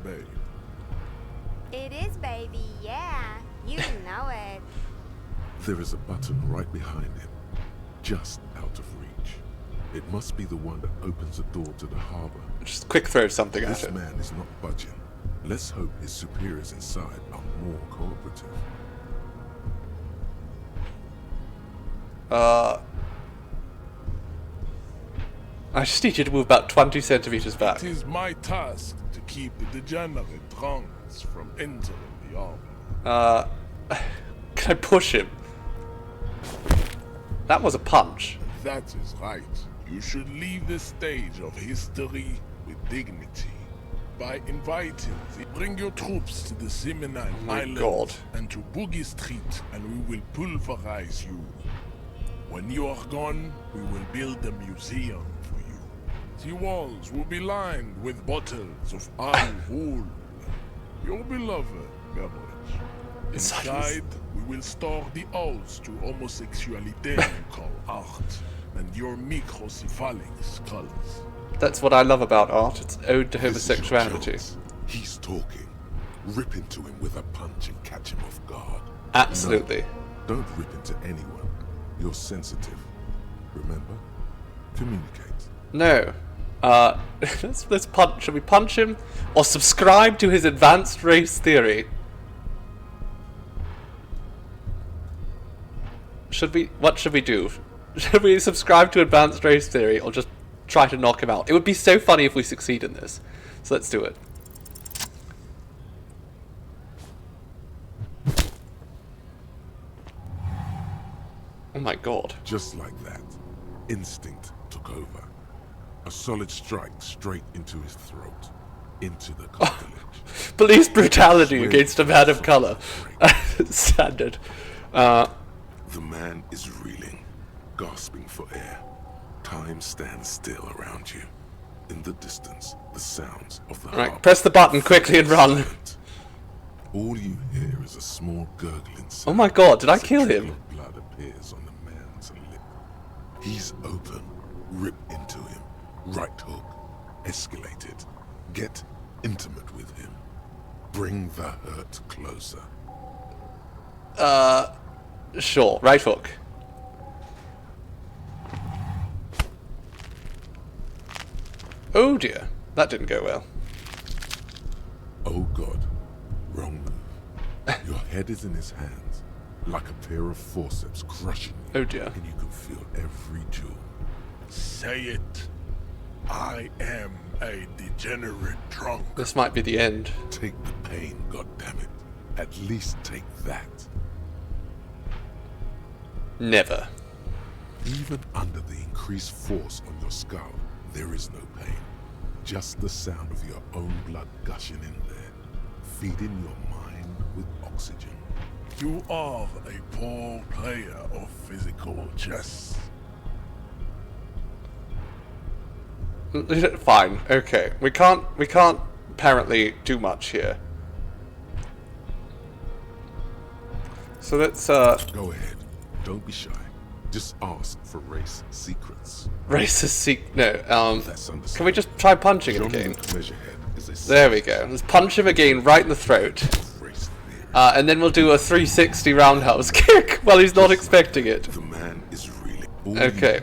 S20: babe?
S19: It is, baby, yeah. You know it.
S4: There is a button right behind him, just out of reach. It must be the one that opens the door to the harbor.
S1: Just quick throw something at
S4: This
S1: it.
S4: man is not budging. Let's hope his superiors inside are more cooperative.
S1: I just need you to move about 20 centimeters back.
S20: It is my task to keep the degenerate drunks from entering the harbor.
S1: Can I push him? That was a punch.
S20: That is right. You should leave the stage of history with dignity. By inviting, bring your troops to the Seminine Island
S1: God.
S20: and to Boogie Street, and we will pulverize you. When you are gone, we will build a museum for you. The walls will be lined with bottles of Al-Ghul, your beloved beverage. Inside, we will store the odes to homosexuality you call art, and your microcephalic skulls.
S1: That's what I love about art. It's ode to homosexuality.
S4: He's talking. Rip into him with a punch and catch him off guard.
S1: Absolutely.
S4: No, don't rip into anyone. You're sensitive. Remember? Communicate.
S1: No. Let's punch. Should we punch him? Or subscribe to his advanced race theory? What should we do? Should we subscribe to Advanced Race Theory or just try to knock him out? It would be so funny if we succeed in this. So let's do it. Oh my god.
S4: Just like that, instinct took over. A solid strike straight into his throat, into the cartilage.
S1: Police brutality against a man of colour. Standard.
S4: The man is reeling, gasping for air. Time stands still around you. In the distance, the sounds of the
S1: Right,
S4: harp
S1: press the button quickly and run.
S4: All you hear is a small gurgling sound.
S1: Oh my god, did I kill
S4: As a trickle
S1: him?
S4: of blood appears on the man's lip. He's open. Rip into him. Right hook. Escalate it. Get intimate with him. Bring the hurt closer.
S1: Sure, right hook. Oh dear, that didn't go well.
S4: Oh God, wrong move. Your head is in his hands, like a pair of forceps crushing you.
S1: Oh dear.
S4: And you can feel every jewel.
S20: Say it. I am a degenerate drunk.
S1: This might be the end.
S4: Take the pain, goddammit. At least take that.
S1: Never.
S4: Even under the increased force on your skull, there is no pain. Just the sound of your own blood gushing in there, feeding your mind with oxygen.
S20: You are a poor player of physical chess.
S1: Fine, okay. We can't apparently do much here. So let's
S4: Go ahead. Don't be shy. Just ask for race secrets.
S1: No, can we just try punching him again? There we go. Let's punch him again right in the throat. And then we'll do a 360 roundhouse kick while he's not expecting it.
S4: The man is really...
S1: Okay.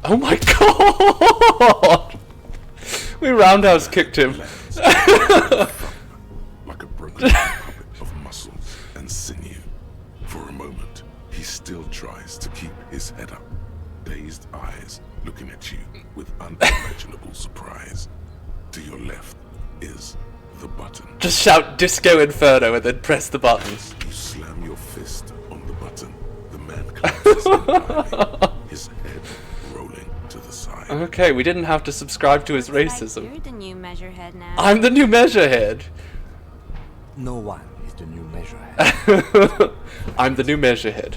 S1: Oh my god! We roundhouse kicked him.
S4: Like a broken puppet of muscles and sinew. For a moment, he still tries to keep his head up, dazed eyes looking at you with unimaginable surprise. To your left is the button.
S1: Just shout Disco Inferno and then press the button.
S4: You slam your fist on the button. The man collapses entirely, his head rolling to the side.
S1: Okay, we didn't have to subscribe to his racism.
S19: You're the new measurehead now.
S1: I'm the new measurehead.
S7: No one is the new measurehead.
S1: I'm the new measurehead.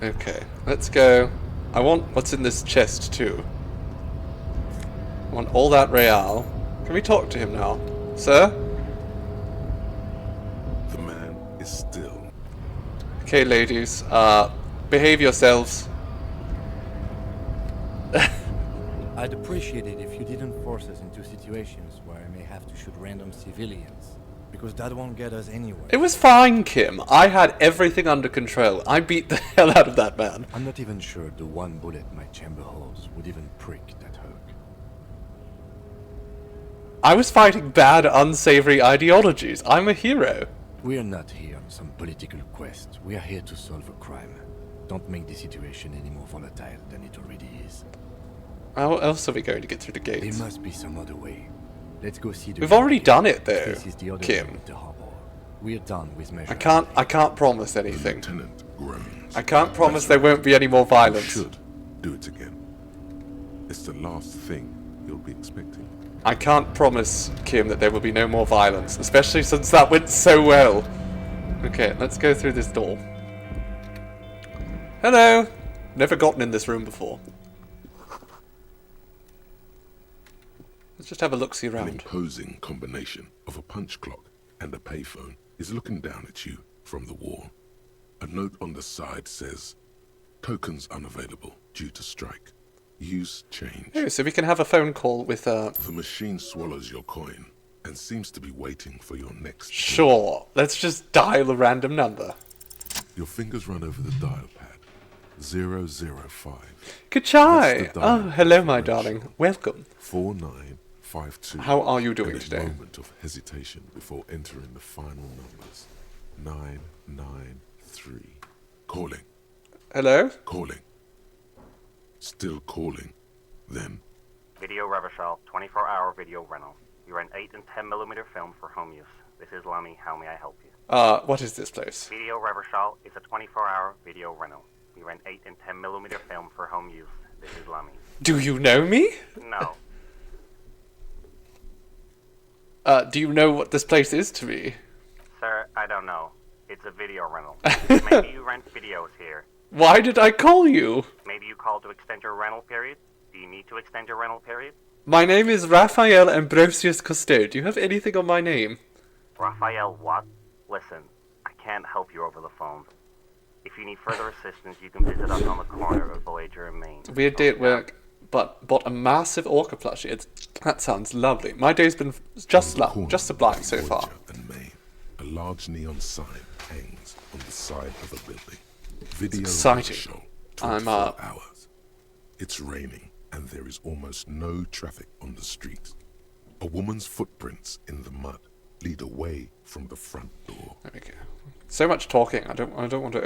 S1: Okay, let's go. I want what's in this chest too. I want all that real. Can we talk to him now? Sir?
S4: The man is still.
S1: Okay, ladies, behave yourselves.
S7: I'd appreciate it if you didn't force us into situations where I may have to shoot random civilians, because that won't get us anywhere.
S1: It was fine, Kim. I had everything under control. I beat the hell out of that man.
S7: I'm not even sure the one bullet my chamber holds would even prick that hook.
S1: I was fighting bad, unsavory ideologies. I'm a hero.
S7: We are not here on some political quest. We are here to solve a crime. Don't make the situation any more volatile than it already is.
S1: How else are we going to get through the gates?
S7: There must be some other way. Let's go see the...
S1: We've already done it, though,
S7: This is the other
S1: Kim.
S7: way with the harbor. We are done with measure.
S1: I can't promise anything.
S4: Lieutenant groans.
S1: I can't promise there won't be any more violence.
S4: Should do it again. It's the last thing you'll be expecting.
S1: I can't promise, Kim, that there will be no more violence, especially since that went so well. Okay, let's go through this door. Hello! Never gotten in this room before. Let's just have a look-see
S4: An
S1: around.
S4: imposing combination of a punch clock and a payphone is looking down at you from the wall. A note on the side says, "Tokens unavailable due to strike. Use change."
S1: Oh, so we can have a phone call with
S4: The machine swallows your coin and seems to be waiting for your next...
S1: Sure, let's just dial a random number.
S4: Your fingers run over the dial pad. 005.
S1: Kachai! Oh, hello, my darling. Welcome.
S4: 49 5-2.
S1: How are you doing
S4: and
S1: today?
S4: A moment of hesitation before entering the final numbers. 993. Calling.
S1: Hello?
S4: Calling. Still calling. Then.
S21: Video Revachol, 24-hour video rental. You rent 8 and 10mm film for home use. This is Lummy. How may I help you?
S1: What is this place?
S21: Video Revachol is a 24-hour video rental. We rent 8 and 10mm film for home use. This is Lummy.
S1: Do you know me?
S21: No.
S1: Do you know what this place is to me?
S21: Sir, I don't know. It's a video rental. Maybe you rent videos here.
S1: Why did I call you?
S21: Maybe you called to extend your rental period? Do you need to extend your rental period?
S1: My name is Raphael Ambrosius Cousteau. Do you have anything on my name?
S21: Raphael what? Listen, I can't help you over the phone. If you need further assistance, you can visit us on the corner of Voyager and Main.
S1: Weird day at work, but bought a massive orca plushie. That sounds lovely. My day's been just sublime so far.
S4: And Main, a large neon sign hangs on the side of a building. Video
S1: exciting.
S4: Show, 24 hours. It's raining, and there is almost no traffic on the street. A woman's footprints in the mud lead away from the front door.
S1: There we go. So much talking. I don't want to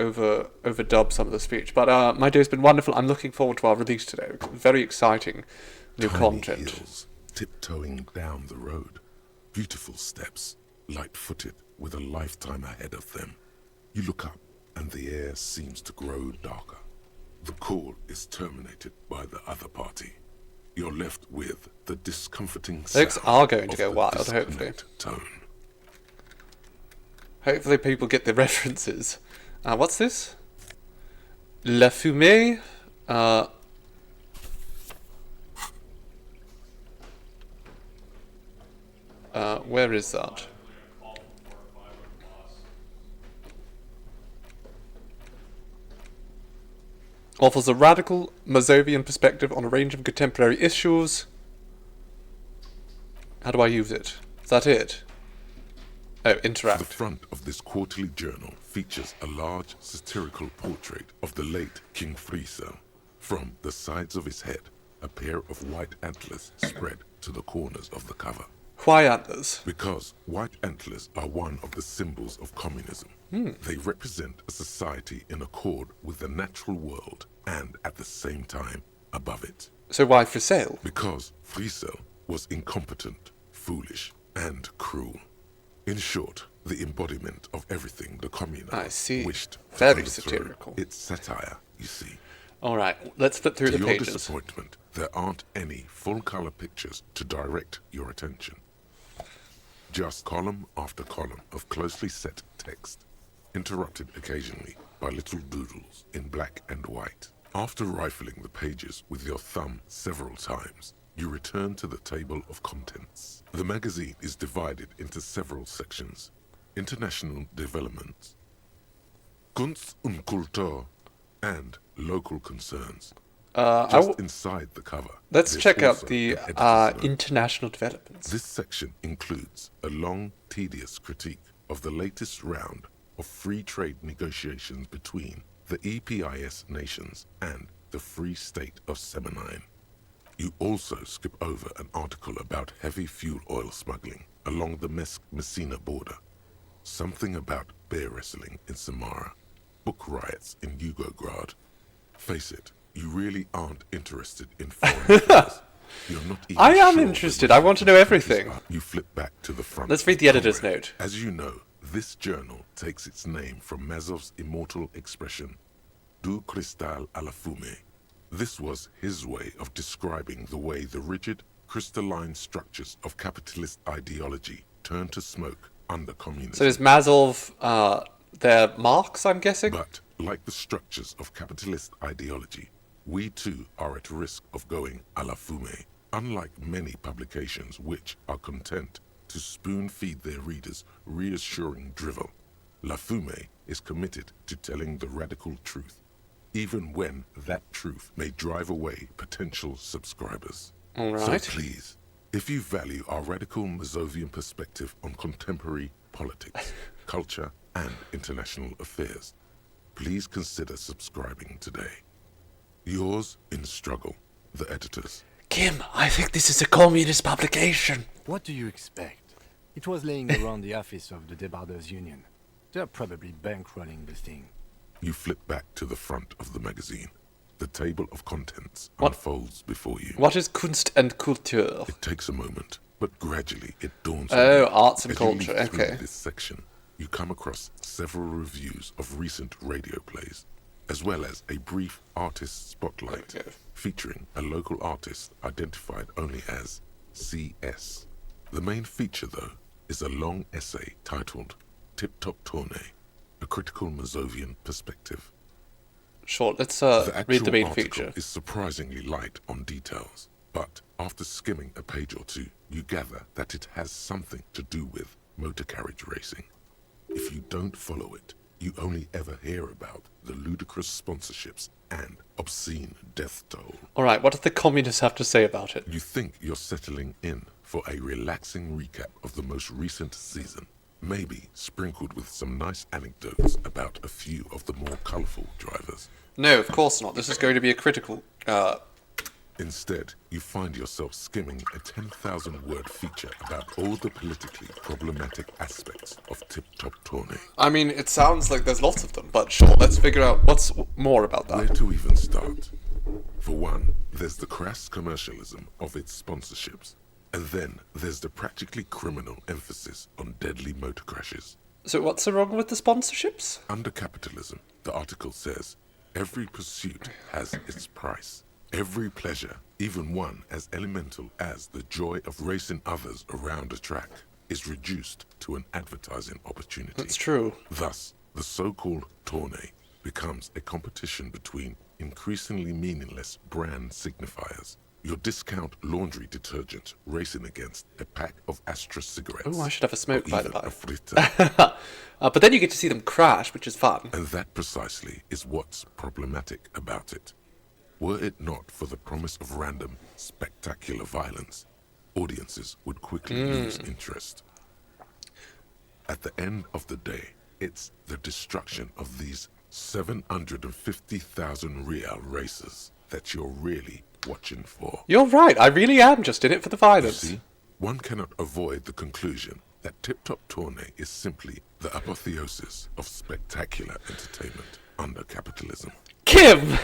S1: overdub some of the speech, but my day's been wonderful. I'm looking forward to our release today. Very exciting new content.
S4: Heels, tiptoeing down the road. Beautiful steps, light-footed with a lifetime ahead of them. You look up, and the air seems to grow darker. The call is terminated by the other party. You're left with the discomforting sound.
S1: Things are going to go wild, hopefully.
S4: Tone.
S1: Hopefully people get the references. What's this? La Fumée. Where is that? Offers a radical Mazovian perspective on a range of contemporary issues. How do I use it? Is that it? Oh, interact.
S4: The front of this quarterly journal features a large satirical portrait of the late King Friesel. From the sides of his head, a pair of white antlers spread to the corners of the cover.
S1: Why antlers?
S4: Because white antlers are one of the symbols of communism. They represent a society in accord with the natural world and, at the same time, above it.
S1: So why for sale?
S4: Because Friesel was incompetent, foolish, and cruel. In short, the embodiment of everything the communists wished to
S1: Very
S4: overthrow.
S1: satirical.
S4: It's satire, you see.
S1: All right, let's flip through
S4: To
S1: the
S4: your
S1: pages.
S4: disappointment, there aren't any full-color pictures to direct your attention. Just column after column of closely set text, interrupted occasionally by little doodles in black and white. After rifling the pages with your thumb several times, you return to the table of contents. The magazine is divided into several sections. International developments, Kunst und Kultur, and local concerns. Just inside the cover.
S1: Let's
S4: there's
S1: check out
S4: also
S1: the
S4: an editor's note.
S1: international developments.
S4: This section includes a long, tedious critique of the latest round of free trade negotiations between the EPIS nations and the Free State of Semenine. You also skip over an article about heavy fuel oil smuggling along the Messina border, something about bear wrestling in Samara, book riots in Yugograd. Face it, you really aren't interested in foreign affairs. You're not even
S1: I am
S4: sure
S1: interested. I want to know everything.
S4: You flip back to the front.
S1: Let's read the editor's note.
S4: As you know, this journal takes its name from Mazov's immortal expression, du cristal à la fumée. This was his way of describing the way the rigid, crystalline structures of capitalist ideology turn to smoke under communism.
S1: So is Mazov, their Marx, I'm guessing?
S4: But, like the structures of capitalist ideology, we too are at risk of going à la fumée. Unlike many publications which are content to spoon-feed their readers reassuring drivel, La Fumée is committed to telling the radical truth, even when that truth may drive away potential subscribers.
S1: All right.
S4: So please, if you value our radical Mazovian perspective on contemporary politics, culture, and international affairs, please consider subscribing today. Yours in struggle, the editors.
S1: Kim, I think this is a communist publication.
S7: What do you expect? It was laying around the office of the Debarders Union. They're probably bankrolling the thing.
S4: You flip back to the front of the magazine. The table of contents unfolds before you.
S1: What is Kunst and Kultur?
S4: It takes a moment, but gradually it dawns
S1: on you.
S4: Arts
S1: and culture, okay.
S4: This section, you come across several reviews of recent radio plays, as well as a brief artist spotlight featuring a local artist identified only as CS. The main feature, though, is a long essay titled Tip Top Tournée, a critical Mazovian perspective.
S1: Sure, let's
S4: the
S1: read the main
S4: article
S1: feature.
S4: Is surprisingly light on details, but after skimming a page or two, you gather that it has something to do with motor carriage racing. If you don't follow it, you only ever hear about the ludicrous sponsorships and obscene death toll.
S1: Alright, what do the communists have to say about it?
S4: You think you're settling in for a relaxing recap of the most recent season, maybe sprinkled with some nice anecdotes about a few of the more colourful drivers.
S1: No, of course not. This is going to be a critical...
S4: Instead, you find yourself skimming a 10,000-word feature about all the politically problematic aspects of Tip Top Tournée.
S1: I mean, it sounds like there's lots of them, but sure, let's figure out what's more about that.
S4: Where to even start? For one, there's the crass commercialism of its sponsorships, and then there's the practically criminal emphasis on deadly motor crashes.
S1: So what's so wrong with the sponsorships?
S4: Under capitalism, the article says, every pursuit has its price. Every pleasure, even one as elemental as the joy of racing others around a track, is reduced to an advertising opportunity.
S1: That's true.
S4: Thus, the so-called tournée becomes a competition between increasingly meaningless brand signifiers. Your discount laundry detergent racing against a pack of Astra cigarettes.
S1: Oh, I should have a smoke by the by.
S4: A fritter.
S1: But then you get to see them crash, which is fun.
S4: And that precisely is what's problematic about it. Were it not for the promise of random, spectacular violence, audiences would quickly lose interest. At the end of the day, it's the destruction of these 750,000 real racers that you're really watching for.
S1: You're right, I really am just in it for the violence.
S4: You see, one cannot avoid the conclusion that Tip Top Tournée is simply the apotheosis of spectacular entertainment under capitalism.
S1: Kim!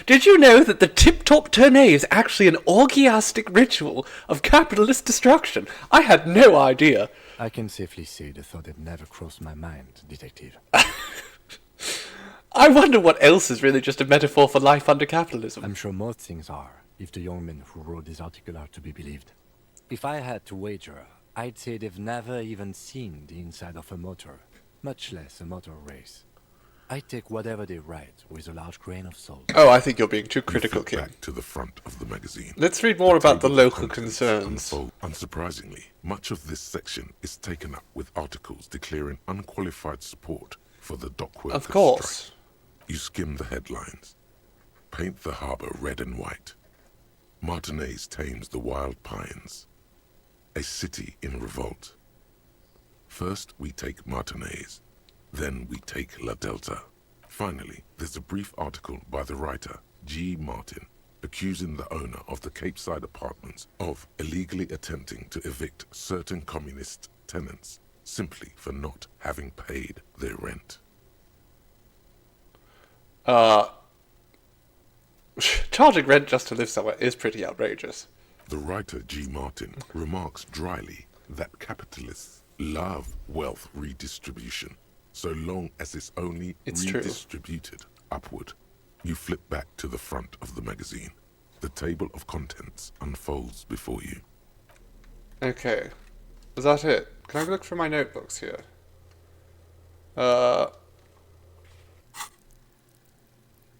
S1: Did you know that the Tip Top Tournée is actually an orgiastic ritual of capitalist destruction? I had no idea.
S7: I can safely say the thought had never crossed my mind, Detective.
S1: I wonder what else is really just a metaphor for life under capitalism.
S7: I'm sure most things are, if the young men who wrote this article are to be believed. If I had to wager, I'd say they've never even seen the inside of a motor, much less a motor race. I take whatever they write with a large grain of salt.
S1: Oh, I think you're being too critical, Kim.
S4: Back to the front of the magazine.
S1: Let's read more about the local concerns.
S4: Unsurprisingly, much of this section is taken up with articles declaring unqualified support for the dock workers'
S1: Of course.
S4: strike. You skim the headlines. Paint the harbour red and white. Martinez tames the wild pines. A city in revolt. First we take Martinez. Then we take La Delta. Finally, there's a brief article by the writer, G. Martin, accusing the owner of the Capeside Apartments of illegally attempting to evict certain communist tenants simply for not having paid their rent.
S1: Charging rent just to live somewhere is pretty outrageous.
S4: The writer, G. Martin, remarks dryly that capitalists love wealth redistribution, so long as it's only redistributed upward. You flip back to the front of the magazine. The table of contents unfolds before you.
S1: Okay. Is that it? Can I look through my notebooks here? I'm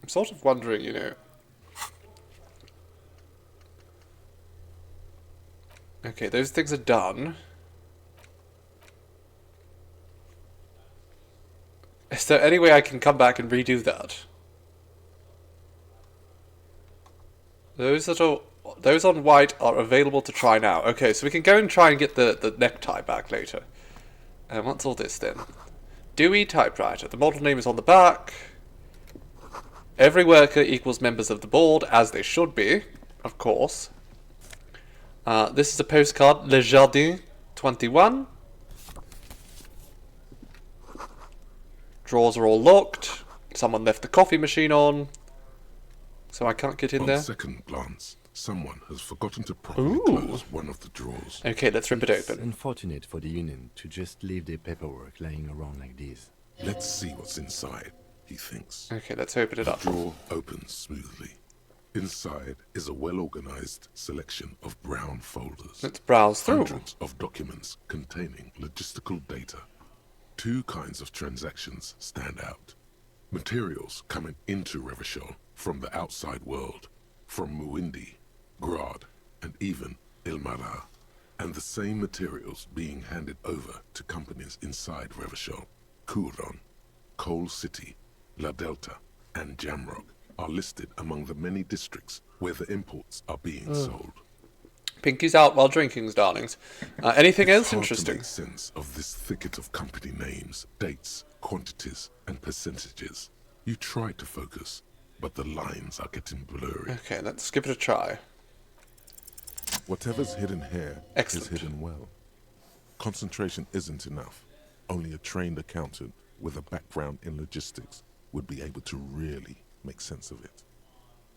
S1: sort of wondering, you know. Okay, those things are done. Is there any way I can come back and redo that? Those on white are available to try now. Okay, so we can go and try and get the necktie back later. And what's all this then? Dewey typewriter. The model name is on the back. Every worker equals members of the board, as they should be, of course. This is a postcard, Le Jardin 21. Drawers are all locked. Someone left the coffee machine on, so I can't get in there.
S4: On second glance, someone has forgotten to properly close one of the drawers.
S1: Okay, let's rip it
S7: It's
S1: open.
S7: unfortunate for the union to just leave their paperwork laying around like this.
S4: Let's see what's inside, he thinks.
S1: Okay, let's open it up.
S4: The drawer opens smoothly. Inside is a well-organized selection of brown folders.
S1: Let's browse through.
S4: Hundreds of documents containing logistical data. 2 kinds of transactions stand out. Materials coming into Revachol from the outside world, from Muindi, Grad, and even Ilmara. And the same materials being handed over to companies inside Revachol. Kuron, Coal City, La Delta, and Jamrock are listed among the many districts where the imports are being sold.
S1: Pinky's out while drinking's, darlings. Anything
S4: It's
S1: else
S4: hard
S1: interesting?
S4: to make sense of this thicket of company names, dates, quantities, and percentages. You try to focus, but the lines are getting blurry.
S1: Okay, let's give it a try.
S4: Whatever's hidden here
S1: Excellent.
S4: is hidden well. Concentration isn't enough. Only a trained accountant with a background in logistics would be able to really make sense of it.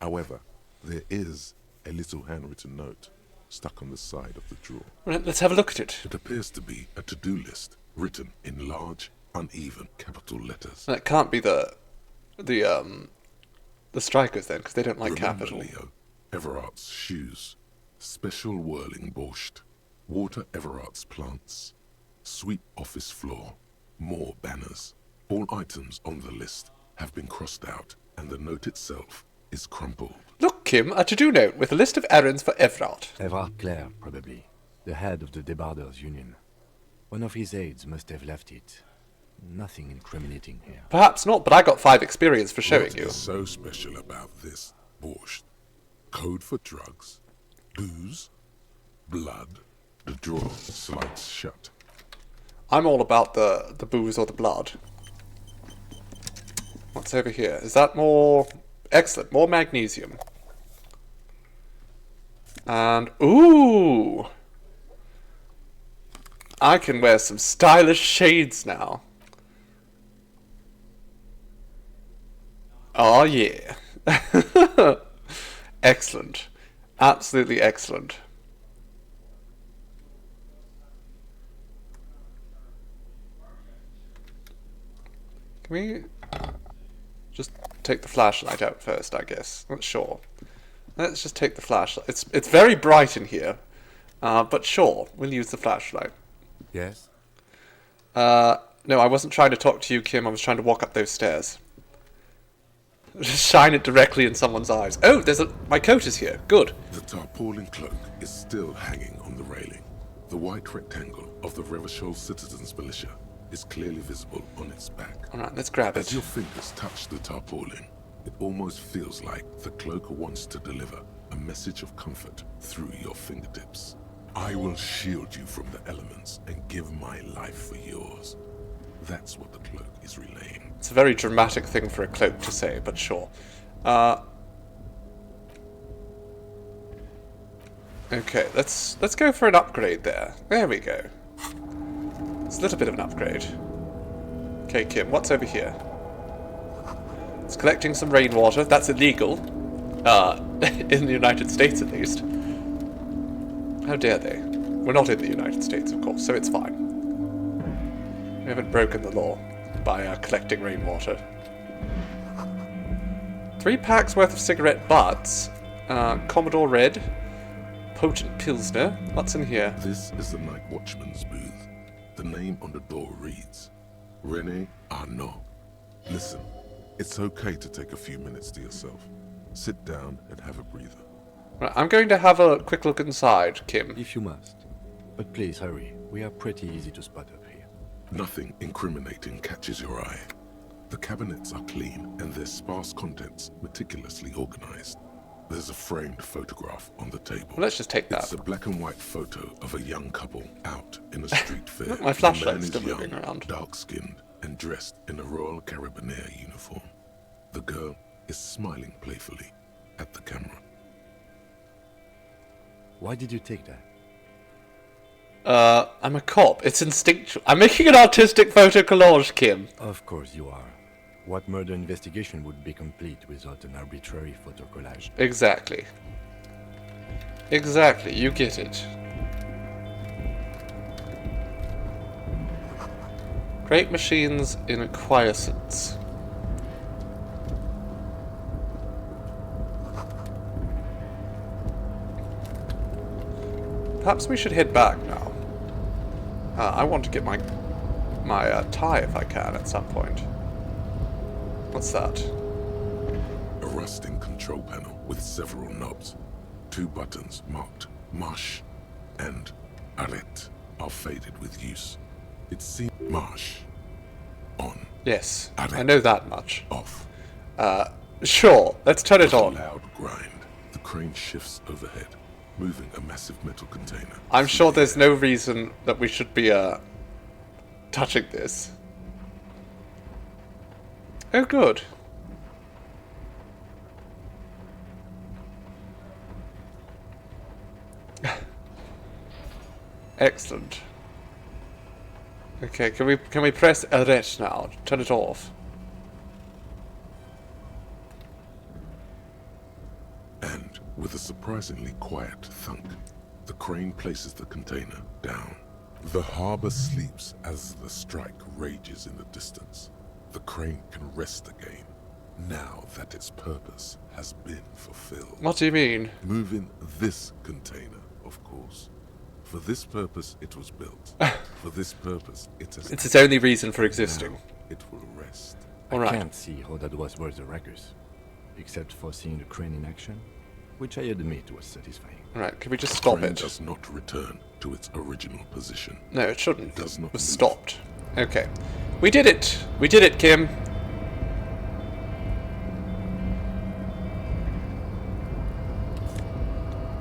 S4: However, there is a little handwritten note stuck on the side of the drawer.
S1: Right, let's have a look at it.
S4: It appears to be a to-do list written in large, uneven capital letters.
S1: That can't be the strikers then, because they don't like
S4: Remember,
S1: capital.
S4: Leo, Everart's shoes, special whirling borscht, water Everart's plants, sweep office floor, more banners. All items on the list have been crossed out, and the note itself is crumpled.
S1: Look, Kim, a to-do note with a list of errands for Everard.
S7: Everard Clare, probably. The head of the Debarders Union. One of his aides must have left it. Nothing incriminating here.
S1: Perhaps not, but I got 5 experience for showing
S4: What
S1: you.
S4: is so special about this borscht? Code for drugs, booze, blood. The drawer slides shut.
S1: I'm all about the booze or the blood. What's over here? Is that more... Excellent, more magnesium. And, ooh! I can wear some stylish shades now. Oh yeah. Excellent. Absolutely excellent. Can we just take the flashlight out first, I guess? Not sure. Let's just take the flashlight. It's very bright in here. But sure, we'll use the flashlight.
S7: Yes?
S1: No, I wasn't trying to talk to you, Kim. I was trying to walk up those stairs. Just shine it directly in someone's eyes. Oh, my coat is here. Good.
S4: The tarpaulin cloak is still hanging on the railing. The white rectangle of the Revachol Citizens Militia is clearly visible on its back.
S1: Alright, let's grab
S4: As
S1: it.
S4: your fingers touch the tarpaulin, it almost feels like the cloak wants to deliver a message of comfort through your fingertips. I will shield you from the elements and give my life for yours. That's what the cloak is relaying.
S1: It's a very dramatic thing for a cloak to say, but sure. Okay, let's go for an upgrade there. There we go. It's a little bit of an upgrade. Okay, Kim, what's over here? It's collecting some rainwater. That's illegal. In the United States, at least. How dare they? We're not in the United States, of course, so it's fine. We haven't broken the law by collecting rainwater. 3 packs worth of cigarette butts. Commodore Red. Potent Pilsner. What's in here?
S4: This is the night watchman's booth. The name on the door reads, René Arnaud. Listen, it's okay to take a few minutes to yourself. Sit down and have a breather.
S1: Right, I'm going to have a quick look inside, Kim.
S7: If you must. But please hurry. We are pretty easy to spot up here.
S4: Nothing incriminating catches your eye. The cabinets are clean and their sparse contents meticulously organized. There's a framed photograph on the table.
S1: Well, let's just take that.
S4: It's a black and white photo of a young couple out in a street fair.
S1: My
S4: The
S1: flashlight's
S4: man is
S1: still
S4: young,
S1: moving around.
S4: dark-skinned, and dressed in a Royal Carabinier uniform. The girl is smiling playfully at the camera.
S7: Why did you take that?
S1: I'm a cop. It's instinctual. I'm making an artistic photo collage, Kim.
S7: Of course you are. What murder investigation would be complete without an arbitrary photo collage?
S1: Exactly. Exactly, you get it. Great machines in quiescence. Perhaps we should head back now. I want to get my tie if I can at some point. What's that?
S4: A rusting control panel with several knobs. 2 buttons marked Marsh and Arrête are faded with use. It seems Marsh on.
S1: Yes,
S4: Arrête.
S1: I know that much.
S4: Off.
S1: Sure, let's turn it on.
S4: With a loud grind, the crane shifts overhead, moving a massive metal container.
S1: I'm sure there's no reason that we should be touching this. Oh, good. Excellent. Okay, can we press Arrête now? Turn it off.
S4: And with a surprisingly quiet thunk, the crane places the container down. The harbor sleeps as the strike rages in the distance. The crane can rest again, now that its purpose has been fulfilled.
S1: What do you mean?
S4: Moving this container, of course. For this purpose it was built. For this purpose it has...
S1: It's its only reason for existing.
S4: Now it will rest.
S7: I can't see how that was worth the records, except for seeing the crane in action, which I admit was satisfying.
S1: Right, can we just stop
S4: Crane
S1: it?
S4: does not return to its original position.
S1: No, it shouldn't.
S4: It does not
S1: It was
S4: move.
S1: stopped. Okay. We did it! We did it, Kim!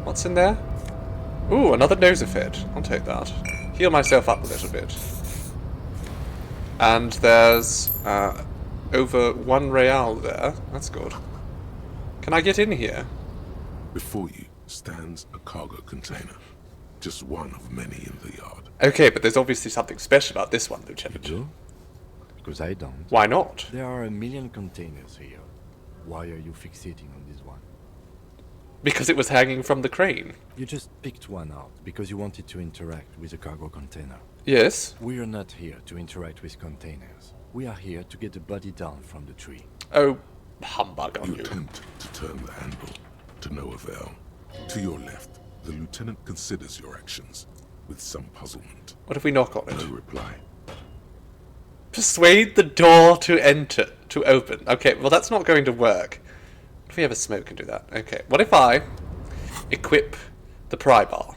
S1: What's in there? Ooh, another nosophed. I'll take that. Heal myself up a little bit. And there's over 1 real there. That's good. Can I get in here?
S4: Before you stands a cargo container. Just one of many in the yard.
S1: Okay, but there's obviously something special about this one, Lieutenant.
S7: You do? Because I don't.
S1: Why not?
S7: There are 1 million containers here. Why are you fixating on this one?
S1: Because it was hanging from the crane.
S7: You just picked one out because you wanted to interact with a cargo container.
S1: Yes.
S7: We are not here to interact with containers. We are here to get the body down from the tree.
S1: Oh, humbug on
S4: You
S1: you.
S4: attempt to turn the handle, to no avail. To your left, the lieutenant considers your actions with some puzzlement.
S1: What if we knock on it?
S4: No reply.
S1: Persuade the door to enter, to open. Okay, well that's not going to work. What if we have a smoke and do that? Okay, what if I equip the pry bar?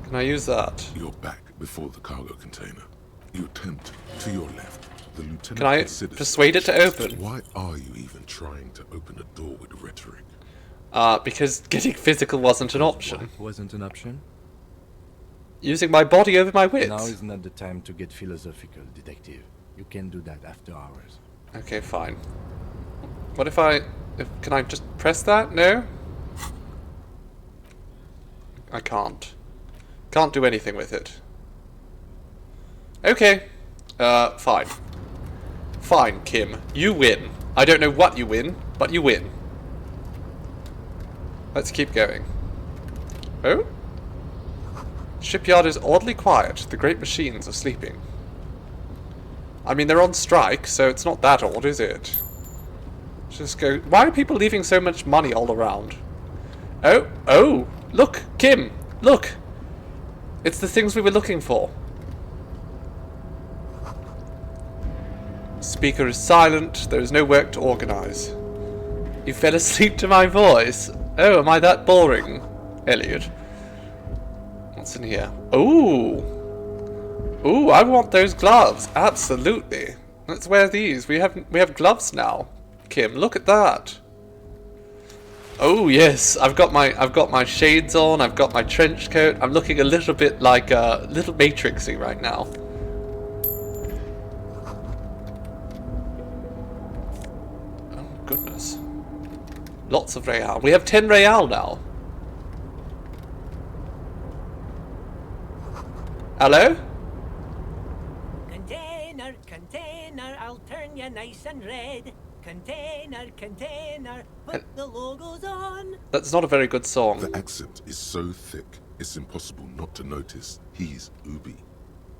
S1: Can I use that?
S4: You're back before the cargo container. You attempt to your left. The lieutenant
S1: Can I
S4: considers
S1: persuade it to open?
S4: Why are you even trying to open a door with rhetoric?
S1: Because getting physical wasn't an option.
S7: Wasn't an option?
S1: Using my body over my wits.
S7: Now is not the time to get philosophical, detective. You can do that after hours.
S1: Okay, fine. What if I... can I just press that? No? I can't. Can't do anything with it. Okay. Fine. Fine, Kim. You win. I don't know what you win, but you win. Let's keep going. Oh? Shipyard is oddly quiet. The great machines are sleeping. I mean, they're on strike, so it's not that odd, is it? Just go... Why are people leaving so much money all around? Oh, oh! Look, Kim! Look! It's the things we were looking for. Speaker is silent. There is no work to organize. You fell asleep to my voice. Oh, am I that boring, Elliot? What's in here? Ooh! Ooh, I want those gloves. Absolutely. Let's wear these. We have gloves now. Kim, look at that. Oh yes, I've got my shades on. I've got my trench coat. I'm looking a little bit like a little Matrixy right now. Oh goodness. Lots of real. We have 10 real now. Hello?
S14: Container, container, I'll turn you nice and red. Container, container, put the logos on.
S1: That's not a very good song.
S4: The accent is so thick, it's impossible not to notice he's Ubi,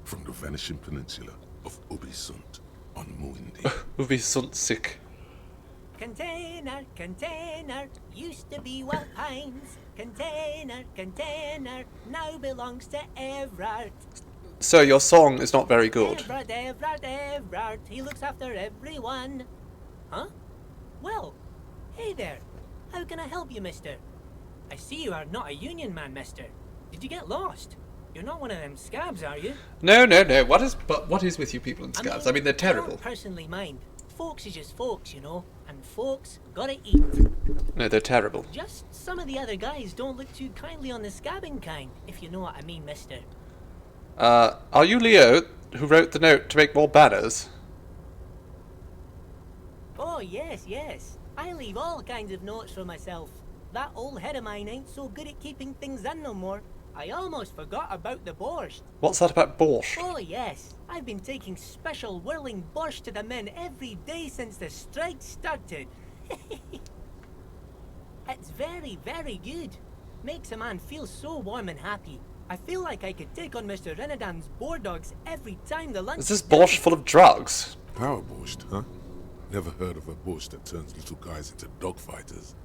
S4: from the vanishing peninsula of Ubisunt on Muindi.
S1: Ubisunt sick.
S14: Container, container, used to be Wild Pines. Container, container, now belongs to Everard.
S1: So your song is not very good.
S14: Everard, he looks after everyone. Huh? Well, hey there. How can I help you, mister? I see you are not a union man, mister. Did you get lost? You're not one of them scabs, are you?
S1: No. What is with you people in scabs? I mean, they're
S14: I
S1: terrible.
S14: don't personally mind. Folks is just folks, you know, and folks gotta eat.
S1: No, they're terrible.
S14: Just some of the other guys don't look too kindly on the scabbing kind, if you know what I mean, mister.
S1: Are you Leo, who wrote the note to make more banners?
S14: Oh, yes. I leave all kinds of notes for myself. That old head of mine ain't so good at keeping things in no more. I almost forgot about the borscht.
S1: What's that about borscht?
S14: Oh, yes. I've been taking special whirling borscht to the men every day since the strike started. It's very, very good. Makes a man feel so warm and happy. I feel like I could take on Mr. Renadan's boar dogs every time the lunch
S1: Is this borscht full of drugs?
S4: Power borscht, huh? Never heard of a borscht that turns little guys into dogfighters.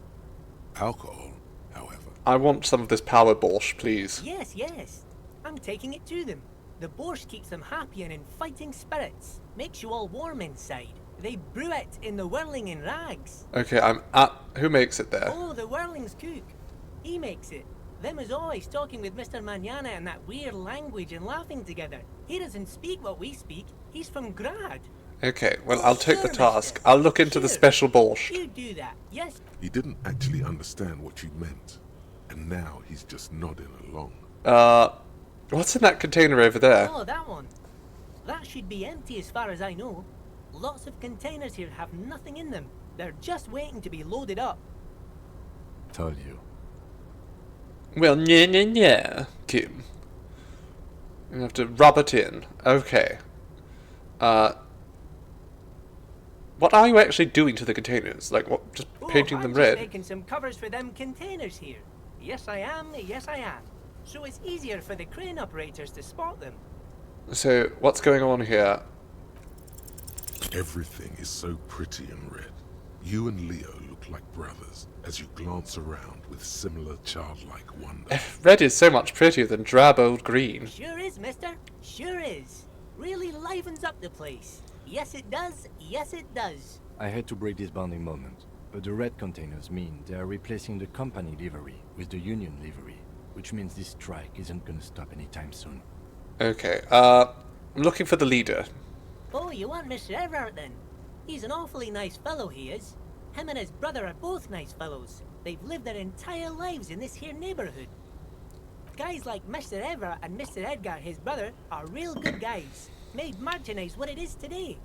S4: Alcohol, however.
S1: I want some of this power borscht, please.
S14: Yes. I'm taking it to them. The borscht keeps them happy and in fighting spirits. Makes you all warm inside. They brew it in the whirling in rags.
S1: Okay, who makes it there?
S14: Oh, the whirling's cook. He makes it. Them is always talking with Mr. Manana in that weird language and laughing together. He doesn't speak what we speak. He's from Grad.
S1: Okay, well, I'll take the task. I'll look into the special borscht.
S14: You do that, yes?
S4: He didn't actually understand what you meant, and now he's just nodding along.
S1: What's in that container over there?
S14: Oh, that one. That should be empty as far as I know. Lots of containers here have nothing in them. They're just waiting to be loaded up.
S7: Told you.
S1: Well, yeah, Kim. You have to rub it in. Okay. What are you actually doing to the containers? Like, what? Just painting them red?
S14: I'm making some covers for them containers here. Yes, I am. So it's easier for the crane operators to spot them.
S1: So, what's going on here?
S4: Everything is so pretty and red. You and Leo look like brothers as you glance around with similar childlike wonder.
S1: Red is so much prettier than drab old green.
S14: Sure is, mister. Sure is. Really livens up the place. Yes, it does. Yes, it does.
S7: I hate to break this bonding moment, but the red containers mean they are replacing the company livery with the union livery, which means this strike isn't gonna stop anytime soon.
S1: Okay, I'm looking for the leader.
S14: Oh, you want Mr. Everard then? He's an awfully nice fellow, he is. Him and his brother are both nice fellows. They've lived their entire lives in this here neighborhood. Guys like Mr. Everard and Mr. Edgar, his brother, are real good guys. Made Martinez what it is today.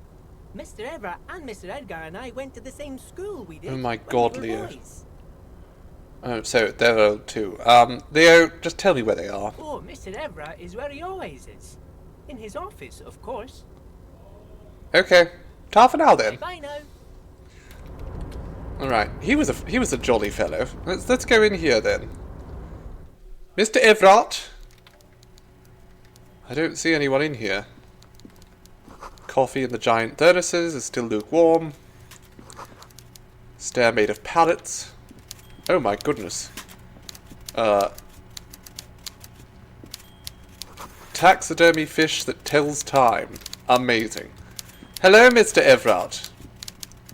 S14: Mr. Everard and Mr. Edgar and I went to the same school, we did.
S1: Oh my
S14: when
S1: god,
S14: we were
S1: Leo.
S14: boys.
S1: Oh, so they're old too. Leo, just tell me where they are.
S14: Oh, Mr. Everard is where he always is. In his office, of course.
S1: Okay, ta for now then.
S14: Bye now.
S1: Alright, he was a jolly fellow. Let's go in here then. Mr. Everard? I don't see anyone in here. Coffee in the giant thermoses is still lukewarm. Stair made of pallets. Oh my goodness. Taxidermy fish that tells time. Amazing. Hello, Mr. Everard.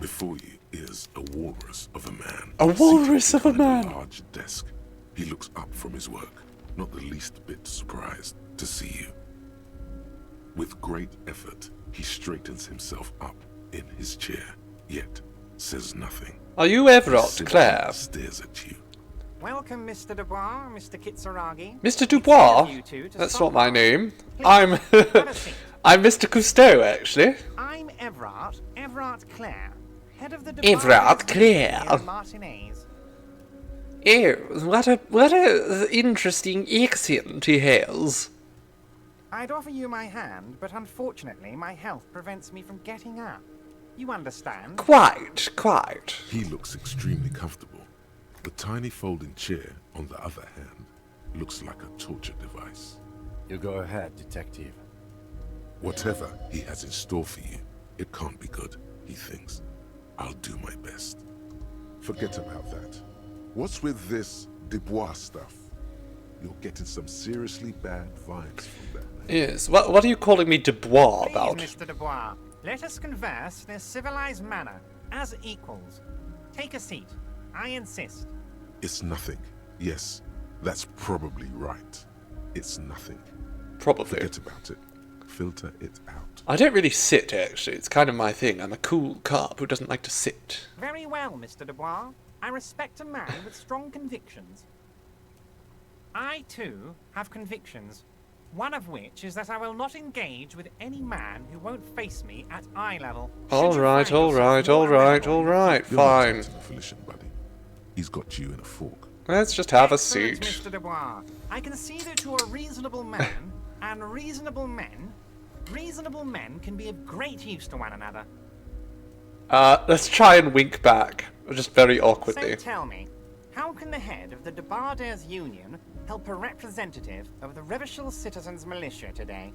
S4: Before you is a walrus of a man.
S1: A walrus of a man?
S4: A large desk. He looks up from his work, not the least bit surprised to see you. With great effort, he straightens himself up in his chair, yet says nothing.
S1: Are you Everard, Claire?
S4: Stares at you.
S2: Welcome, Mr. Dubois, Mr. Kitsuragi.
S1: Mr. Dubois? That's not my name. I'm I'm Mr. Cousteau, actually.
S2: I'm Everard Clare, head of the
S1: Everard Clare.
S2: Martinez.
S1: Oh, what a interesting accent he has.
S2: I'd offer you my hand, but unfortunately my health prevents me from getting up. You understand?
S1: Quite.
S4: He looks extremely comfortable. The tiny folding chair, on the other hand, looks like a torture device.
S7: You go ahead, detective.
S4: Whatever he has in store for you, it can't be good, he thinks. I'll do my best. Forget about that. What's with this Dubois stuff? You're getting some seriously bad vibes from that.
S1: Yes, what are you calling me Dubois about?
S2: Please, Mr. Dubois, let us converse in a civilized manner, as equals. Take a seat. I insist.
S4: It's nothing. Yes, that's probably right. It's nothing.
S1: Probably.
S4: Forget about it. Filter it out.
S1: I don't really sit, actually. It's kind of my thing. I'm a cool cop who doesn't like to sit.
S2: Very well, Mr. Dubois. I respect a man with strong convictions. I, too, have convictions. One of which is that I will not engage with any man who won't face me at eye level.
S1: All right, fine,
S4: You're not Felician, buddy. He's got you in a fork.
S1: Let's just have a
S2: Excellent,
S1: seat.
S2: Mr. Dubois. I can see that you're a reasonable man, and reasonable men can be of great use to one another.
S1: Let's try and wink back, just very awkwardly.
S2: So tell me, how can the head of the Debarders Union help a representative of the Revachol Citizens Militia today?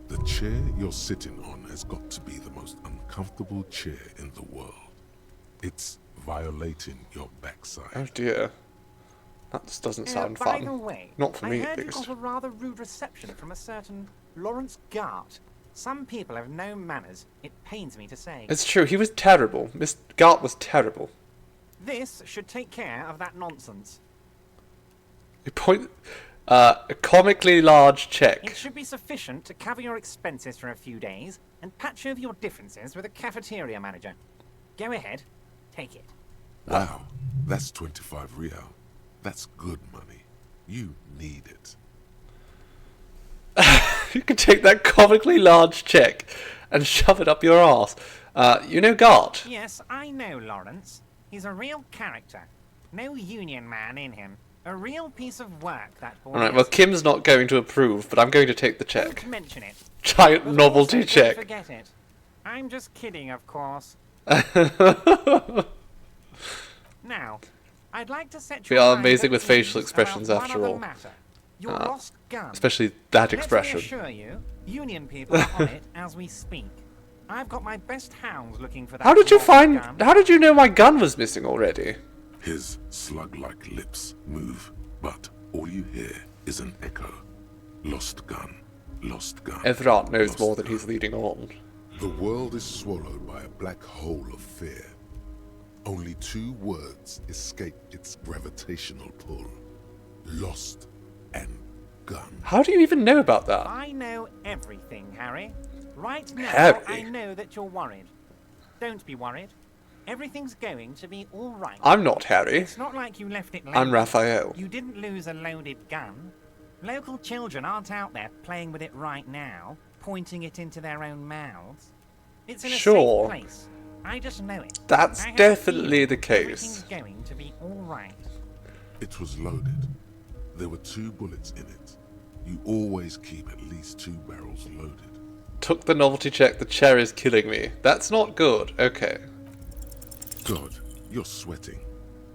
S4: The chair you're sitting on has got to be the most uncomfortable chair in the world. It's violating your backside.
S1: Oh dear. That just doesn't sound
S2: by
S1: fun.
S2: the way,
S1: Not for me,
S2: I
S1: at
S2: heard you
S1: least.
S2: got a rather rude reception from a certain Lawrence Gart. Some people have no manners, it pains me to say.
S1: It's true, he was terrible. Miss Gart was terrible.
S2: This should take care of that nonsense.
S1: A comically large check.
S2: It should be sufficient to cover your expenses for a few days and patch over your differences with a cafeteria manager. Go ahead, take it.
S4: Wow, that's 25 real. That's good money. You need it.
S1: You can take that comically large check and shove it up your arse. You know Gart?
S2: Yes, I know Lawrence. He's a real character. No union man in him. A real piece of work, that boy.
S1: Alright, well Kim's not going to approve, but I'm going to take the check.
S2: Don't mention it.
S1: Giant
S2: But
S1: novelty
S2: also
S1: check.
S2: Don't forget it. I'm just kidding, of course. Now, I'd like to set
S1: We
S2: your
S1: are
S2: mind
S1: amazing
S2: at
S1: with
S2: ease
S1: facial
S2: about
S1: expressions
S2: one
S1: after
S2: other
S1: all.
S2: matter. Your lost gun.
S1: Especially that
S2: Let
S1: expression.
S2: me assure you, union people are on it as we speak. I've got my best hounds looking for that.
S1: How did you
S2: lost
S1: find...
S2: gun.
S1: How did you know my gun was missing already?
S4: His slug-like lips move, but all you hear is an echo. Lost gun, lost gun.
S1: Everard knows more than he's leading on.
S4: The world is swallowed by a black hole of fear. Only 2 words escape its gravitational pull. Lost and gun.
S1: How do you even know about that?
S2: I know everything, Harry. Right now,
S1: Harry?
S2: I know that you're worried. Don't be worried. Everything's going to be all right.
S1: I'm not Harry.
S2: It's not like you left it loaded.
S1: I'm Raphael.
S2: You didn't lose a loaded gun. Local children aren't out there playing with it right now, pointing it into their own mouths. It's in a
S1: Sure.
S2: safe place. I just know it.
S1: That's
S2: I have a
S1: definitely
S2: feeling
S1: the case.
S2: Everything's going to be all right.
S4: It was loaded. There were 2 bullets in it. You always keep at least 2 barrels loaded.
S1: Took the novelty check, the chair is killing me. That's not good. Okay.
S4: God, you're sweating.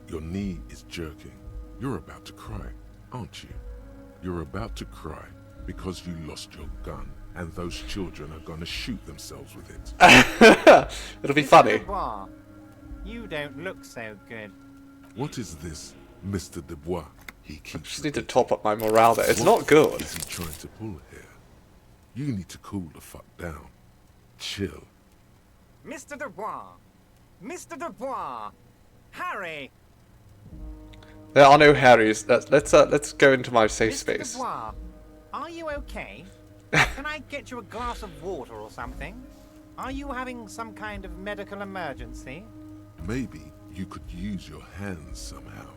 S4: Your knee is jerking. You're about to cry, aren't you? You're about to cry because you lost your gun and those children are going to shoot themselves with it.
S1: It'll be funny.
S2: Dubois, you don't look so good.
S4: What is this, Mr. Dubois? He keeps
S1: Just need to top up my morale there. It's not good.
S4: What is he trying to pull here? You need to cool the fuck down. Chill.
S2: Mr. Dubois! Mr. Dubois! Harry!
S1: There are no Harrys. Let's go into my safe space.
S2: Dubois, are you okay? Can I get you a glass of water or something? Are you having some kind of medical emergency?
S4: Maybe you could use your hands somehow,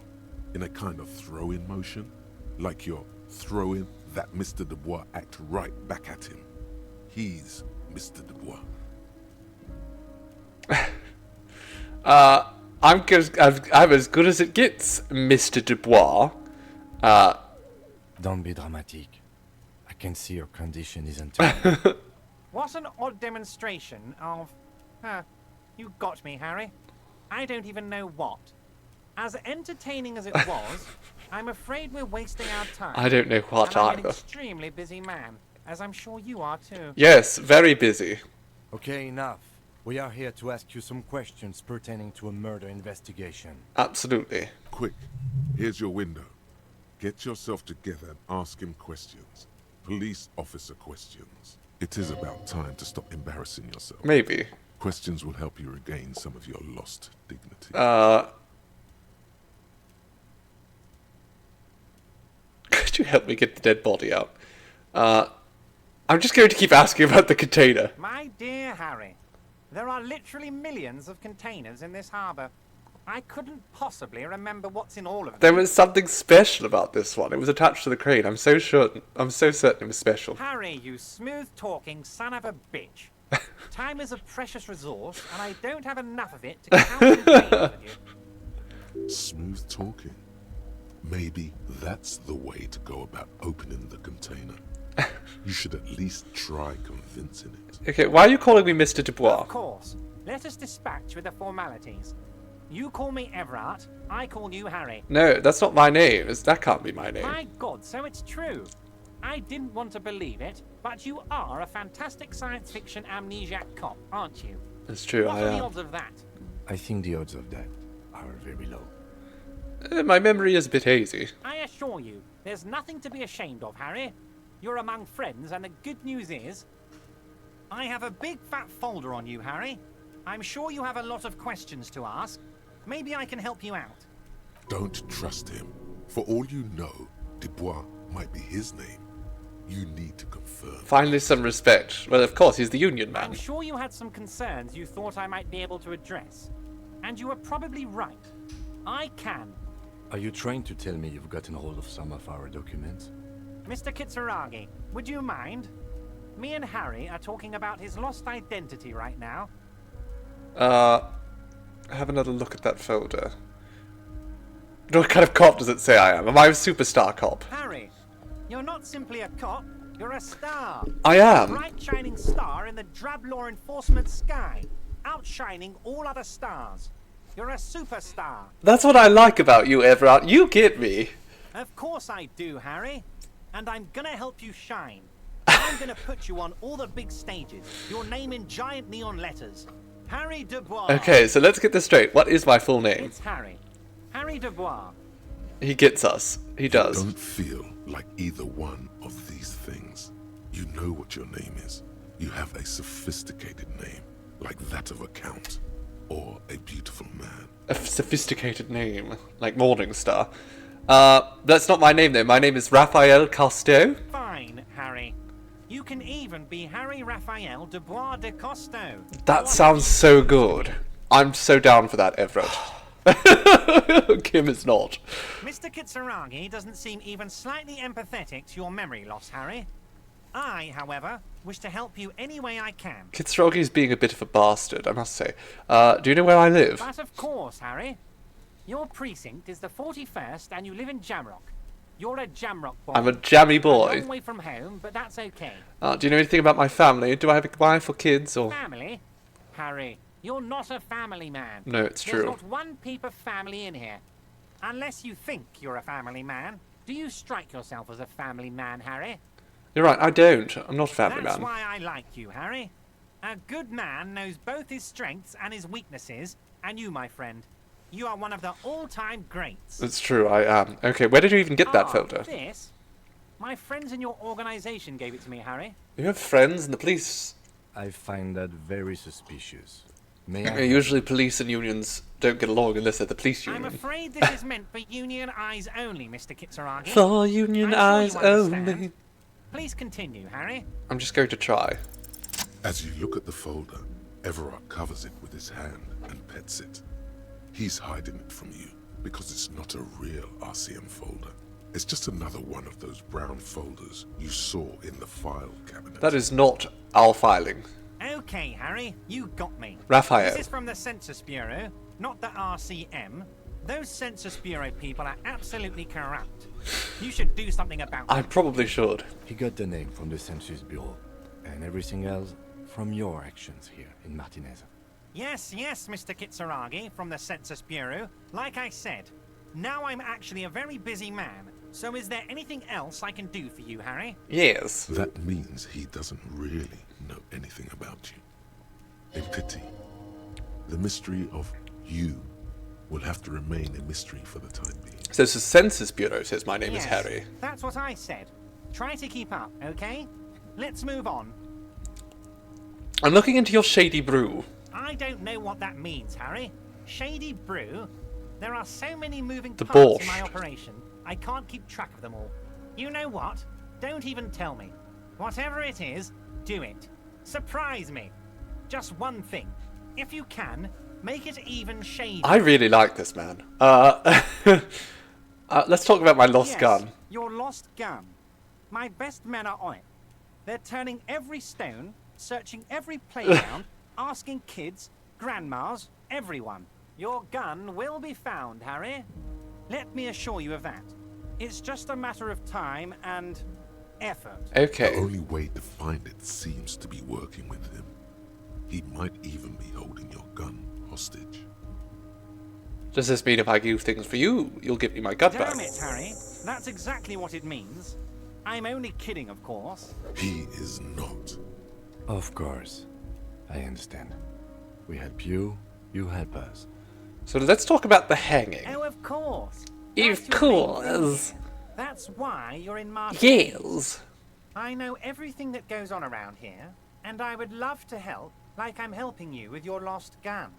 S4: in a kind of throw-in motion, like you're throwing that Mr. Dubois act right back at him. He's Mr. Dubois.
S1: I'm as good as it gets, Mr. Dubois.
S7: Don't be dramatic. I can see your condition isn't.
S2: What an odd demonstration of... you got me, Harry. I don't even know what. As entertaining as it was, I'm afraid we're wasting our time.
S1: I don't know what
S2: and I'm an
S1: either.
S2: extremely busy man, as I'm sure you are too.
S1: Yes, very busy.
S7: Okay, enough. We are here to ask you some questions pertaining to a murder investigation.
S1: Absolutely.
S4: Quick, here's your window. Get yourself together and ask him questions. Police officer questions. It is about time to stop embarrassing yourself.
S1: Maybe.
S4: Questions will help you regain some of your lost dignity.
S1: Could you help me get the dead body out? I'm just going to keep asking about the container.
S2: My dear Harry, there are literally millions of containers in this harbour. I couldn't possibly remember what's in all of them.
S1: There was something special about this one. It was attached to the crane. I'm so certain it was special.
S2: Harry, you smooth-talking son of a bitch. Time is a precious resource, and I don't have enough of it to count the days with you.
S4: Smooth talking. Maybe that's the way to go about opening the container. You should at least try convincing it.
S1: Okay, why are you calling me Mr. Dubois?
S2: Of course. Let us dispatch with the formalities. You call me Everett, I call you Harry.
S1: No, that's not my name. That can't be my name.
S2: My God, so it's true. I didn't want to believe it, but you are a fantastic science fiction amnesiac cop, aren't you?
S1: That's true,
S2: What
S1: I
S2: are
S1: am.
S2: the odds of that?
S7: I think the odds of that are very low.
S1: My memory is a bit hazy.
S2: I assure you, there's nothing to be ashamed of, Harry. You're among friends, and the good news is... I have a big fat folder on you, Harry. I'm sure you have a lot of questions to ask. Maybe I can help you out.
S4: Don't trust him. For all you know, Dubois might be his name. You need to confirm.
S1: Finally some respect. Well, of course, he's the union man.
S2: I'm sure you had some concerns you thought I might be able to address. And you were probably right. I can.
S7: Are you trying to tell me you've gotten hold of some of our documents?
S2: Mr. Kitsuragi, would you mind? Me and Harry are talking about his lost identity right now.
S1: Have another look at that folder. What kind of cop does it say I am? Am I a superstar cop?
S2: Harry, you're not simply a cop, you're a star.
S1: I am.
S2: A bright shining star in the drab law enforcement sky, outshining all other stars. You're a superstar.
S1: That's what I like about you, Everett. You get me.
S2: Of course I do, Harry. And I'm gonna help you shine. I'm gonna put you on all the big stages. Your name in giant neon letters. Harry Dubois.
S1: Okay, so let's get this straight. What is my full name?
S2: It's Harry. Harry Dubois.
S1: He gets us. He does.
S4: Don't feel like either one of these things. You know what your name is. You have a sophisticated name, like that of a count, or a beautiful man.
S1: A sophisticated name, like Morningstar. That's not my name though. My name is Raphael Costo.
S2: Fine, Harry. You can even be Harry Raphael Dubois de Costo.
S1: That sounds so good. I'm so down for that, Everett. Kim is not.
S2: Mr. Kitsuragi doesn't seem even slightly empathetic to your memory loss, Harry. I, however, wish to help you any way I can.
S1: Kitsurogi's being a bit of a bastard, I must say. Do you know where I live?
S2: But of course, Harry. Your precinct is the 41st and you live in Jamrock. You're a Jamrock boy.
S1: I'm a jammy boy.
S2: A long way from home, but that's okay.
S1: Do you know anything about my family? Do I have a wife or kids or...
S2: Family? Harry, you're not a family man.
S1: No, it's true.
S2: There's not one peep of family in here. Unless you think you're a family man. Do you strike yourself as a family man, Harry?
S1: You're right, I don't. I'm not a family
S2: That's
S1: man.
S2: why I like you, Harry. A good man knows both his strengths and his weaknesses, and you, my friend, you are one of the all-time greats.
S1: It's true, I am. Okay, where did you even get that folder?
S2: This? My friends in your organization gave it to me, Harry.
S1: You have friends in the police?
S7: I find that very suspicious. May I...
S1: Usually police and unions don't get along unless they're the police union.
S2: I'm afraid this is meant for union eyes only, Mr. Kitsuragi.
S1: For union eyes only.
S2: Please continue, Harry.
S1: I'm just going to try.
S4: As you look at the folder, Everett covers it with his hand and pets it. He's hiding it from you because it's not a real RCM folder. It's just another one of those brown folders you saw in the file cabinet.
S1: That is not our filing.
S2: Okay, Harry, you got me.
S1: Raphael.
S2: This is from the Census Bureau. not the RCM. Those Census Bureau people are absolutely corrupt. You should do something about
S1: I
S2: them.
S1: probably should.
S7: He got the name from the Census Bureau, and everything else from your actions here in Martinez.
S2: Yes, Mr. Kitsuragi from the Census Bureau. Like I said, now I'm actually a very busy man. So is there anything else I can do for you, Harry?
S1: Yes.
S4: That means he doesn't really know anything about you. A pity. The mystery of you will have to remain a mystery for the time being.
S1: So the Census Bureau says my name is
S2: Yes,
S1: Harry.
S2: That's what I said. Try to keep up, okay? Let's move on.
S1: I'm looking into your shady brew.
S2: I don't know what that means, Harry. Shady brew? There are so many moving
S1: The
S2: parts in
S1: borscht.
S2: my operation, I can't keep track of them all. You know what? Don't even tell me. Whatever it is, do it. Surprise me. Just one thing. If you can, make it even shady.
S1: I really like this man. Let's talk about my lost gun.
S2: Your lost gun. My best men are on it. They're turning every stone, searching every playground, asking kids, grandmas, everyone. Your gun will be found, Harry. Let me assure you of that. It's just a matter of time and effort.
S1: Okay.
S4: The only way to find it seems to be working with him. He might even be holding your gun hostage.
S1: Does this mean if I do things for you, you'll give me my gun back?
S2: Damn it, Harry. That's exactly what it means. I'm only kidding, of course.
S4: He is not.
S7: Of course. I understand. We help you, you help us.
S1: So let's talk about the hanging.
S2: Oh, of course.
S1: Of course.
S2: That's why you're in Martinez.
S1: Yes.
S2: I know everything that goes on around here, and I would love to help, like I'm helping you with your lost gun.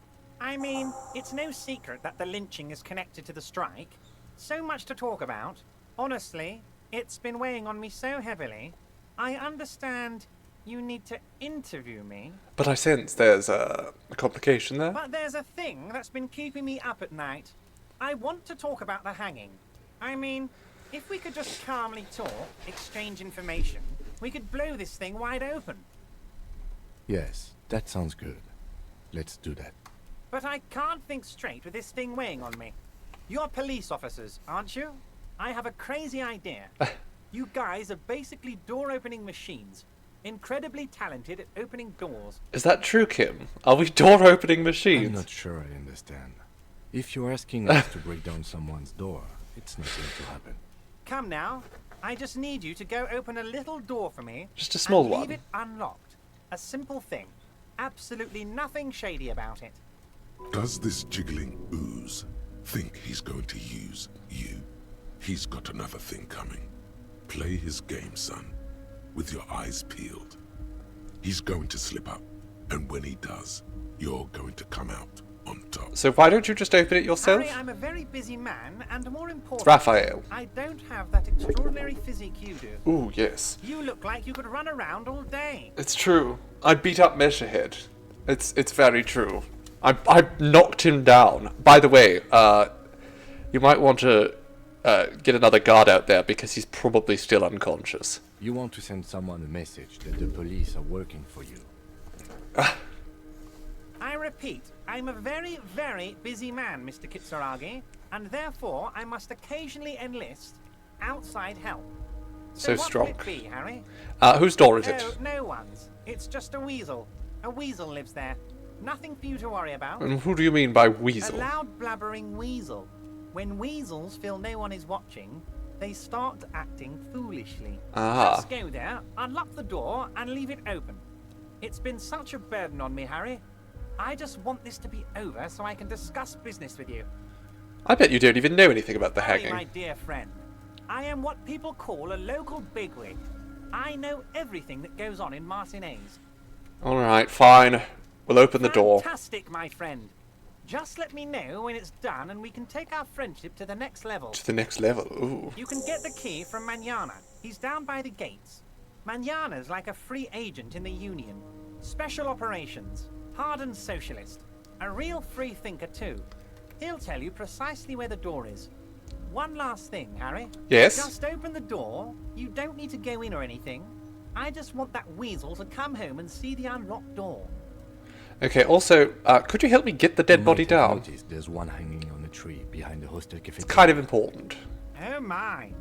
S2: I mean, it's no secret that the lynching is connected to the strike. So much to talk about. Honestly, it's been weighing on me so heavily. I understand you need to interview me.
S1: But I sense there's a complication there.
S2: But there's a thing that's been keeping me up at night. I want to talk about the hanging. I mean, if we could just calmly talk, exchange information, we could blow this thing wide open.
S7: Yes, that sounds good. Let's do that.
S2: But I can't think straight with this thing weighing on me. You're police officers, aren't you? I have a crazy idea. You guys are basically door-opening machines. Incredibly talented at opening doors.
S1: Is that true, Kim? Are we door-opening machines?
S7: I'm not sure I understand. If you're asking us to break down someone's door, it's not going to happen.
S2: Come now. I just need you to go open a little door for me.
S1: Just a small
S2: and
S1: one.
S2: Leave it unlocked. A simple thing. Absolutely nothing shady about it.
S4: Does this jiggling ooze think he's going to use you? He's got another thing coming. Play his game, son, with your eyes peeled. He's going to slip up, and when he does, you're going to come out on top.
S1: So why don't you just open it yourself?
S2: Harry, I'm a very busy man, and more important,
S1: Raphael.
S2: I don't have that extraordinary physique you do.
S1: Ooh, yes.
S2: You look like you could run around all day.
S1: It's true. I beat up Measurehead. It's very true. I knocked him down. By the way, you might want to get another guard out there because he's probably still unconscious.
S7: You want to send someone a message that the police are working for you.
S2: I repeat, I'm a very, very busy man, Mr. Kitsuragi, and therefore I must occasionally enlist outside help.
S1: So
S2: what
S1: strong.
S2: will it be, Harry?
S1: Whose door is it?
S2: No one's. It's just a weasel. A weasel lives there. Nothing for you to worry about.
S1: And who do you mean by weasel?
S2: A loud blabbering weasel. When weasels feel no one is watching, they start acting foolishly.
S1: Ah.
S2: Just go there, unlock the door, and leave it open. It's been such a burden on me, Harry. I just want this to be over so I can discuss business with you.
S1: I bet you don't even know anything about the
S2: Harry,
S1: hanging.
S2: my dear friend, I am what people call a local bigwig. I know everything that goes on in Martinez.
S1: Alright, fine. We'll open the door.
S2: Fantastic, my friend. Just let me know when it's done and we can take our friendship to the next level.
S1: To the next level, ooh.
S2: You can get the key from Manana. He's down by the gates. Manana's like a free agent in the Union. Special operations. Hardened socialist. A real free thinker too. He'll tell you precisely where the door is. One last thing, Harry.
S1: Yes?
S2: Just open the door. You don't need to go in or anything. I just want that weasel to come home and see the unlocked door.
S1: Okay, also, could you help me get the dead body down?
S7: Noticed there's one hanging on a tree behind the hostel cafe.
S1: It's kind of important.
S2: Oh my.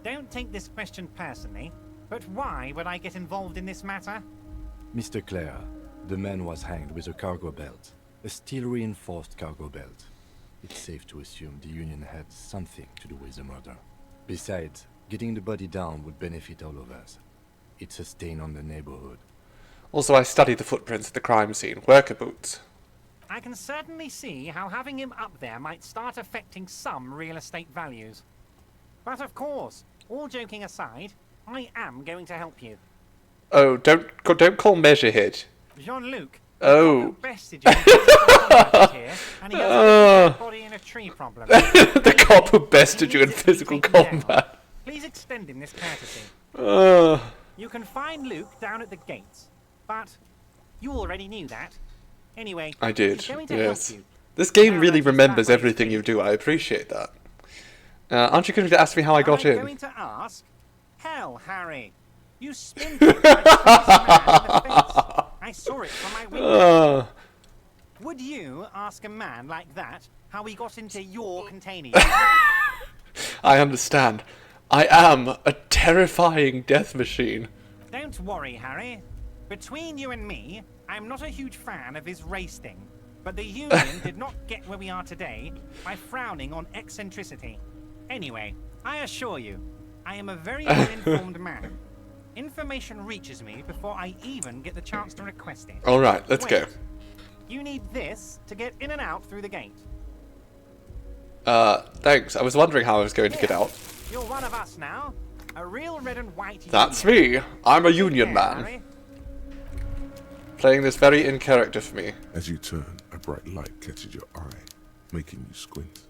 S2: Don't take this question personally, but why would I get involved in this matter?
S7: Mr. Clare, the man was hanged with a cargo belt. A steel-reinforced cargo belt. It's safe to assume the Union had something to do with the murder. Besides, getting the body down would benefit all of us. It's a stain on the neighborhood.
S1: Also, I studied the footprints at the crime scene. Worker boots.
S2: I can certainly see how having him up there might start affecting some real estate values. But of course, all joking aside, I am going to help you.
S1: Oh, don't call Measure Hit.
S2: Jean-Luc.
S1: Oh.
S2: Bested you here, and he has a body in a tree problem.
S1: The cop who bested you in physical combat.
S2: Please extend him this courtesy.
S1: Uh.
S2: You can find Luke down at the gates, but you already knew that. Anyway,
S1: I did,
S2: he's going to
S1: yes.
S2: help you.
S1: This game really remembers everything you do. I appreciate that. Aren't you going to ask me how I got in?
S2: I'm going to ask? Hell, Harry. You spin like a man in the face. I saw it from my window. Would you ask a man like that how he got into your container?
S1: I understand. I am a terrifying death machine.
S2: Don't worry, Harry. Between you and me, I'm not a huge fan of his race thing, but the Union did not get where we are today by frowning on eccentricity. Anyway, I assure you, I am a very well-informed man. Information reaches me before I even get the chance to request it.
S1: All right, let's go.
S2: You need this to get in and out through the gate.
S1: Thanks. I was wondering how I was going to get out.
S2: You're one of us now. A real red and white
S1: That's
S2: Union.
S1: me. I'm a Union man.
S2: Harry.
S1: Playing this very in character for me.
S4: As you turn, a bright light catches your eye, making you squint.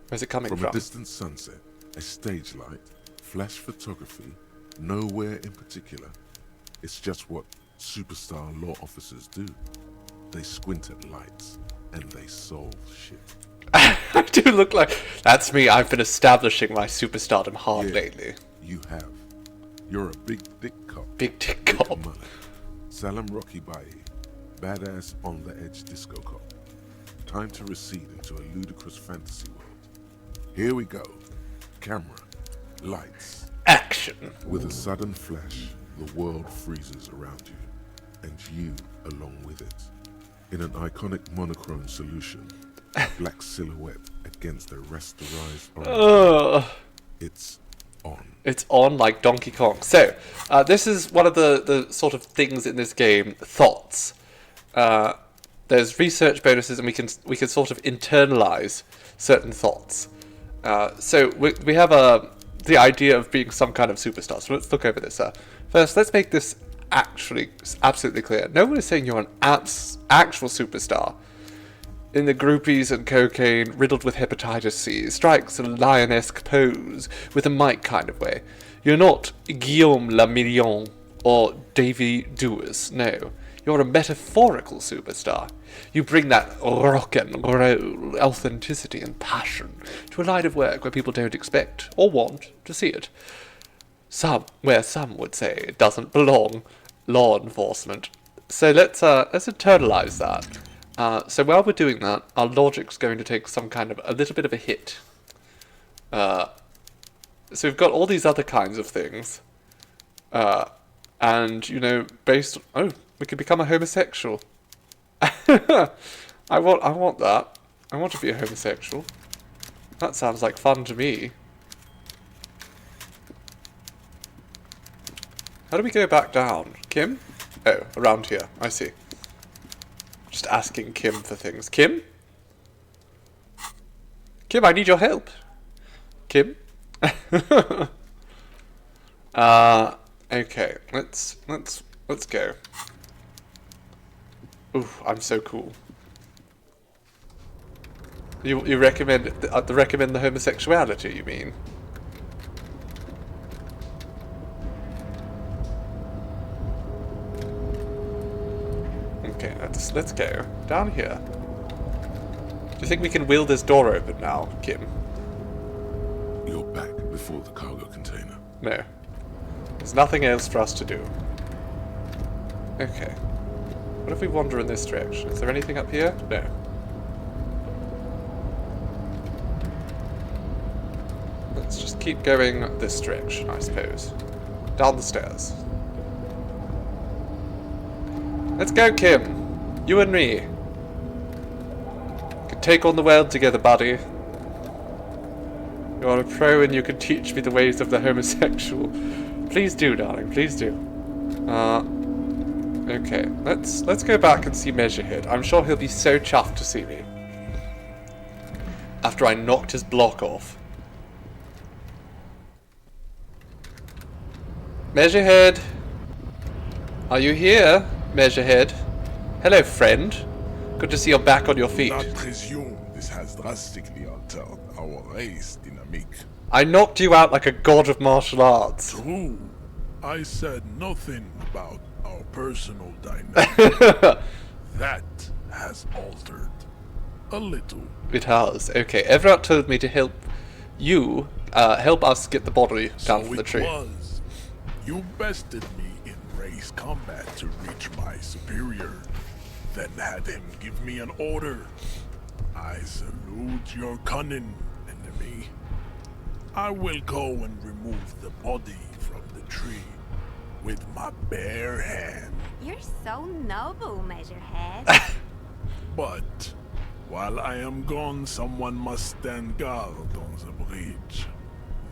S1: Where's it coming
S4: from? A distant sunset, a stage light, flash photography, nowhere in particular. It's just what superstar law officers do. They squint at lights, and they solve shit.
S1: I do look like... That's me. I've been establishing my superstardom hard lately.
S4: You have. You're a big dick cop.
S1: Big dick cop.
S4: Salam Rocky Bai, badass on the edge disco cop. Time to recede into a ludicrous fantasy world. Here we go. Camera, lights,
S1: action.
S4: With a sudden flash, the world freezes around you, and you along with it. In an iconic monochrome solution, a black silhouette against a rasterized orange. It's on.
S1: It's on like Donkey Kong. So, this is one of the sort of things in this game, thoughts. There's research bonuses, and we can sort of internalize certain thoughts. So we have the idea of being some kind of superstar. So let's look over this. First, let's make this actually absolutely clear. No one is saying you're an actual superstar. In the groupies and cocaine, riddled with hepatitis C, strikes a lion-esque pose with a mic kind of way. You're not Guillaume Lamillon or Davy Dewis, no. You're a metaphorical superstar. You bring that rock and roll authenticity and passion to a line of work where people don't expect or want to see it. Where some would say it doesn't belong. Law enforcement. So let's internalize that. So while we're doing that, our logic's going to take some kind of a little bit of a hit. So we've got all these other kinds of things, and you know, we could become a homosexual. I want that. I want to be a homosexual. That sounds like fun to me. How do we go back down? Kim? Oh, around here. I see. Just asking Kim for things. Kim? Kim, I need your help. Kim? Okay. Let's go. Ooh, I'm so cool. You recommend the homosexuality, you mean? Okay, let's go down here. Do you think we can wheel this door open now, Kim?
S4: You're back before the cargo container.
S1: No. There's nothing else for us to do. Okay. What if we wander in this direction? Is there anything up here? No. Let's just keep going this direction, I suppose. Down the stairs. Let's go, Kim. You and me. We can take on the world together, buddy. You are a pro and you can teach me the ways of the homosexual. Please do, darling. Please do. Okay. Let's go back and see Measurehead. I'm sure he'll be so chuffed to see me. After I knocked his block off. Measurehead. Are you here, Measurehead? Hello, friend. Good to see you're back on your feet.
S20: I presume this has drastically altered our race dynamic.
S1: I knocked you out like a god of martial arts.
S20: True. I said nothing about our personal dynamic. That has altered. A little.
S1: It has. Okay, Everett told me to help you, help us get the body down from the tree.
S20: Was. You bested me in race combat to reach my superior, then had him give me an order. I salute your cunning, enemy. I will go and remove the body from the tree with my bare hand.
S19: You're so noble, Measurehead.
S20: But while I am gone, someone must stand guard on the bridge.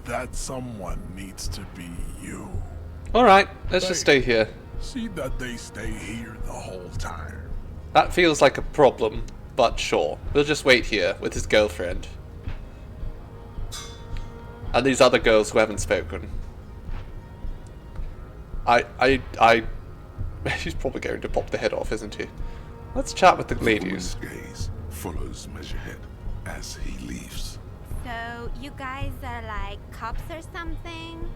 S20: That someone needs to be you.
S1: Alright, let's just stay here.
S20: See that they stay here the whole time.
S1: That feels like a problem, but sure. We'll just wait here with his girlfriend. And these other girls who haven't spoken. He's probably going to pop the head off, isn't he? Let's chat with the ladies.
S4: The woman's gaze follows Measurehead as he leaves.
S19: So, you guys are like cops or something?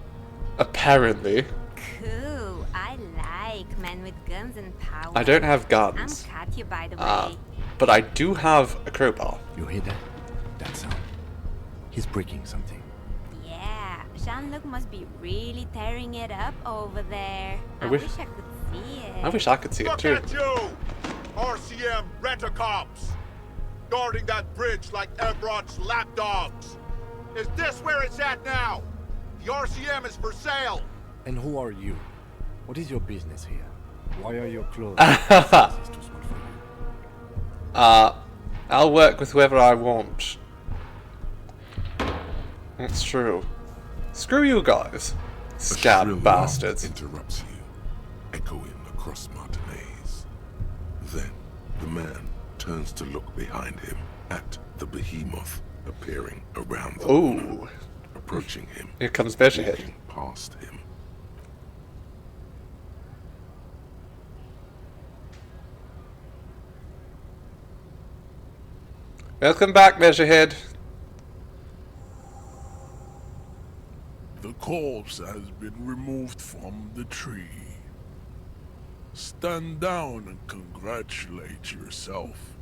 S1: Apparently.
S19: Cool. I like men with guns and power.
S1: I don't have guns.
S19: I'm Katya, by the way.
S1: But I do have a crowbar.
S7: You hear that? That sound. He's breaking something.
S19: Yeah, Jean-Luc must be really tearing it up over there. I wish I could see it.
S1: I wish I could see it too.
S18: Look at you! RCM rent-a-cops! Guarding that bridge like Everett's lapdogs! Is this where it's at now? The RCM is for sale!
S7: And who are you? What is your business here? Why are your clothes?
S1: I'll work with whoever I want. That's true. Screw you guys. Scab bastards.
S4: Interrupts you, echoing across Martinez. Then the man turns to look behind him at the behemoth appearing around the corner, approaching him.
S1: Here comes Measurehead.
S4: Walking past him.
S1: Welcome back, Measurehead.
S20: The corpse has been removed from the tree. Stand down and congratulate yourself.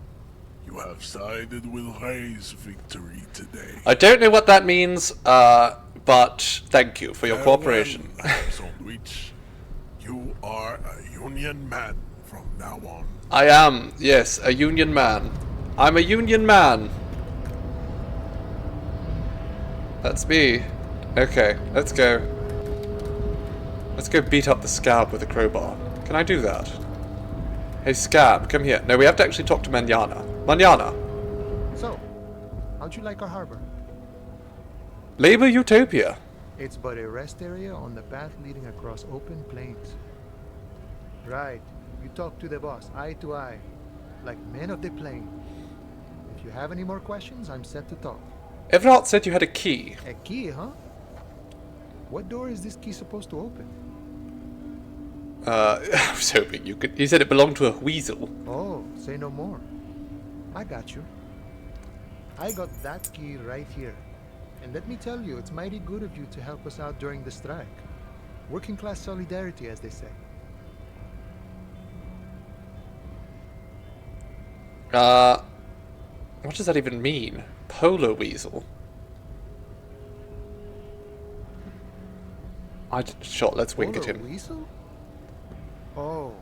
S20: You have sided with Ray's victory today.
S1: I don't know what that means, but thank you for your cooperation.
S20: Sandwich. You are a union man from now on.
S1: I am, yes, a union man. I'm a union man. That's me. Okay, let's go. Let's go beat up the scab with a crowbar. Can I do that? Hey, scab, come here. No, we have to actually talk to Manana. Manana!
S6: So, how'd you like our harbor?
S1: Labor Utopia.
S6: It's but a rest area on the path leading across open plains. Right. You talk to the boss, eye to eye, like men of the plain. If you have any more questions, I'm set to talk.
S1: Everett said you had a key.
S6: A key, huh? What door is this key supposed to open?
S1: I was hoping you could. He said it belonged to a weasel.
S6: Oh, say no more. I got you. I got that key right here. And let me tell you, it's mighty good of you to help us out during the strike. Working class solidarity, as they say.
S1: What does that even mean? Polar weasel?
S6: Sure,
S1: let's wink at him.
S6: Weasel? Oh.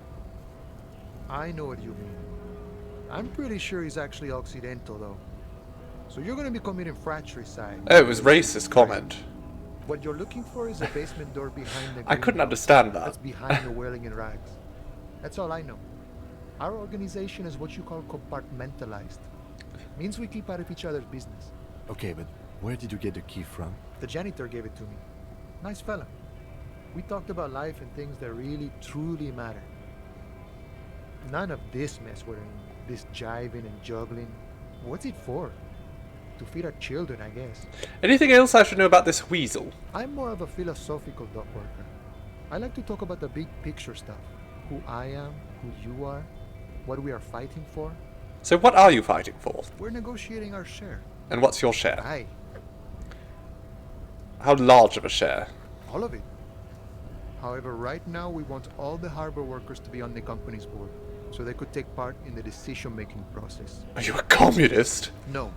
S15: I know what you mean. I'm pretty sure he's actually Occidental, though. So you're gonna be committing fratricide.
S1: Oh, it was racist comment.
S15: What you're looking for is a basement door behind the
S1: I couldn't
S15: greenhouse.
S1: understand that.
S15: That's behind the whirling in rags. That's all I know. Our organization is what you call compartmentalized. Means we keep out of each other's business.
S7: Okay, but where did you get the key from?
S15: The janitor gave it to me. Nice fella. We talked about life and things that really, truly matter. None of this mess we're in. This jiving and juggling. What's it for? To feed our children, I guess.
S1: Anything else I should know about this weasel?
S15: I'm more of a philosophical dock worker. I like to talk about the big picture stuff. Who I am, who you are, what we are fighting for.
S1: So what are you fighting for?
S15: We're negotiating our share.
S1: And what's your share?
S15: Aye.
S1: How large of a share?
S15: All of it. However, right now we want all the harbor workers to be on the company's board, so they could take part in the decision-making process.
S1: Are you a communist?
S15: No.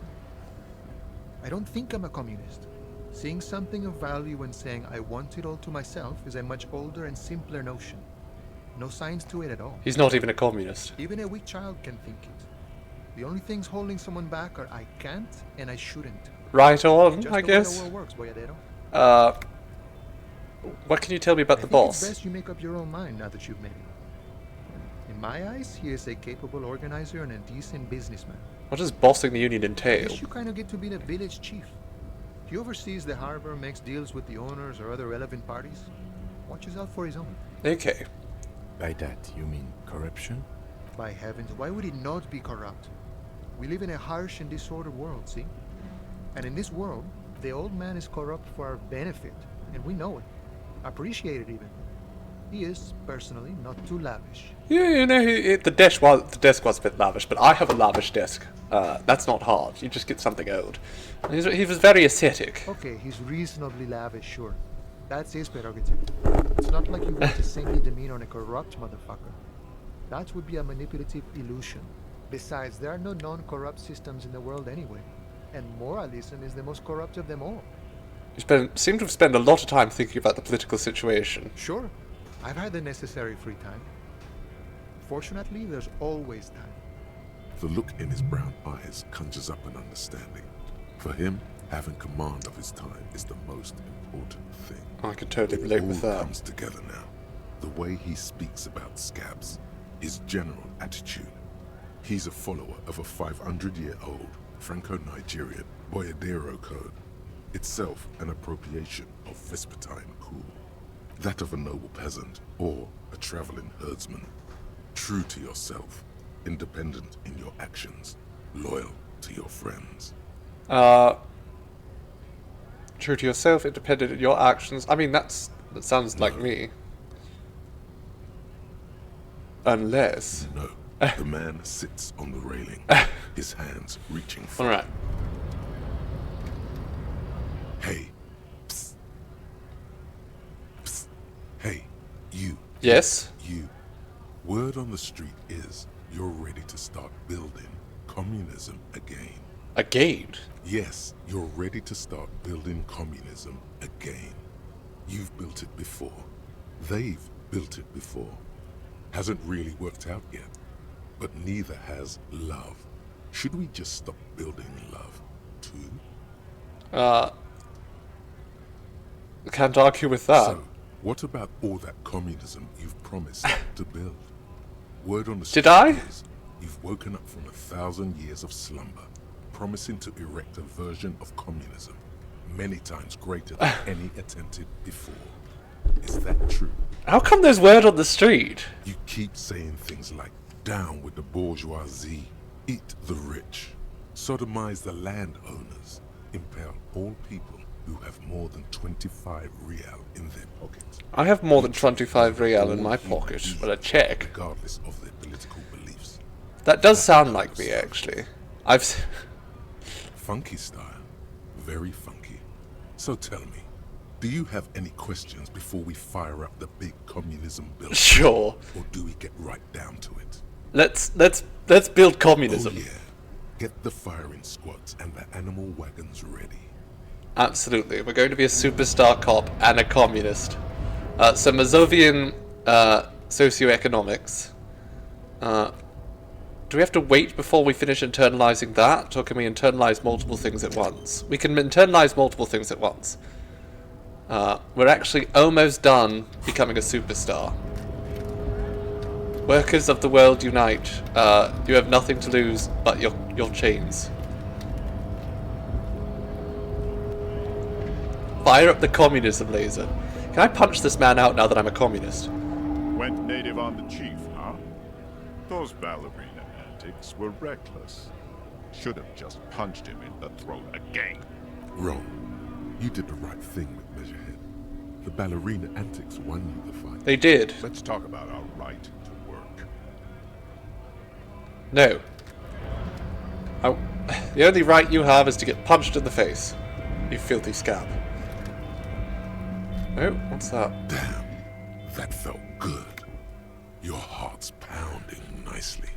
S15: I don't think I'm a communist. Seeing something of value and saying I want it all to myself is a much older and simpler notion. No science to it at all.
S1: He's not even a communist.
S15: Even a weak child can think it. The only things holding someone back are I can't and I shouldn't.
S1: Right on,
S15: Just
S1: I
S15: the
S1: guess.
S15: way the world works, boyadero.
S1: What can you tell me about the boss?
S15: It's best you make up your own mind now that you've met him. In my eyes, he is a capable organizer and a decent businessman.
S1: What does bossing the union
S15: I
S1: entail?
S15: guess you kind of get to be the village chief. He oversees the harbor, makes deals with the owners or other relevant parties. Watches out for his own.
S1: Okay.
S7: By that, you mean corruption?
S15: By heavens, why would it not be corrupt? We live in a harsh and disordered world, see? And in this world, the old man is corrupt for our benefit, and we know it. Appreciate it even. He is, personally, not too lavish.
S1: Yeah, you know, the desk was a bit lavish, but I have a lavish desk. That's not hard. You just get something old. He was very ascetic.
S15: Okay, he's reasonably lavish, sure. That's his prerogative. It's not like you want to sing your demeanor on a corrupt motherfucker. That would be a manipulative illusion. Besides, there are no non-corrupt systems in the world anyway. And moralism is the most corrupt of them all.
S1: You seem to have spent a lot of time thinking about the political situation.
S15: Sure. I've had the necessary free time. Fortunately, there's always time.
S4: The look in his brown eyes conjures up an understanding. For him, having command of his time is the most important thing.
S1: I can totally relate with
S4: It all
S1: that.
S4: comes together now. The way he speaks about scabs, his general attitude. He's a follower of a 500-year-old Franco-Nigerian Boyadero code, itself an appropriation of Vespertine cool. That of a noble peasant or a traveling herdsman. True to yourself, independent in your actions, loyal to your friends.
S1: True to yourself, independent in your actions. I mean, that sounds like me. Unless...
S4: No. The man sits on the railing, his hands reaching
S1: for... Alright.
S4: Hey. Psst. Psst. Hey, you.
S1: Yes?
S4: You. Word on the street is you're ready to start building communism again.
S1: Again?
S4: Yes, you're ready to start building communism again. You've built it before. They've built it before. Hasn't really worked out yet. But neither has love. Should we just stop building love, too?
S1: Can't argue with that.
S4: So, what about all that communism you've promised to build? Word on the street
S1: Did I?
S4: is you've woken up from 1,000 years of slumber, promising to erect a version of communism many times greater than any attempted before. Is that true?
S1: How come there's word on the street?
S4: You keep saying things like, down with the bourgeoisie, eat the rich, sodomize the landowners, impale all people who have more than 25 real in their pockets.
S1: I have more than 25 real in my pocket. Well, a check.
S4: Regardless of their political beliefs.
S1: That does sound like me, actually.
S4: Funky style. Very funky. So tell me, do you have any questions before we fire up the big communism build?
S1: Sure.
S4: Or do we get right down to it?
S1: Let's build communism.
S4: Oh yeah. Get the firing squads and the animal wagons ready.
S1: Absolutely. We're going to be a superstar cop and a communist. So Mazovian socioeconomics. Do we have to wait before we finish internalizing that, or can we internalize multiple things at once? We can internalize multiple things at once. We're actually almost done becoming a superstar. Workers of the world unite. You have nothing to lose but your chains. Fire up the communism laser. Can I punch this man out now that I'm a communist?
S18: Went native on the chief, huh? Those ballerina antics were reckless. Should have just punched him in the throat again.
S4: Wrong. You did the right thing with Measurehead. The ballerina antics won you the fight.
S1: They did.
S18: Let's talk about our right to work.
S1: No. The only right you have is to get punched in the face. You filthy scab. Oh, what's that?
S4: Damn, that felt good. Your heart's pounding nicely.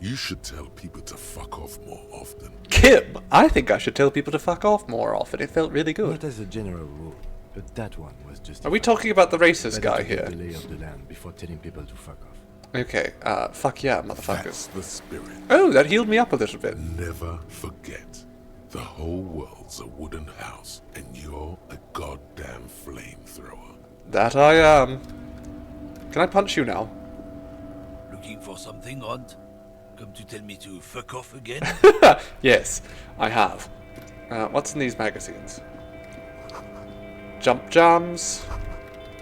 S4: You should tell people to fuck off more often.
S1: Kim, I think I should tell people to fuck off more often. It felt really good.
S7: Not as a general rule, but that one was just.
S1: Are we talking about the racist guy
S7: Better to
S1: here?
S7: get the lay of the land before telling people to fuck off.
S1: Okay, fuck yeah, motherfuckers.
S4: That's the spirit.
S1: Oh, that healed me up a little bit.
S4: Never forget, the whole world's a wooden house, and you're a goddamn flamethrower.
S1: That I am. Can I punch you now?
S16: Looking for something, Rod? Come to tell me to fuck off again?
S1: Yes, I have. What's in these magazines? Jump jams.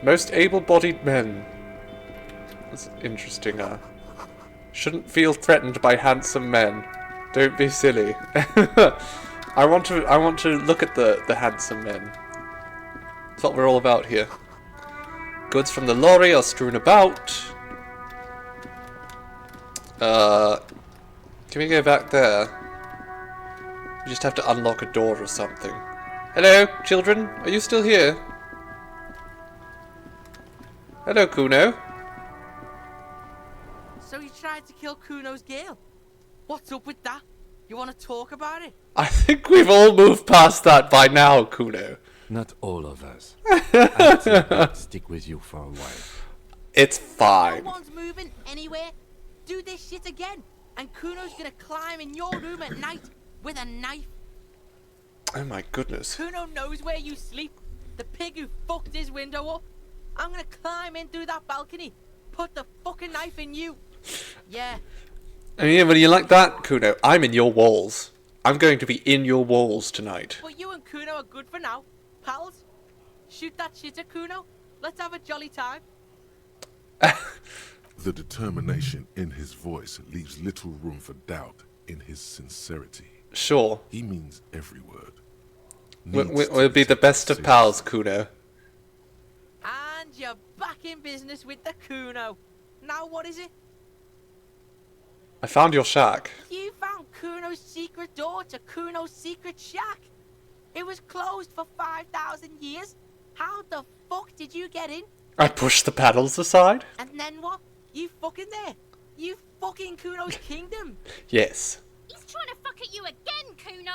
S1: Most able-bodied men. That's interesting. Shouldn't feel threatened by handsome men. Don't be silly. I want to look at the handsome men. That's what we're all about here. Goods from the lorry are strewn about. Can we go back there? We just have to unlock a door or something. Hello, children. Are you still here? Hello, Kuno.
S5: So you tried to kill Kuno's girl? What's up with that? You want to talk about it?
S1: I think we've all moved past that by now, Kuno.
S7: Not all of us. I think I'd stick with you for a while.
S1: It's fine.
S5: No one's moving anywhere. Do this shit again, and Kuno's gonna climb in your room at night with a knife.
S1: Oh my goodness.
S5: Kuno knows where you sleep. The pig who fucked his window up. I'm gonna climb in through that balcony. Put the fucking knife in you. Yeah.
S1: I mean, when you like that, Kuno, I'm in your walls. I'm going to be in your walls tonight.
S5: But you and Kuno are good for now. Pals, shoot that shit at Kuno. Let's have a jolly time.
S4: The determination in his voice leaves little room for doubt in his sincerity.
S1: Sure.
S4: He means every word.
S1: We'll be the best of pals, Kuno.
S5: And you're back in business with the Kuno. Now what is it?
S1: I found your shack.
S5: You found Kuno's secret door to Kuno's secret shack. It was closed for 5,000 years. How the fuck did you get in?
S1: I pushed the panels aside.
S5: And then what? You fucking there? You fucking Kuno's kingdom?
S1: Yes.
S13: He's trying to fuck at you again, Kuno.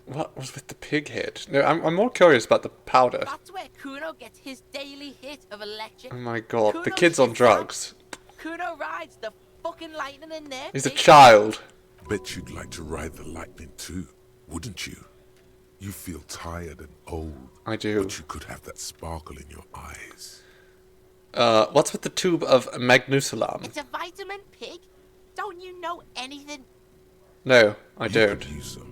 S1: What was with the pig head? No, I'm more curious about the powder.
S5: That's where Kuno gets his daily hit of electric.
S1: Oh my god, the
S5: Kuno
S1: kid's on
S5: shits
S1: drugs.
S5: Kuno rides the fucking lightning in there.
S1: He's a child.
S4: Bet you'd like to ride the lightning too, wouldn't you? You feel tired and old.
S1: I do.
S4: But you could have that sparkle in your eyes.
S1: What's with the tube of magnusalam?
S5: It's a vitamin pig. Don't you know anything?
S1: No, I don't.
S4: Could use some.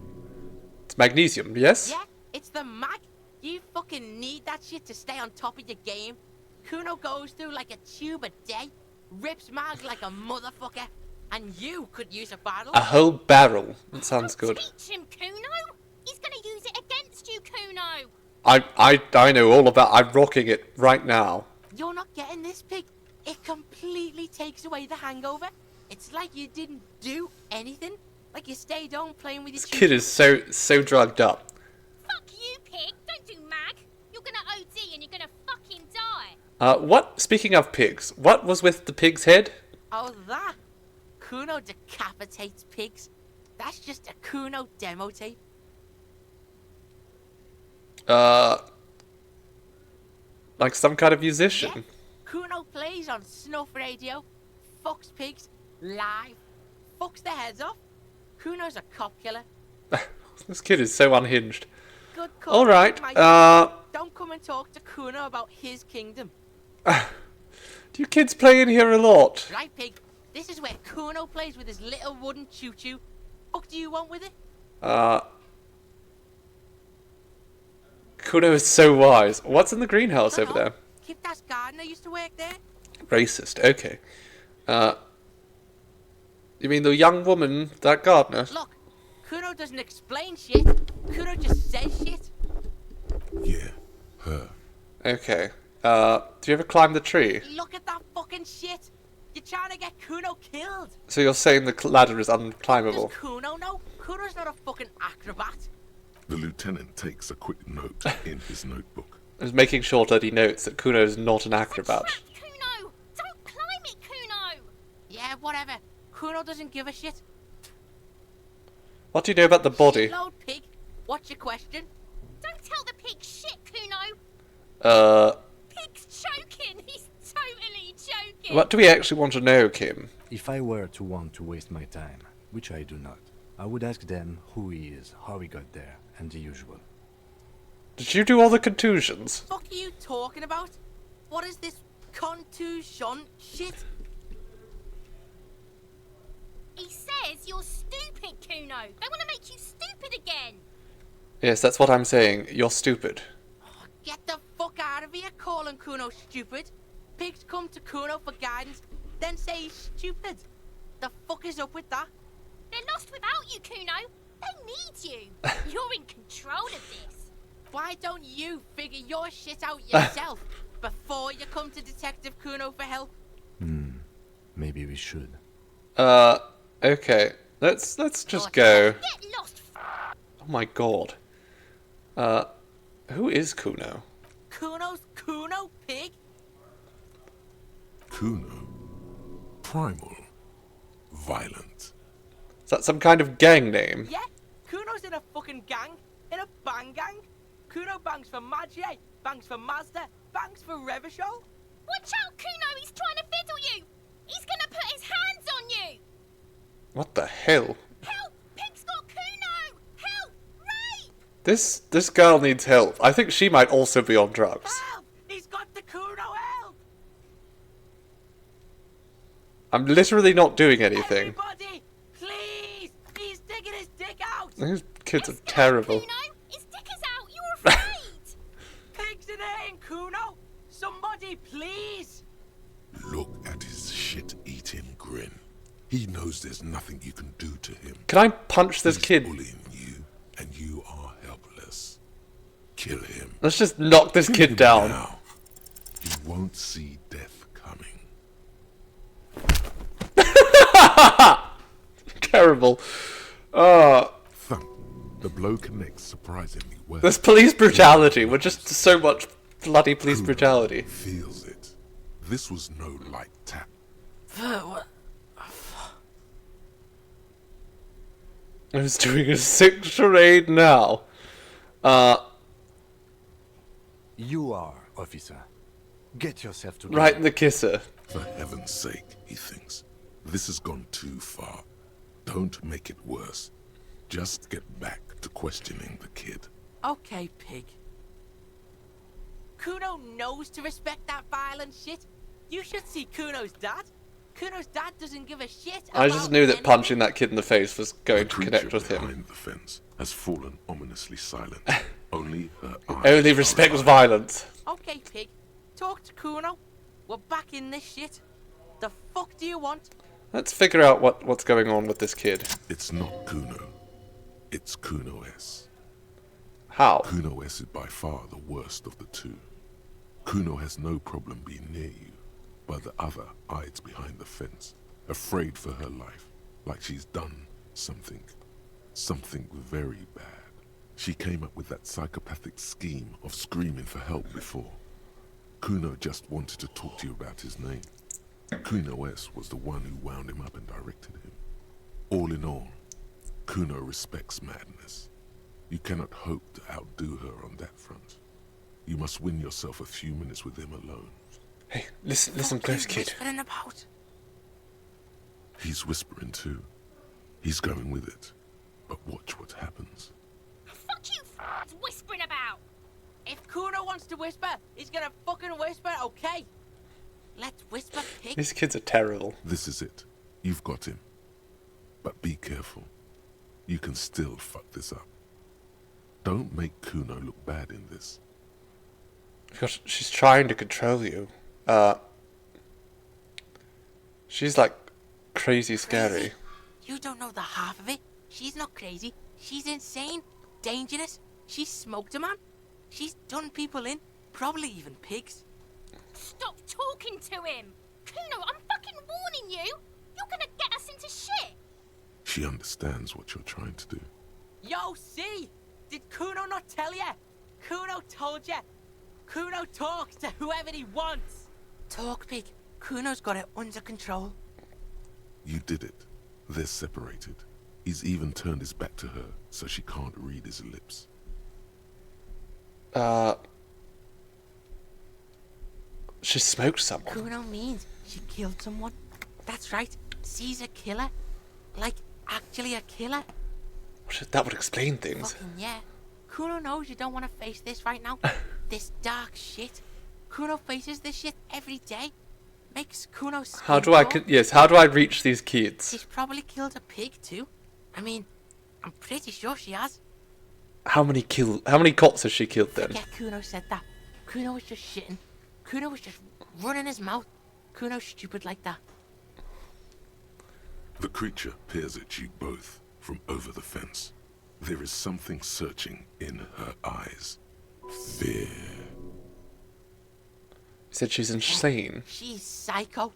S1: It's magnesium, yes?
S5: Yeah, it's the mag. You fucking need that shit to stay on top of your game. Kuno goes through like a tube a day, rips mag like a motherfucker, and you could use a bottle.
S1: A whole barrel. That sounds good.
S13: Teach him, Kuno. He's gonna use it against you, Kuno.
S1: I know all about. I'm rocking it right now.
S5: You're not getting this, pig. It completely takes away the hangover. It's like you didn't do anything. Like you stayed home playing with your
S1: This kid is so drugged up.
S13: Fuck you, pig. Don't do mag. You're gonna OD and you're gonna fucking die.
S1: What? Speaking of pigs, what was with the pig's head?
S5: Oh, that? Kuno decapitates pigs. That's just a Kuno demo tape.
S1: Like some kind of musician.
S5: Yeah. Kuno plays on snuff radio, fucks pigs, live, fucks their heads off. Kuno's a cop killer.
S1: This kid is so unhinged.
S5: Good call.
S1: All right.
S5: Don't come and talk to Kuno about his kingdom.
S1: Do you kids play in here a lot?
S5: Right, pig. This is where Kuno plays with his little wooden choo-choo. What do you want with it?
S1: Kuno is so wise. What's in the greenhouse over there?
S5: Kipta's gardener used to work there.
S1: Racist. Okay. You mean the young woman, that gardener?
S5: Look, Kuno doesn't explain shit. Kuno just says shit.
S4: Yeah, her.
S1: Okay. Do you ever climb the tree?
S5: Look at that fucking shit. You're trying to get Kuno killed.
S1: So you're saying the ladder is unclimbable?
S5: Does Kuno know? Kuno's not a fucking acrobat.
S4: The lieutenant takes a quick note in his notebook.
S1: I was making sure that he notes that Kuno is not an acrobat.
S13: Kuno! Don't climb it, Kuno!
S5: Yeah, whatever. Kuno doesn't give a shit.
S1: What do you know about the body?
S5: Shitload pig. What's your question?
S13: Don't tell the pig shit, Kuno! Pig's choking! He's totally choking!
S1: What do we actually want to know, Kim?
S7: If I were to want to waste my time, which I do not, I would ask them who he is, how he got there, and the usual.
S1: Did you do all the contusions?
S5: What are you talking about? What is this contusion shit?
S13: He says you're stupid, Kuno! They want to make you stupid again!
S1: Yes, that's what I'm saying. You're stupid.
S5: Get the fuck out of here calling Kuno stupid. Pigs come to Kuno for guidance, then say he's stupid. The fuck is up with that?
S13: They're lost without you, Kuno. They need you. You're in control of this.
S5: Why don't you figure your shit out yourself before you come to Detective Kuno for help?
S7: Maybe we should.
S1: Okay. Let's just go.
S13: Get lost.
S1: Oh my god. Who is Kuno?
S5: Kuno's Kuno, pig?
S4: Kuno. Primal. Violent.
S1: Is that some kind of gang name?
S5: Yeah, Kuno's in a fucking gang. In a bang gang. Kuno bangs for Magie, bangs for Mazda, bangs for Revachol.
S13: Watch out, Kuno! He's trying to fiddle you! He's gonna put his hands on you!
S1: What the hell?
S13: Help! Pig's got Kuno! Help! Rape!
S1: This girl needs help. I think she might also be on drugs.
S5: Help! He's got the Kuno, help!
S1: I'm literally not doing anything.
S5: Everybody, please! He's digging his dick out!
S1: These kids are terrible.
S13: Kuno! His dick is out! You're afraid!
S5: Pigs in here in Kuno! Somebody, please!
S4: Look at his shit-eating grin. He knows there's nothing you can do to him.
S1: Can I punch this kid?
S4: He's bullying you, and you are helpless. Kill him.
S1: Let's just knock this kid down.
S4: Now, he won't see death coming.
S1: Terrible.
S4: Thump. The blow connects surprisingly well.
S1: This police brutality. We're just so much bloody police brutality.
S4: Feels it. This was no light tap.
S5: What?
S1: I was doing a sick charade now.
S7: You are, officer. Get yourself together.
S1: Right in the kisser.
S4: For heaven's sake, he thinks. This has gone too far. Don't make it worse. Just get back to questioning the kid.
S5: Okay, pig. Kuno knows to respect that violent shit. You should see Kuno's dad. Kuno's dad doesn't give a shit about
S1: I just knew that
S5: anything.
S1: punching that kid in the face was going to
S4: The
S1: connect with
S4: creature
S1: him.
S4: behind the fence has fallen ominously silent. Only her eyes
S1: Only
S4: are
S1: respects
S4: alive.
S1: violence.
S5: Okay, pig. Talk to Kuno. We're back in this shit. The fuck do you want?
S1: Let's figure out what's going on with this kid.
S4: It's not Kuno. It's Kuno S.
S1: How?
S4: Kuno S is by far the worst of the two. Kuno has no problem being near you, but the other hides behind the fence, afraid for her life, like she's done something very bad. She came up with that psychopathic scheme of screaming for help before. Kuno just wanted to talk to you about his name. Kuno S was the one who wound him up and directed him. All in all, Kuno respects madness. You cannot hope to outdo her on that front. You must win yourself a few minutes with him alone.
S1: Hey, listen close, kid.
S5: Whispering about?
S4: He's whispering too. He's going with it. But watch what happens.
S13: Fuck you, whispering about.
S5: If Kuno wants to whisper, he's gonna fucking whisper, okay? Let's whisper, pig.
S1: These kids are terrible.
S4: This is it. You've got him. But be careful. You can still fuck this up. Don't make Kuno look bad in this.
S1: Because she's trying to control you. She's like crazy scary.
S5: You don't know the half of it. She's not crazy. She's insane. Dangerous. She's smoked a man. She's done people in. Probably even pigs.
S13: Stop talking to him. Kuno, I'm fucking warning you. You're gonna get us into shit.
S4: She understands what you're trying to do.
S5: Yo, see? Did Kuno not tell ya? Kuno told ya. Kuno talks to whoever he wants. Talk, pig. Kuno's got it under control.
S4: You did it. They're separated. He's even turned his back to her, so she can't read his lips.
S1: She smoked someone.
S5: Kuno means she killed someone. That's right. She's a killer. Like, actually a killer.
S1: That would explain things.
S5: Fucking yeah. Kuno knows you don't want to face this right now. This dark shit. Kuno faces this shit every day. Makes Kuno skin
S1: How do I?
S5: crawl.
S1: Yes. How do I reach these kids?
S5: She's probably killed a pig too. I mean, I'm pretty sure she has.
S1: How many cops has she killed then?
S5: Forget Kuno said that. Kuno was just shitting. Kuno was just running his mouth. Kuno's stupid like that.
S4: The creature peers at you both from over the fence. There is something searching in her eyes. Fear.
S1: He said she's insane.
S5: She's psycho.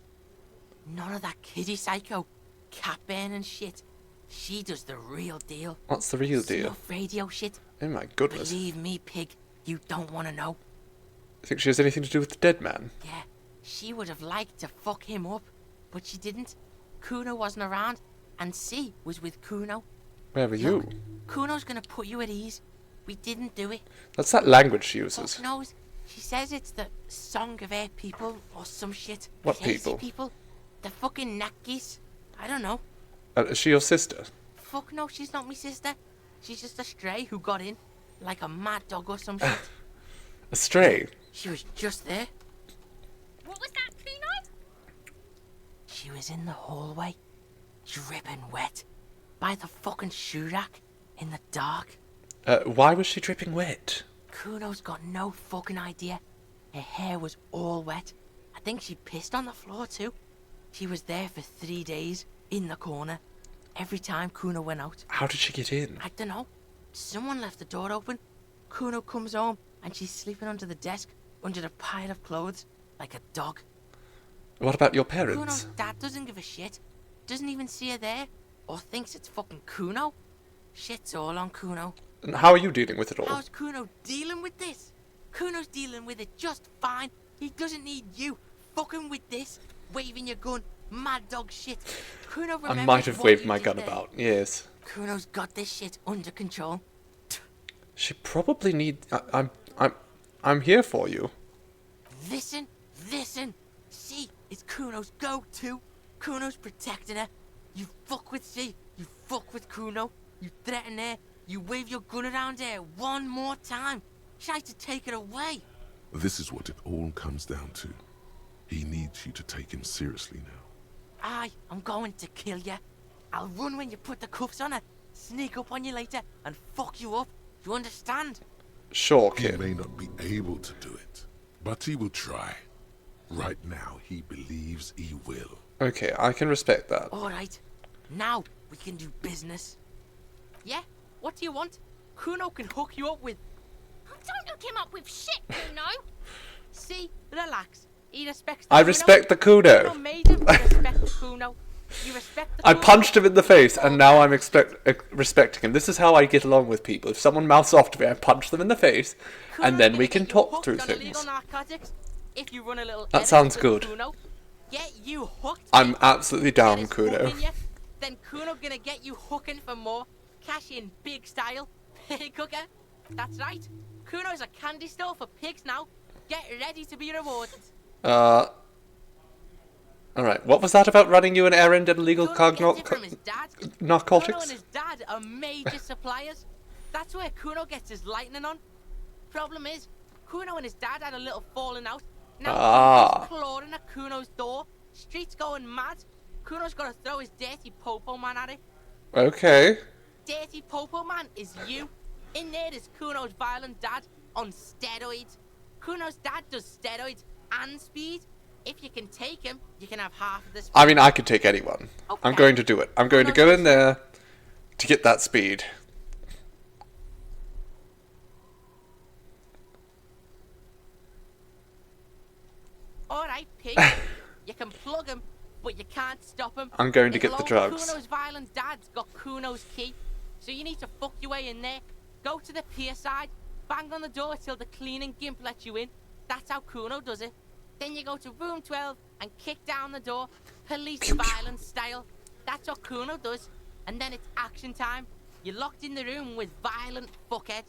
S5: None of that kiddie psycho. Cat burning shit. She does the real deal.
S1: What's the real deal?
S5: Snuff radio shit.
S1: Oh my goodness.
S5: Believe me, pig. You don't want to know.
S1: Think she has anything to do with the dead man?
S5: Yeah, she would have liked to fuck him up, but she didn't. Kuno wasn't around, and C was with Kuno.
S1: Where were you?
S5: Kuno's gonna put you at ease. We didn't do it.
S1: That's that language she uses.
S5: Fuck knows. She says it's the song of her people or some shit.
S1: What
S5: Crazy
S1: people?
S5: The fucking Nakis. I don't know.
S1: Is she your sister?
S5: Fuck no, she's not my sister. She's just a stray who got in, like a mad dog or some shit.
S1: A stray?
S5: She was just there.
S13: What was that, Kuno?
S5: She was in the hallway, dripping wet, by the fucking shoe rack, in the dark.
S1: Why was she dripping wet?
S5: Kuno's got no fucking idea. Her hair was all wet. I think she pissed on the floor too. She was there for 3 days, in the corner, every time Kuno went out.
S1: How did she get in?
S5: I don't know. Someone left the door open. Kuno comes home, and she's sleeping under the desk, under the pile of clothes, like a dog.
S1: What about your
S5: Kuno's
S1: parents?
S5: dad doesn't give a shit. Doesn't even see her there, or thinks it's fucking Kuno. Shit's all on Kuno.
S1: And how are you dealing with it all?
S5: How's Kuno dealing with this? Kuno's dealing with it just fine. He doesn't need you fucking with this, waving your gun, mad dog shit. Kuno
S1: I
S5: remembers
S1: might have
S5: what
S1: waved
S5: you
S1: my
S5: did
S1: gun
S5: there.
S1: about, yes.
S5: Kuno's got this shit under control.
S1: She probably need. I'm here for you.
S5: Listen. C is Kuno's go-to. Kuno's protecting her. You fuck with C, you fuck with Kuno. You threaten her. You wave your gun around her one more time. Try to take it away.
S4: This is what it all comes down to. He needs you to take him seriously now.
S5: I'm going to kill you. I'll run when you put the cuffs on her, sneak up on you later, and fuck you up. You understand?
S1: Sure,
S4: He
S1: kid.
S4: may not be able to do it, but he will try. Right now, he believes he will.
S1: Okay, I can respect that.
S5: Alright, now we can do business. Yeah? What do you want? Kuno can hook you up with...
S13: Don't hook him up with shit, Kuno.
S5: See? Relax. He respects the
S1: I
S5: Kuno.
S1: respect the Kuno.
S5: Kuno made him respect the Kuno. You respect the
S1: I
S5: Kuno.
S1: punched him in the face, and now I'm respecting him. This is how I get along with people. If someone mouths off to me, I punch them in the face, and then we can talk through
S5: Hooked on illegal
S1: things.
S5: narcotics. If you run a little
S1: That
S5: edit
S1: sounds
S5: with
S1: good.
S5: Kuno, get you hooked.
S1: I'm absolutely down,
S5: Get us
S1: Kuno.
S5: hooking you, then Kuno gonna get you hooking for more. Cash in big style. Pig hooker. That's right. Kuno's a candy store for pigs now. Get ready to be rewarded.
S1: Alright, what was that about running you an errand and illegal narcotics?
S5: Kuno and his dad are major suppliers. That's where Kuno gets his lightning on. Problem is, Kuno and his dad had a little falling out. Now he's clawing at Kuno's door. Street's going mad. Kuno's got to throw his dirty popo man at it.
S1: Okay.
S5: Dirty popo man is you. In there is Kuno's violent dad on steroids. Kuno's dad does steroids and speed. If you can take him, you can have half of the speed.
S1: I mean, I could take anyone. Okay. I'm going to do it. I'm going to go in there to get that speed.
S5: Alright, pig. You can plug him, but you can't stop him.
S1: I'm going to get the drugs.
S5: Kuno's violent dad's got Kuno's key. So you need to fuck your way in there. Go to the pier side. Bang on the door till the cleaning gimp lets you in. That's how Kuno does it. Then you go to room 12 and kick down the door, police violence style. That's what Kuno does. And then it's action time. You're locked in the room with violent fuckhead.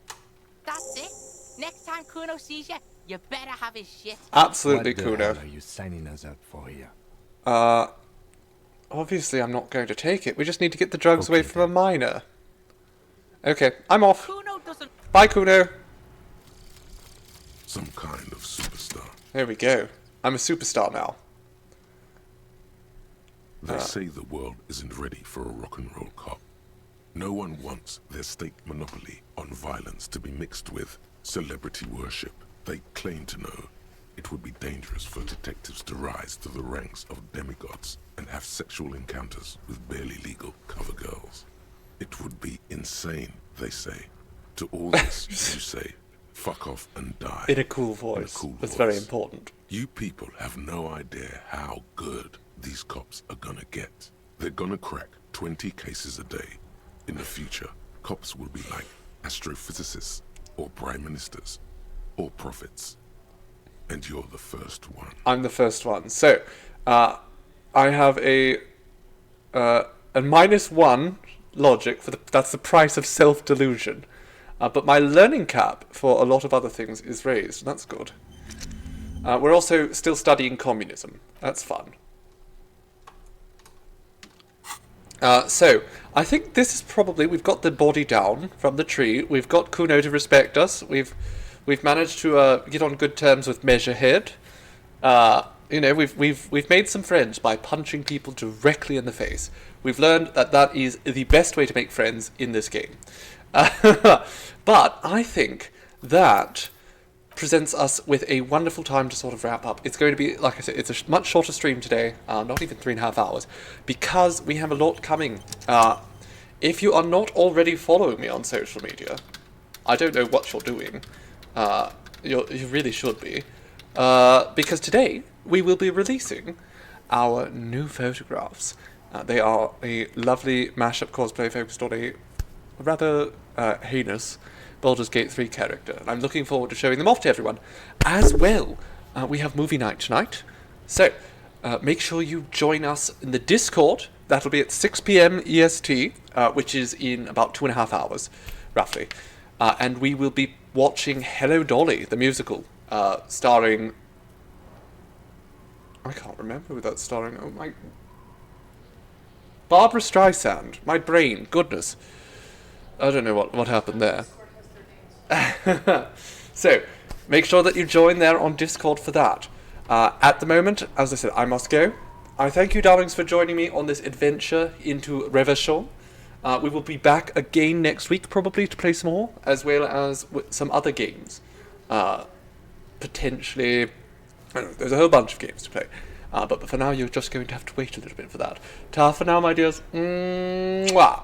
S5: That's it. Next time Kuno sees you, you better have his shit.
S1: Absolutely,
S7: Kuno. What the hell are you signing us up for here?
S1: Obviously I'm not going to take it. We just need to get the drugs away from a minor. Okay, I'm off.
S5: Kuno doesn't...
S1: Bye, Kuno.
S4: Some kind of superstar.
S1: There we go. I'm a superstar now.
S4: They say the world isn't ready for a rock and roll cop. No one wants their state monopoly on violence to be mixed with celebrity worship. They claim to know it would be dangerous for detectives to rise to the ranks of demigods and have sexual encounters with barely legal cover girls. It would be insane, they say. To all this, you say, fuck off and die.
S1: In a cool voice. That's very important.
S4: You people have no idea how good these cops are gonna get. They're gonna crack 20 cases a day. In the future, cops will be like astrophysicists, or prime ministers, or prophets. And you're the first one.
S1: I'm the first one. So, I have a -1 logic for that's the price of self-delusion. But my learning cap for a lot of other things is raised, and that's good. We're also still studying communism. That's fun. So, I think this is probably... We've got the body down from the tree. We've got Kuno to respect us. We've managed to get on good terms with Measurehead. You know, we've made some friends by punching people directly in the face. We've learned that that is the best way to make friends in this game. But I think that presents us with a wonderful time to sort of wrap up. It's going to be, like I said, it's a much shorter stream today, not even 3.5 hours, because we have a lot coming. If you are not already following me on social media, I don't know what you're doing. You really should be. Because today we will be releasing our new photographs. They are a lovely mashup cosplay focused on a rather heinous Baldur's Gate 3 character, and I'm looking forward to showing them off to everyone. As well, we have movie night tonight, so make sure you join us in the Discord. That'll be at 6 PM EST, which is in about 2.5 hours, roughly. And we will be watching Hello Dolly, the musical, starring... I can't remember who that's starring. Oh my... Barbara Streisand. My brain. Goodness. I don't know what happened there. So, make sure that you join there on Discord for that. At the moment, as I said, I must go. I thank you, darlings, for joining me on this adventure into Revachol. We will be back again next week, probably, to play some more, as well as with some other games. Potentially, I don't know, there's a whole bunch of games to play. But for now, you're just going to have to wait a little bit for that. Ta for now, my dears. Mwah.